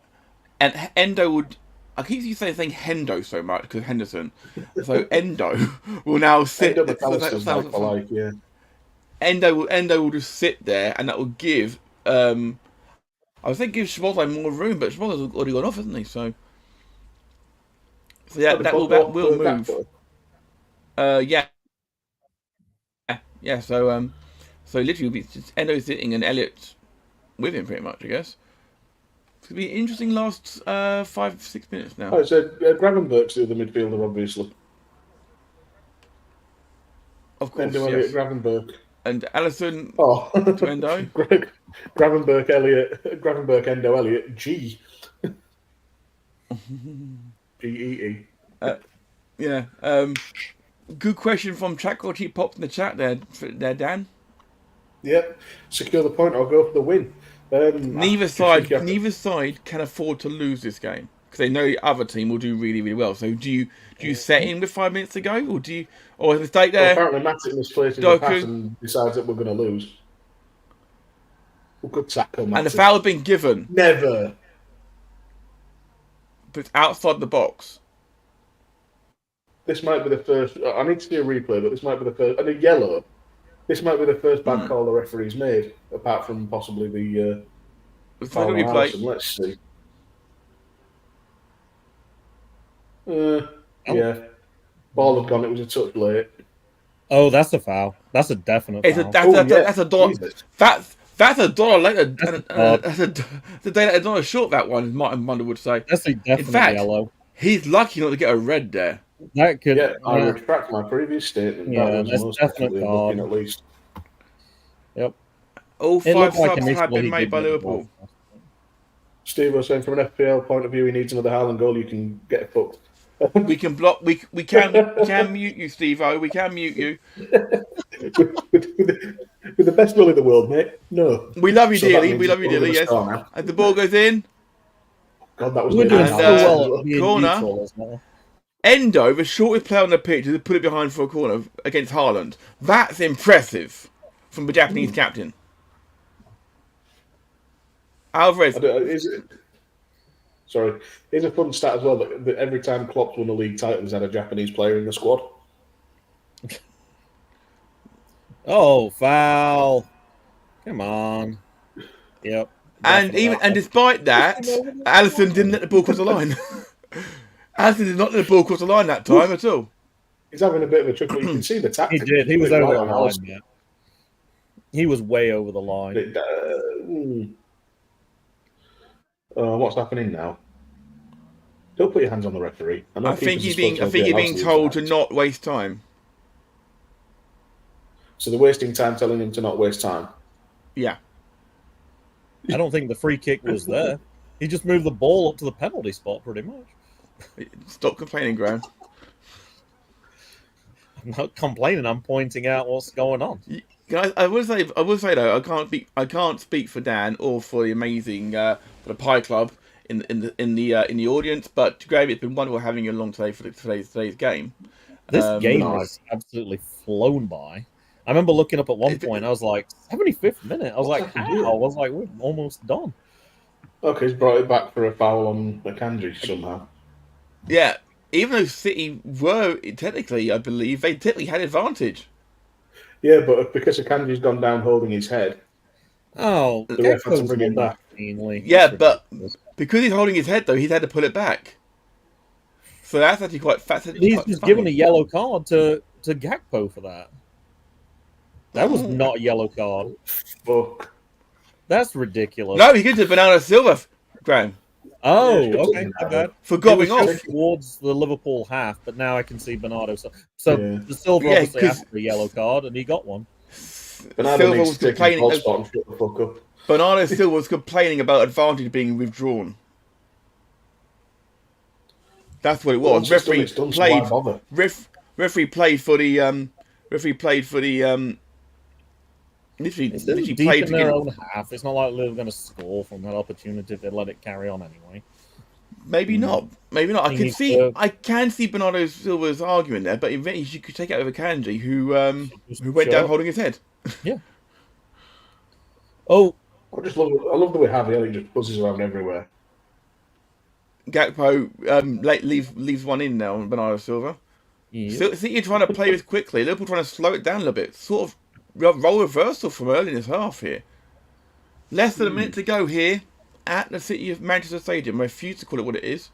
S1: and Endo would. I keep saying Hendo so much because Henderson. So Endo will now sit.
S3: Endo McAllister's like for like, yeah.
S1: Endo will just sit there, and that will give. I was thinking give Schmolzer more room, but Schmolzer's already gone off, hasn't he? So yeah, that will move. Yeah. So literally, it'll be just Endo sitting and Elliott with him, pretty much, I guess. It's gonna be an interesting last 5-6 minutes now.
S3: Oh, so Gravenberg's the other midfielder, obviously.
S1: Of course,
S3: Endo,
S1: yes.
S3: Elliott, Gravenberg.
S1: And Allison
S3: Oh,
S1: to Endo.
S3: Gravenberg, Elliott, Gravenberg, Endo, Elliott, G. G-E-E.
S1: Yeah. Good question from Chatcore. He popped in the chat there, Dan.
S3: Yep. Secure the point or go for the win.
S1: Neither
S3: I think
S1: side can afford to lose this game because they know the other team will do really, really well. So do you set in with 5 minutes to go, or is a mistake
S3: Well,
S1: there?
S3: apparently Matic misplaces the
S1: Doku.
S3: pass and decides that we're going to lose. Well, good tackle, Matic.
S1: And the foul has been given,
S3: Never.
S1: but it's outside the box.
S3: This might be the first. I need to see a replay, but this might be the first. And a yellow. This might be the first bad call the referee's made, apart from possibly the foul on
S1: replay.
S3: Alisson. Let's see. Yeah. Ball had gone. It was a touch late.
S4: Oh, that's a foul. That's a definite
S1: It's
S4: foul.
S1: that's a dollar.
S3: Jesus.
S1: That's a dollar later.
S4: odd.
S1: That's a day later, not a short. That one, as Martin Munder would say.
S4: That's a definite
S1: fact,
S4: yellow.
S1: He's lucky not to get a red there.
S4: That could.
S3: Yeah, I retract my previous statement.
S4: Yeah,
S3: that was
S4: that's
S3: most
S4: definitely
S3: definitely
S4: odd.
S3: looking at least.
S4: Yep.
S1: All
S4: It
S1: 5
S4: looked like
S1: subs have
S4: initially
S1: been
S4: he
S1: made
S4: did
S1: by
S4: get the
S1: Liverpool.
S4: ball.
S3: Steve was saying from an FPL point of view, he needs another Haaland goal. You can get fucked.
S1: We can block. We can mute you, Steve-O. We can mute you.
S3: with the best goalie in the world, mate? No.
S1: We love you
S3: So that
S1: dearly.
S3: means
S1: We love you
S3: he's
S1: dearly.
S3: over the
S1: Yes.
S3: score now.
S1: And the ball goes in.
S3: God, that was
S4: We're
S3: me.
S4: doing
S1: And,
S4: so well at being
S1: corner.
S4: neutral as well.
S1: Endo, the shortest player on the pitch, has put it behind for a corner against Haaland. That's impressive from the Japanese captain. Alvarez.
S3: Sorry. Here's a fun stat as well that every time Klopp's won a league title, he's had a Japanese player in the squad.
S4: Oh, foul. Come on. Yep.
S1: And despite that, Alisson didn't let the ball cross the line. Alisson did not let the ball cross the line that time at all.
S3: He's having a bit of a chuckle. You can see the
S4: He
S3: tactic.
S4: did. He was over the
S3: on
S4: line,
S3: ours.
S4: yeah. He was way over the line.
S3: What's happening now? Don't put your hands on the referee.
S1: I think you're being told to not waste time.
S3: So they're wasting time telling him to not waste time.
S1: Yeah.
S4: I don't think the free kick was there. He just moved the ball up to the penalty spot, pretty much.
S1: Stop complaining, Graham.
S4: I'm not complaining. I'm pointing out what's going on.
S1: Guys, I will say though, I can't speak for Dan or for the amazing for the Pie Club in the audience. But Graham, it's been wonderful having you along today for today's game.
S4: This game
S3: nice.
S4: has absolutely flown by. I remember looking up at one point. I was like, 75th minute. I was like, how? I was like, we're almost done.
S3: Okay, he's brought it back for a foul on Akanji somehow.
S1: Yeah, even though City were technically, I believe, they technically had advantage.
S3: Yeah, but because Akanji's gone down holding his head,
S4: Oh,
S3: the ref had to bring it
S4: getting
S3: back.
S4: cleanly.
S1: Yeah,
S4: It's
S1: but
S4: ridiculous.
S1: because he's holding his head though, he's had to pull it back. So that's actually quite
S4: He's just given a yellow card to Gakpo for that. That was not a yellow card.
S3: Fuck.
S4: That's ridiculous.
S1: No, he gives it to Bernardo Silva, Graham,
S4: Oh,
S3: Yeah,
S4: okay, my bad.
S1: for
S4: It
S1: gobbing
S4: was
S1: off.
S4: towards the Liverpool half, but now I can see Bernardo. So
S3: Yeah.
S4: the Silva
S1: Yeah,
S4: obviously
S1: 'cause-
S4: asked for a yellow card, and he got one.
S3: Bernardo
S1: Silva
S3: needs
S1: was
S3: to take his
S1: complaining.
S3: ball spot and shut the fuck up.
S1: Bernardo Silva was complaining about advantage being withdrawn. That's what it was.
S3: Once it's done, it's done, so why bother?
S1: Referee played for the literally
S4: It's still
S1: played
S4: deep in
S1: to
S4: their
S1: get,
S4: own half. It's not like they're going to score from that opportunity if they let it carry on anyway.
S1: maybe not.
S4: He needs to-
S1: I can see Bernardo Silva's argument there, but eventually you could take it over Kanji, who went down
S4: Sure.
S1: holding his head.
S4: Oh,
S3: I love the way Javier just buzzes around everywhere.
S1: Gakpo leaves one in now on Bernardo Silva.
S4: yeah.
S1: So City trying to play this quickly. Liverpool trying to slow it down a little bit. Sort of role reversal from early in this half here. Less than a minute to go here at the City of Manchester Stadium. I refuse to call it what it is.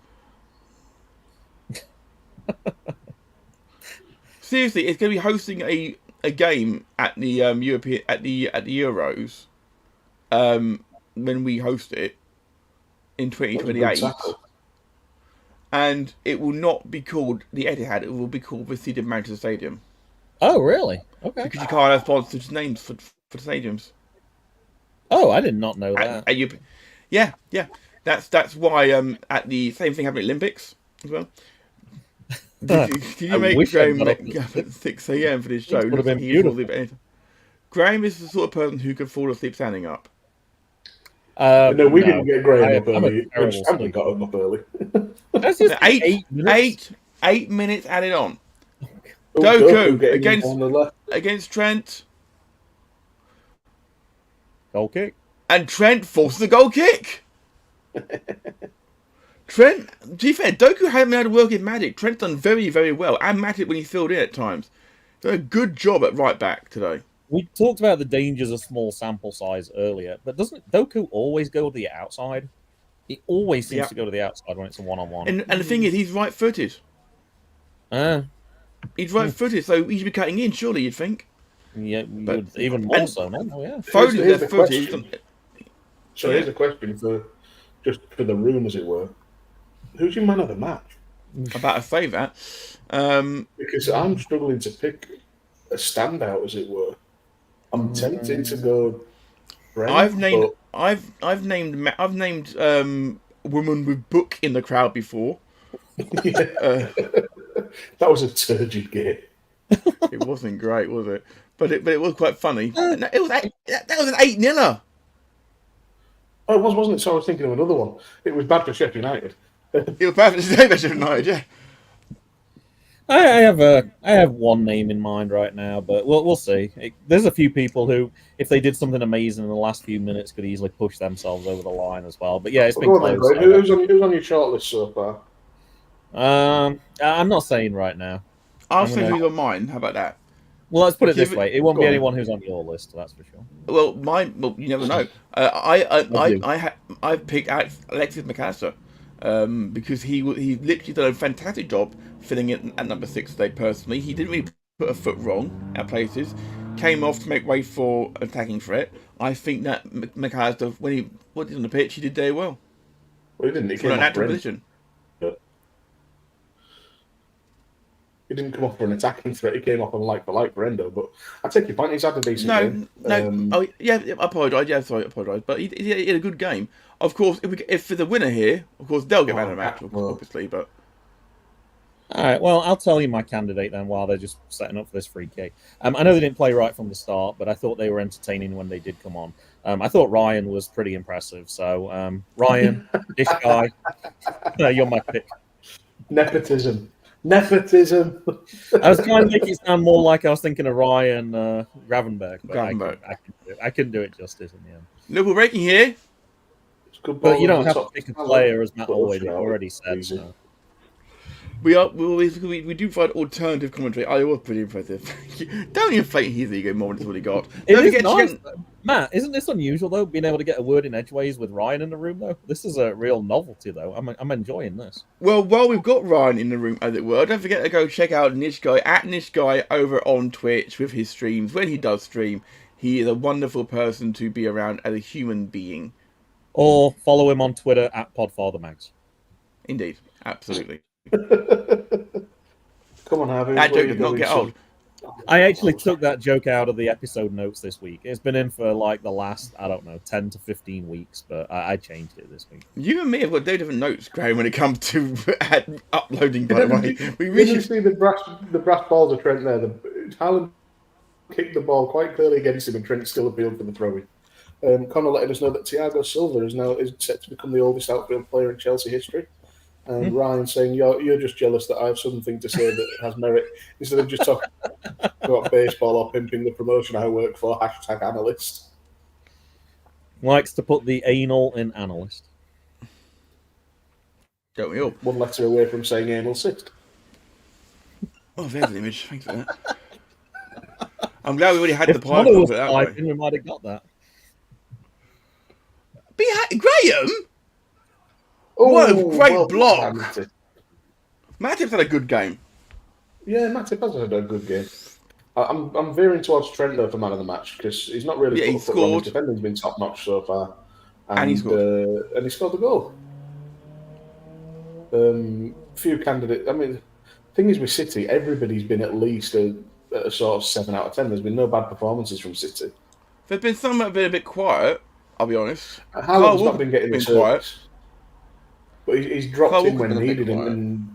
S1: Seriously, it's going to be hosting a game at the European at the Euros when we host it in 2028. And it will not be called the Etihad. It will be called the City of Manchester Stadium.
S4: Oh, really? Okay.
S1: Because you can't have sponsored names for the stadiums.
S4: Oh, I did not know that.
S1: Yeah. That's why at the same thing happened at Olympics as well. Did you
S4: I
S1: make
S4: wish
S1: Graham
S4: I'd got
S1: make up at 6 a.m. for this show?
S4: would have been
S1: He falls
S4: beautiful.
S1: asleep at any time. Graham is the sort of person who can fall asleep standing up.
S3: No, we didn't get Graham up
S4: I'm a
S3: early.
S4: terrible
S3: Stanley
S4: sleeper.
S3: got him up early.
S4: That's just 8 minutes.
S1: Eight minutes added on
S3: Oh,
S1: Doku
S3: getting
S1: against-
S3: on the left.
S1: against Trent,
S4: Goal kick.
S1: and Trent forces a goal kick. Trent, to be fair, Doku hasn't been able to work his magic. Trent's done very, very well, and Matic when he filled in at times. Done a good job at right back today.
S4: We talked about the dangers of small sample size earlier, but doesn't Doku always go to the outside? He always seems
S1: Yeah.
S4: to go to the outside when it's a one-on-one.
S1: And the thing is, he's right-footed. He's right-footed, so he should be cutting in. Surely you'd think.
S4: Yeah,
S1: But-
S4: even more
S1: and-
S4: so. No? Oh, yeah.
S1: Foden's
S3: here's the
S1: left-footed.
S3: question. So here's a question for the room, as it were. Who's your man of the match?
S1: About to say that.
S3: Because I'm struggling to pick a standout, as it were. I'm tempted to go. Brent,
S1: I've named woman with book in the crowd before.
S3: but- yeah. That was a turgid game.
S1: It wasn't great, was it? but it was quite funny. And that was an 8-0.
S3: Oh, it was, wasn't it? So I was thinking of another one. It was bad for Sheffield United.
S1: It was perfect today, Sheffield United, yeah.
S4: I have one name in mind right now, but we'll see. There's a few people who, if they did something amazing in the last few minutes, could easily push themselves over the line as well. But yeah, it's been close.
S3: Who's on your shortlist so far?
S4: I'm not saying right now.
S1: I'll say who's on mine. How about that?
S4: Well, let's put it this way: it won't be anyone who's on your list, that's for sure.
S1: Well, mine. Well, you never know. I picked Alexis McAllister because he literally done a fantastic job filling it at number 6 today. Personally, he didn't really put a foot wrong at places. Came off to make way for attacking threat. I think that McAllister, when he was on the pitch, he did very well.
S3: Well, he didn't. He came
S1: in a
S3: off
S1: natural position.
S3: He didn't come off for an attacking threat. He came off on like for Endo. But I take your point. He's had a decent game.
S1: I apologise. Yeah, sorry, I apologise. But he had a good game. Of course, if there's a winner here, of course they'll get man of the match, obviously. But
S4: all right, well, I'll tell you my candidate then while they're just setting up for this free kick. I know they didn't play right from the start, but I thought they were entertaining when they did come on. I thought Ryan was pretty impressive. So Ryan, this guy, you're my pick.
S3: Nepotism.
S4: I was trying to make it sound more like I was thinking of Ryan Gravenberg, but I couldn't do it justice in the end.
S1: Liverpool breaking here.
S4: But you don't have to pick a player, as Matt already said. So.
S1: We do find alternative commentary. I was pretty impressive. Don't inflate his ego more than what he got.
S4: Nice, Matt, isn't this unusual though? Being able to get a word in edgeways with Ryan in the room though. This is a real novelty though. I'm enjoying this.
S1: Well, while we've got Ryan in the room, as it were, don't forget to go check out Niche Guy at Niche Guy over on Twitch with his streams. When he does stream, he is a wonderful person to be around as a human being.
S4: Or follow him on Twitter at PodfatherMags.
S1: Indeed, absolutely.
S3: Come on, Harvey.
S1: That joke did not get old.
S4: I actually took that joke out of the episode notes this week. It's been in for like the last, 10 to 15 weeks, but I changed it this week.
S1: You and me have got very different notes, Graham, when it comes to uploading, by the way.
S3: We really see the brass balls of Trent there. Haaland kicked the ball quite clearly against him, and Trent still appealed for the throw-in. Conor letting us know that Thiago Silva is set to become the oldest outfield player in Chelsea history. And Ryan saying, you're just jealous that I have something to say that has merit, instead of just talking about baseball or pimping the promotion I work for, #analyst.
S4: Likes to put the anal in analyst.
S1: Don't we all?
S3: One letter away from saying anal cyst.
S1: Oh, there's an image. Thanks for that. I'm glad we already had the podcast.
S4: I think we might have got that.
S1: Graham? What a great block. Matip's had a good game.
S3: Yeah, Matip has had a good game. I'm veering towards Trent, though, for man of the match, because he's not really
S1: he scored.
S3: His defending's been top-notch so far.
S1: And he scored.
S3: And he scored the goal. Few candidates. I mean, the thing is with City, everybody's been at least a sort of 7 out of 10. There's been no bad performances from City.
S1: There's been some that have been a bit quiet, I'll be honest.
S3: Haaland's not been getting the quiet. But he's dropped in when needed and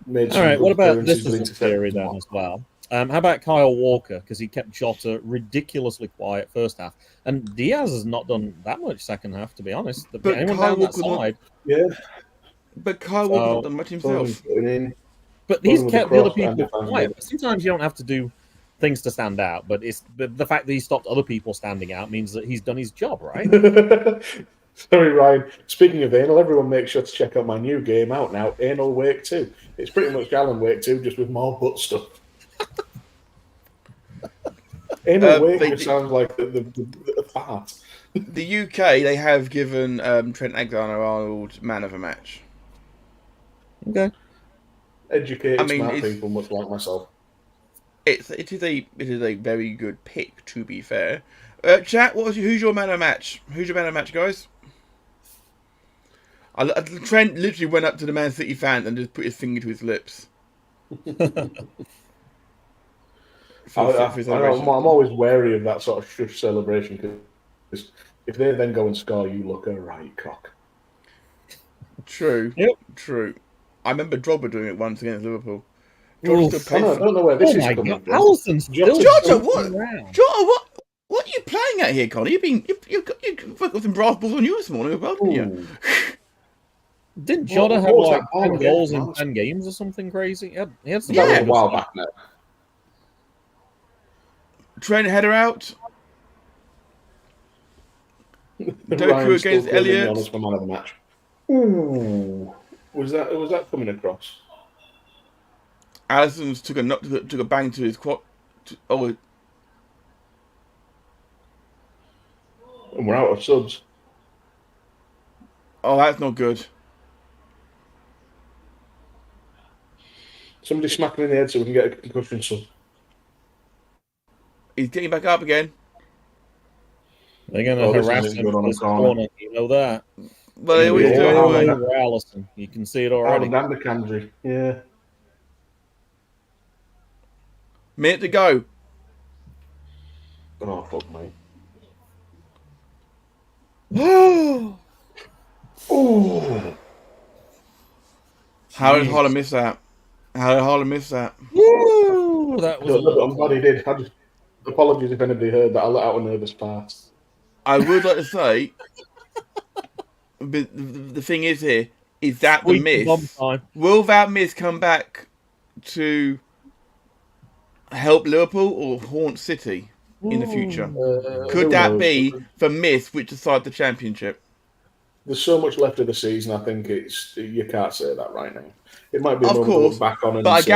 S3: made some.
S4: All right, what about this
S3: as
S4: as a theory then as well? How about Kyle Walker? Because he kept Jota ridiculously quiet first half. And Diaz has not done that much second half, to be honest.
S1: But
S4: anyone
S1: Kyle
S4: down that side?
S3: Yeah.
S1: But Kyle Walker not done much himself.
S4: But he's kept the other people quiet. Sometimes you don't have to do things to stand out, but it's the fact that he stopped other people standing out means that he's done his job, right?
S3: Sorry, Ryan. Speaking of anal, everyone make sure to check out my new game out now, Anal Wake 2. It's pretty much Alan Wake 2, just with more butt stuff. Anal Wake sounds like the fart.
S1: The UK, they have given Trent Alexander-Arnold man of the match.
S4: Okay.
S3: Educated, smart people, much like myself.
S1: It is a very good pick, to be fair. Chat, who's your man of the match? Who's your man of the match, guys? Trent literally went up to the Man City fans and just put his finger to his lips.
S3: I'm always wary of that sort of shush celebration, because if they then go and score, you look a right cock.
S1: True.
S4: Yep.
S1: True. I remember Drogba doing it once against Liverpool. George
S4: Oof.
S1: still
S3: I
S1: plays.
S3: don't know where this
S4: Oh
S3: is
S4: my
S3: coming
S4: god,
S3: from.
S4: Allison's still
S3: Jota,
S4: jumping
S1: what?
S4: around.
S1: Jota, what are you playing at here, Connor? You've got some brass balls on you this morning as well, didn't you?
S3: Ooh.
S4: Didn't Jota
S3: What
S4: have
S3: was
S4: like
S3: that ball
S4: 10
S3: again?
S4: goals in 10 games or something crazy? He had some
S3: That was
S1: Yeah.
S3: a
S4: really
S3: while
S4: good
S3: back now.
S1: Trent header out. Doku
S3: Ryan's still
S1: against
S3: claiming
S1: Elliott.
S3: Giannis for man of the match. Ooh. Was that coming across?
S1: Allison's took a bang to his quad.
S3: And we're out of subs.
S1: Oh, that's not good.
S3: Somebody smack him in the head so we can get a concussion sub.
S1: He's getting back up again.
S4: They're going to
S3: Oh, this
S4: harass
S3: isn't
S4: him
S3: good on
S4: from
S3: the
S4: this
S3: corner.
S4: corner. You know that.
S1: Well, they always
S3: Yeah,
S1: do
S3: all
S1: anyway.
S3: over.
S4: Allison. You can see it
S3: Oh,
S4: already.
S3: damn the Kandri. Yeah.
S1: Minute to go.
S3: Oh, fuck me. Ooh.
S1: How did Harlan miss that? How did Harlan miss that?
S4: Woo! That was a
S3: I'm glad he did. Apologies if anybody heard that. I let out a nervous pass.
S1: I would like to say, but the thing is here, is that the
S4: squeaky bum
S1: miss?
S4: time.
S1: Will that miss come back to help Liverpool or haunt City in the future?
S3: Who
S1: Could that
S3: knows?
S1: be the miss which decides the championship?
S3: There's so much left of the season. I think you can't say that right now. It might be a
S1: Of
S3: moment to
S1: course,
S3: look back on and
S1: but I
S3: say,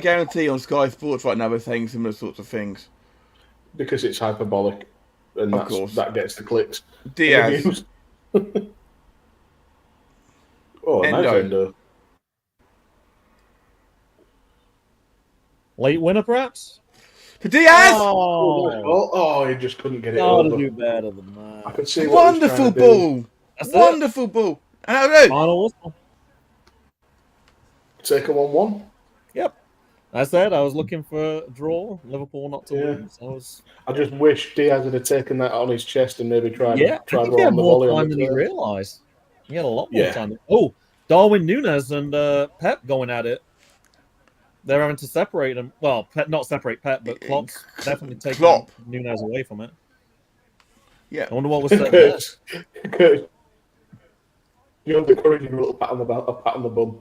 S1: guarantee on Sky Sports right now they're saying similar sorts of things.
S3: because it's hyperbolic, and
S1: Of course.
S3: that gets the clicks.
S1: Diaz,
S3: Oh, a nice
S1: Endo.
S3: endo.
S4: Late winner, perhaps?
S1: to Diaz,
S3: Oh, he just couldn't get it
S4: Gotta
S3: over.
S4: do better than
S3: I
S4: that.
S3: could see what he was
S1: wonderful
S3: trying to do.
S1: ball,
S4: That's it.
S1: wonderful ball. And I know.
S4: Final whistle.
S3: Take a 1-1.
S4: Yep. That's it. I was looking for a draw. Liverpool not to
S3: Yeah.
S4: win. So
S3: I just wish Diaz had taken that on his chest and maybe tried
S4: I
S3: to
S4: think he had
S3: on the
S4: more
S3: volley
S4: time
S3: on
S4: than
S3: the
S4: he
S3: turf.
S4: realised. He had a lot more
S3: Yeah.
S4: time. Oh, Darwin Núñez and Pep going at it. They're having to separate them. Well, Pep, not separate Pep, but Klopp's definitely taking
S1: Klopp.
S4: Núñez away from it.
S1: Yeah.
S4: I wonder what was said there.
S3: Kurt, you're encouraging a little pat on the bum.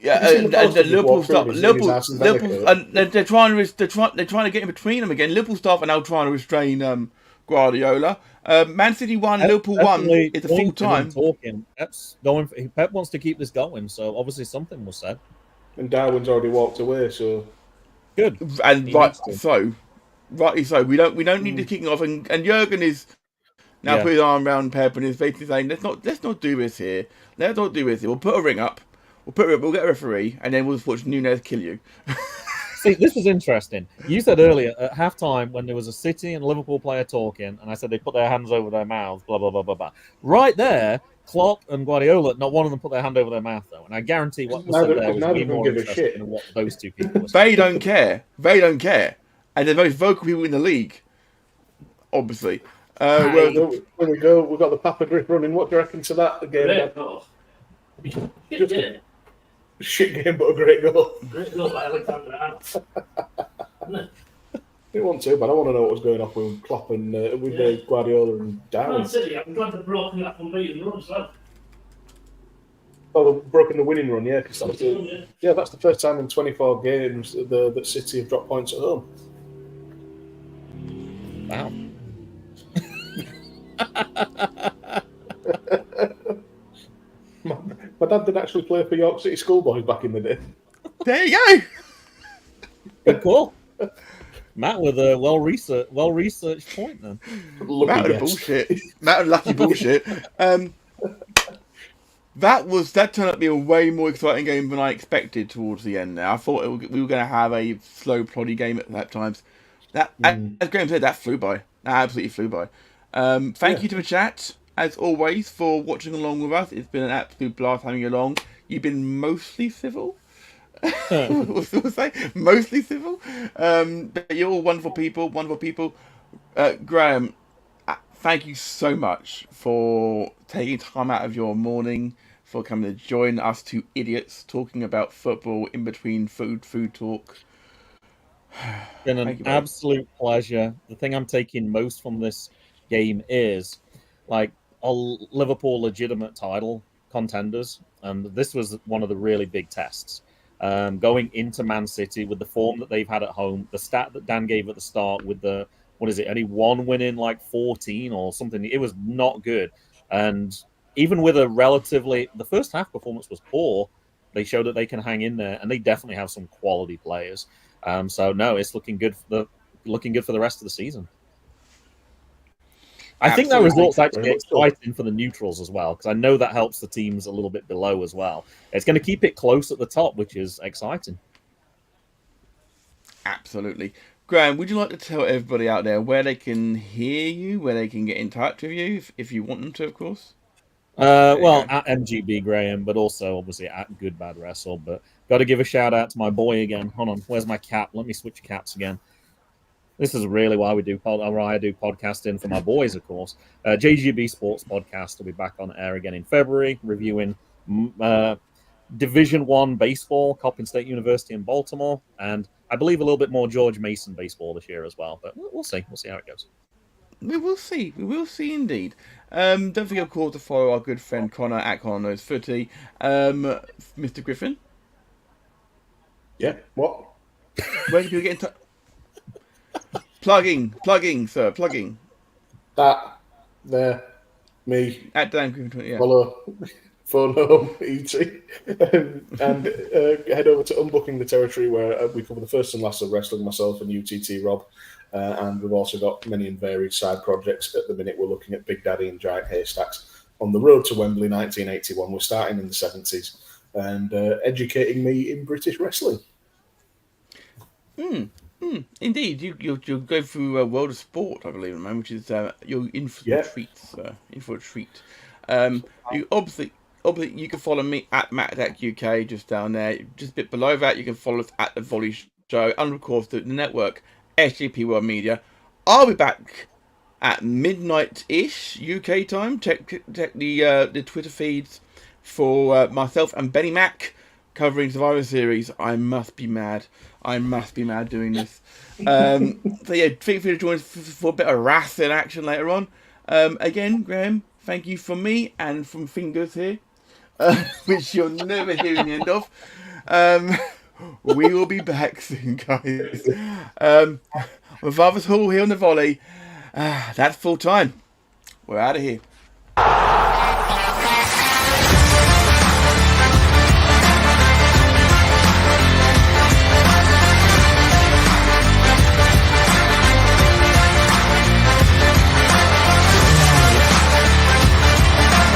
S1: Yeah,
S3: Have you seen the
S1: and
S3: poster just
S1: Liverpool
S3: walk through
S1: stuff.
S3: and he's in his ass and belly
S1: Liverpool,
S3: coat?
S1: and they're trying to get in between them again. Liverpool staff are now trying to restrain Guardiola. Man City won, Liverpool won.
S4: Definitely
S1: It's a full
S4: pointing
S1: time.
S4: and talking. Pep wants to keep this going, so obviously something was said.
S3: And Darwin's already walked away, so
S4: Good.
S1: And
S4: He
S1: rightly
S4: needs
S1: so. We don't need this kicking off. And Jurgen is now
S4: Yeah.
S1: putting his arm around Pep and is basically saying, let's not do this here. Let's not do this here. We'll put a ring up. We'll get a referee, and then we'll just watch Núñez kill you.
S4: See, this was interesting. You said earlier at halftime when there was a City and Liverpool player talking, and I said they put their hands over their mouths, blah, blah, blah, blah, blah. Right there, Klopp and Guardiola, not one of them put their hand over their mouth, though. And I guarantee what was said
S3: Neither-
S4: there was
S3: neither
S4: way
S3: of them
S4: more
S3: give a
S4: interesting
S3: shit.
S4: than what those two people were saying.
S1: They don't care. They don't care. And they're the most vocal people in the league, obviously. Whereas
S3: there we go. We've got the Papa Grip running. What do you reckon to that again?
S6: Great goal.
S3: Just
S6: Yeah.
S3: a shit game, but a great goal.
S6: Great goal by Alexander Arnold.
S3: It wasn't too bad. I want to know what was going off with Klopp and with Guardiola and Darwin.
S6: Man City, I'm glad they've broken that unbeaten run as well.
S3: Oh, they've broken the winning run, yeah. Because
S6: Yeah.
S3: that's the first time in 24 games that City have dropped points at home.
S4: Wow.
S3: My dad did actually play for York City Schoolboys back in the day.
S1: there you go.
S4: Good call. Matt with a well-researched point then.
S3: Lucky
S1: Matt of
S3: guess.
S1: bullshit. Matt of lucky bullshit. That turned out to be a way more exciting game than I expected towards the end. Now I thought we were going to have a slow, ploddy game at times. As Graham said, that flew by. That absolutely flew by. Thank you to the chat as always for watching along with us. It's been an absolute blast having you along. You've been mostly civil. We'll say mostly civil. But you're all wonderful people. Graham, thank you so much for taking time out of your morning for coming to join us two idiots talking about football in between food talk.
S4: It's been an absolute pleasure. The thing I'm taking most from this game is like Liverpool legitimate title contenders, and this was one of the really big tests. Going into Man City with the form that they've had at home, the stat that Dan gave at the start with the, what is it, only one win in like 14 or something, it was not good. And even with a relatively, the first half performance was poor, they showed that they can hang in there, and they definitely have some quality players. So no, it's looking good for the rest of the season. I think that result's actually exciting for the neutrals as well, because I know that helps the teams a little bit below as well. It's going to keep it close at the top, which is exciting.
S1: Absolutely. Graham, would you like to tell everybody out there where they can hear you, where they can get in touch with you, if you want them to, of course?
S4: Well, at MGB Graham, but also obviously at Good Bad Wrestle. But got to give a shout out to my boy again. Hold on, where's my cap? Let me switch caps again. This is really why I do podcasting for my boys, of course. JGB Sports Podcast will be back on air again in February, reviewing Division I baseball, Coppin State University in Baltimore, and I believe a little bit more George Mason baseball this year as well. But we'll see. We'll see how it goes.
S1: We will see. We will see indeed. Don't forget, of course, to follow our good friend Konor at Konor Knows Footy. Mr. Griffin?
S3: Yeah, what?
S1: Where can people get in touch? Plugging, sir, plugging.
S3: That, there, me.
S1: At Dan Griffin, yeah.
S3: Follow, phone home, ET. And head over to Unbooking the Territory, where we cover the first and last of wrestling, myself and UTT Rob. And we've also got many and varied side projects. At the minute, we're looking at Big Daddy and Giant Haystacks on the road to Wembley 1981. We're starting in the 70s and educating me in British wrestling.
S1: Indeed, you'll go through World of Sport, I believe, man, which is you're in for a treat, sir. In for a treat. You obviously you can follow me at MattDackUK just down there. Just a bit below that, you can follow us at the Volley Show, and of course the network SJP World Media. I'll be back at midnight-ish UK time. Check the Twitter feeds for myself and Benny Mac covering Survivor Series. I must be mad doing this. So yeah, feel free to join us for a bit of wrath in action later on. Again, Graham, thank you from me and from Fingers here, which you're never hearing the end of. We will be back soon, guys. With Father's Hall here on the Volley. That's full time. We're out of here.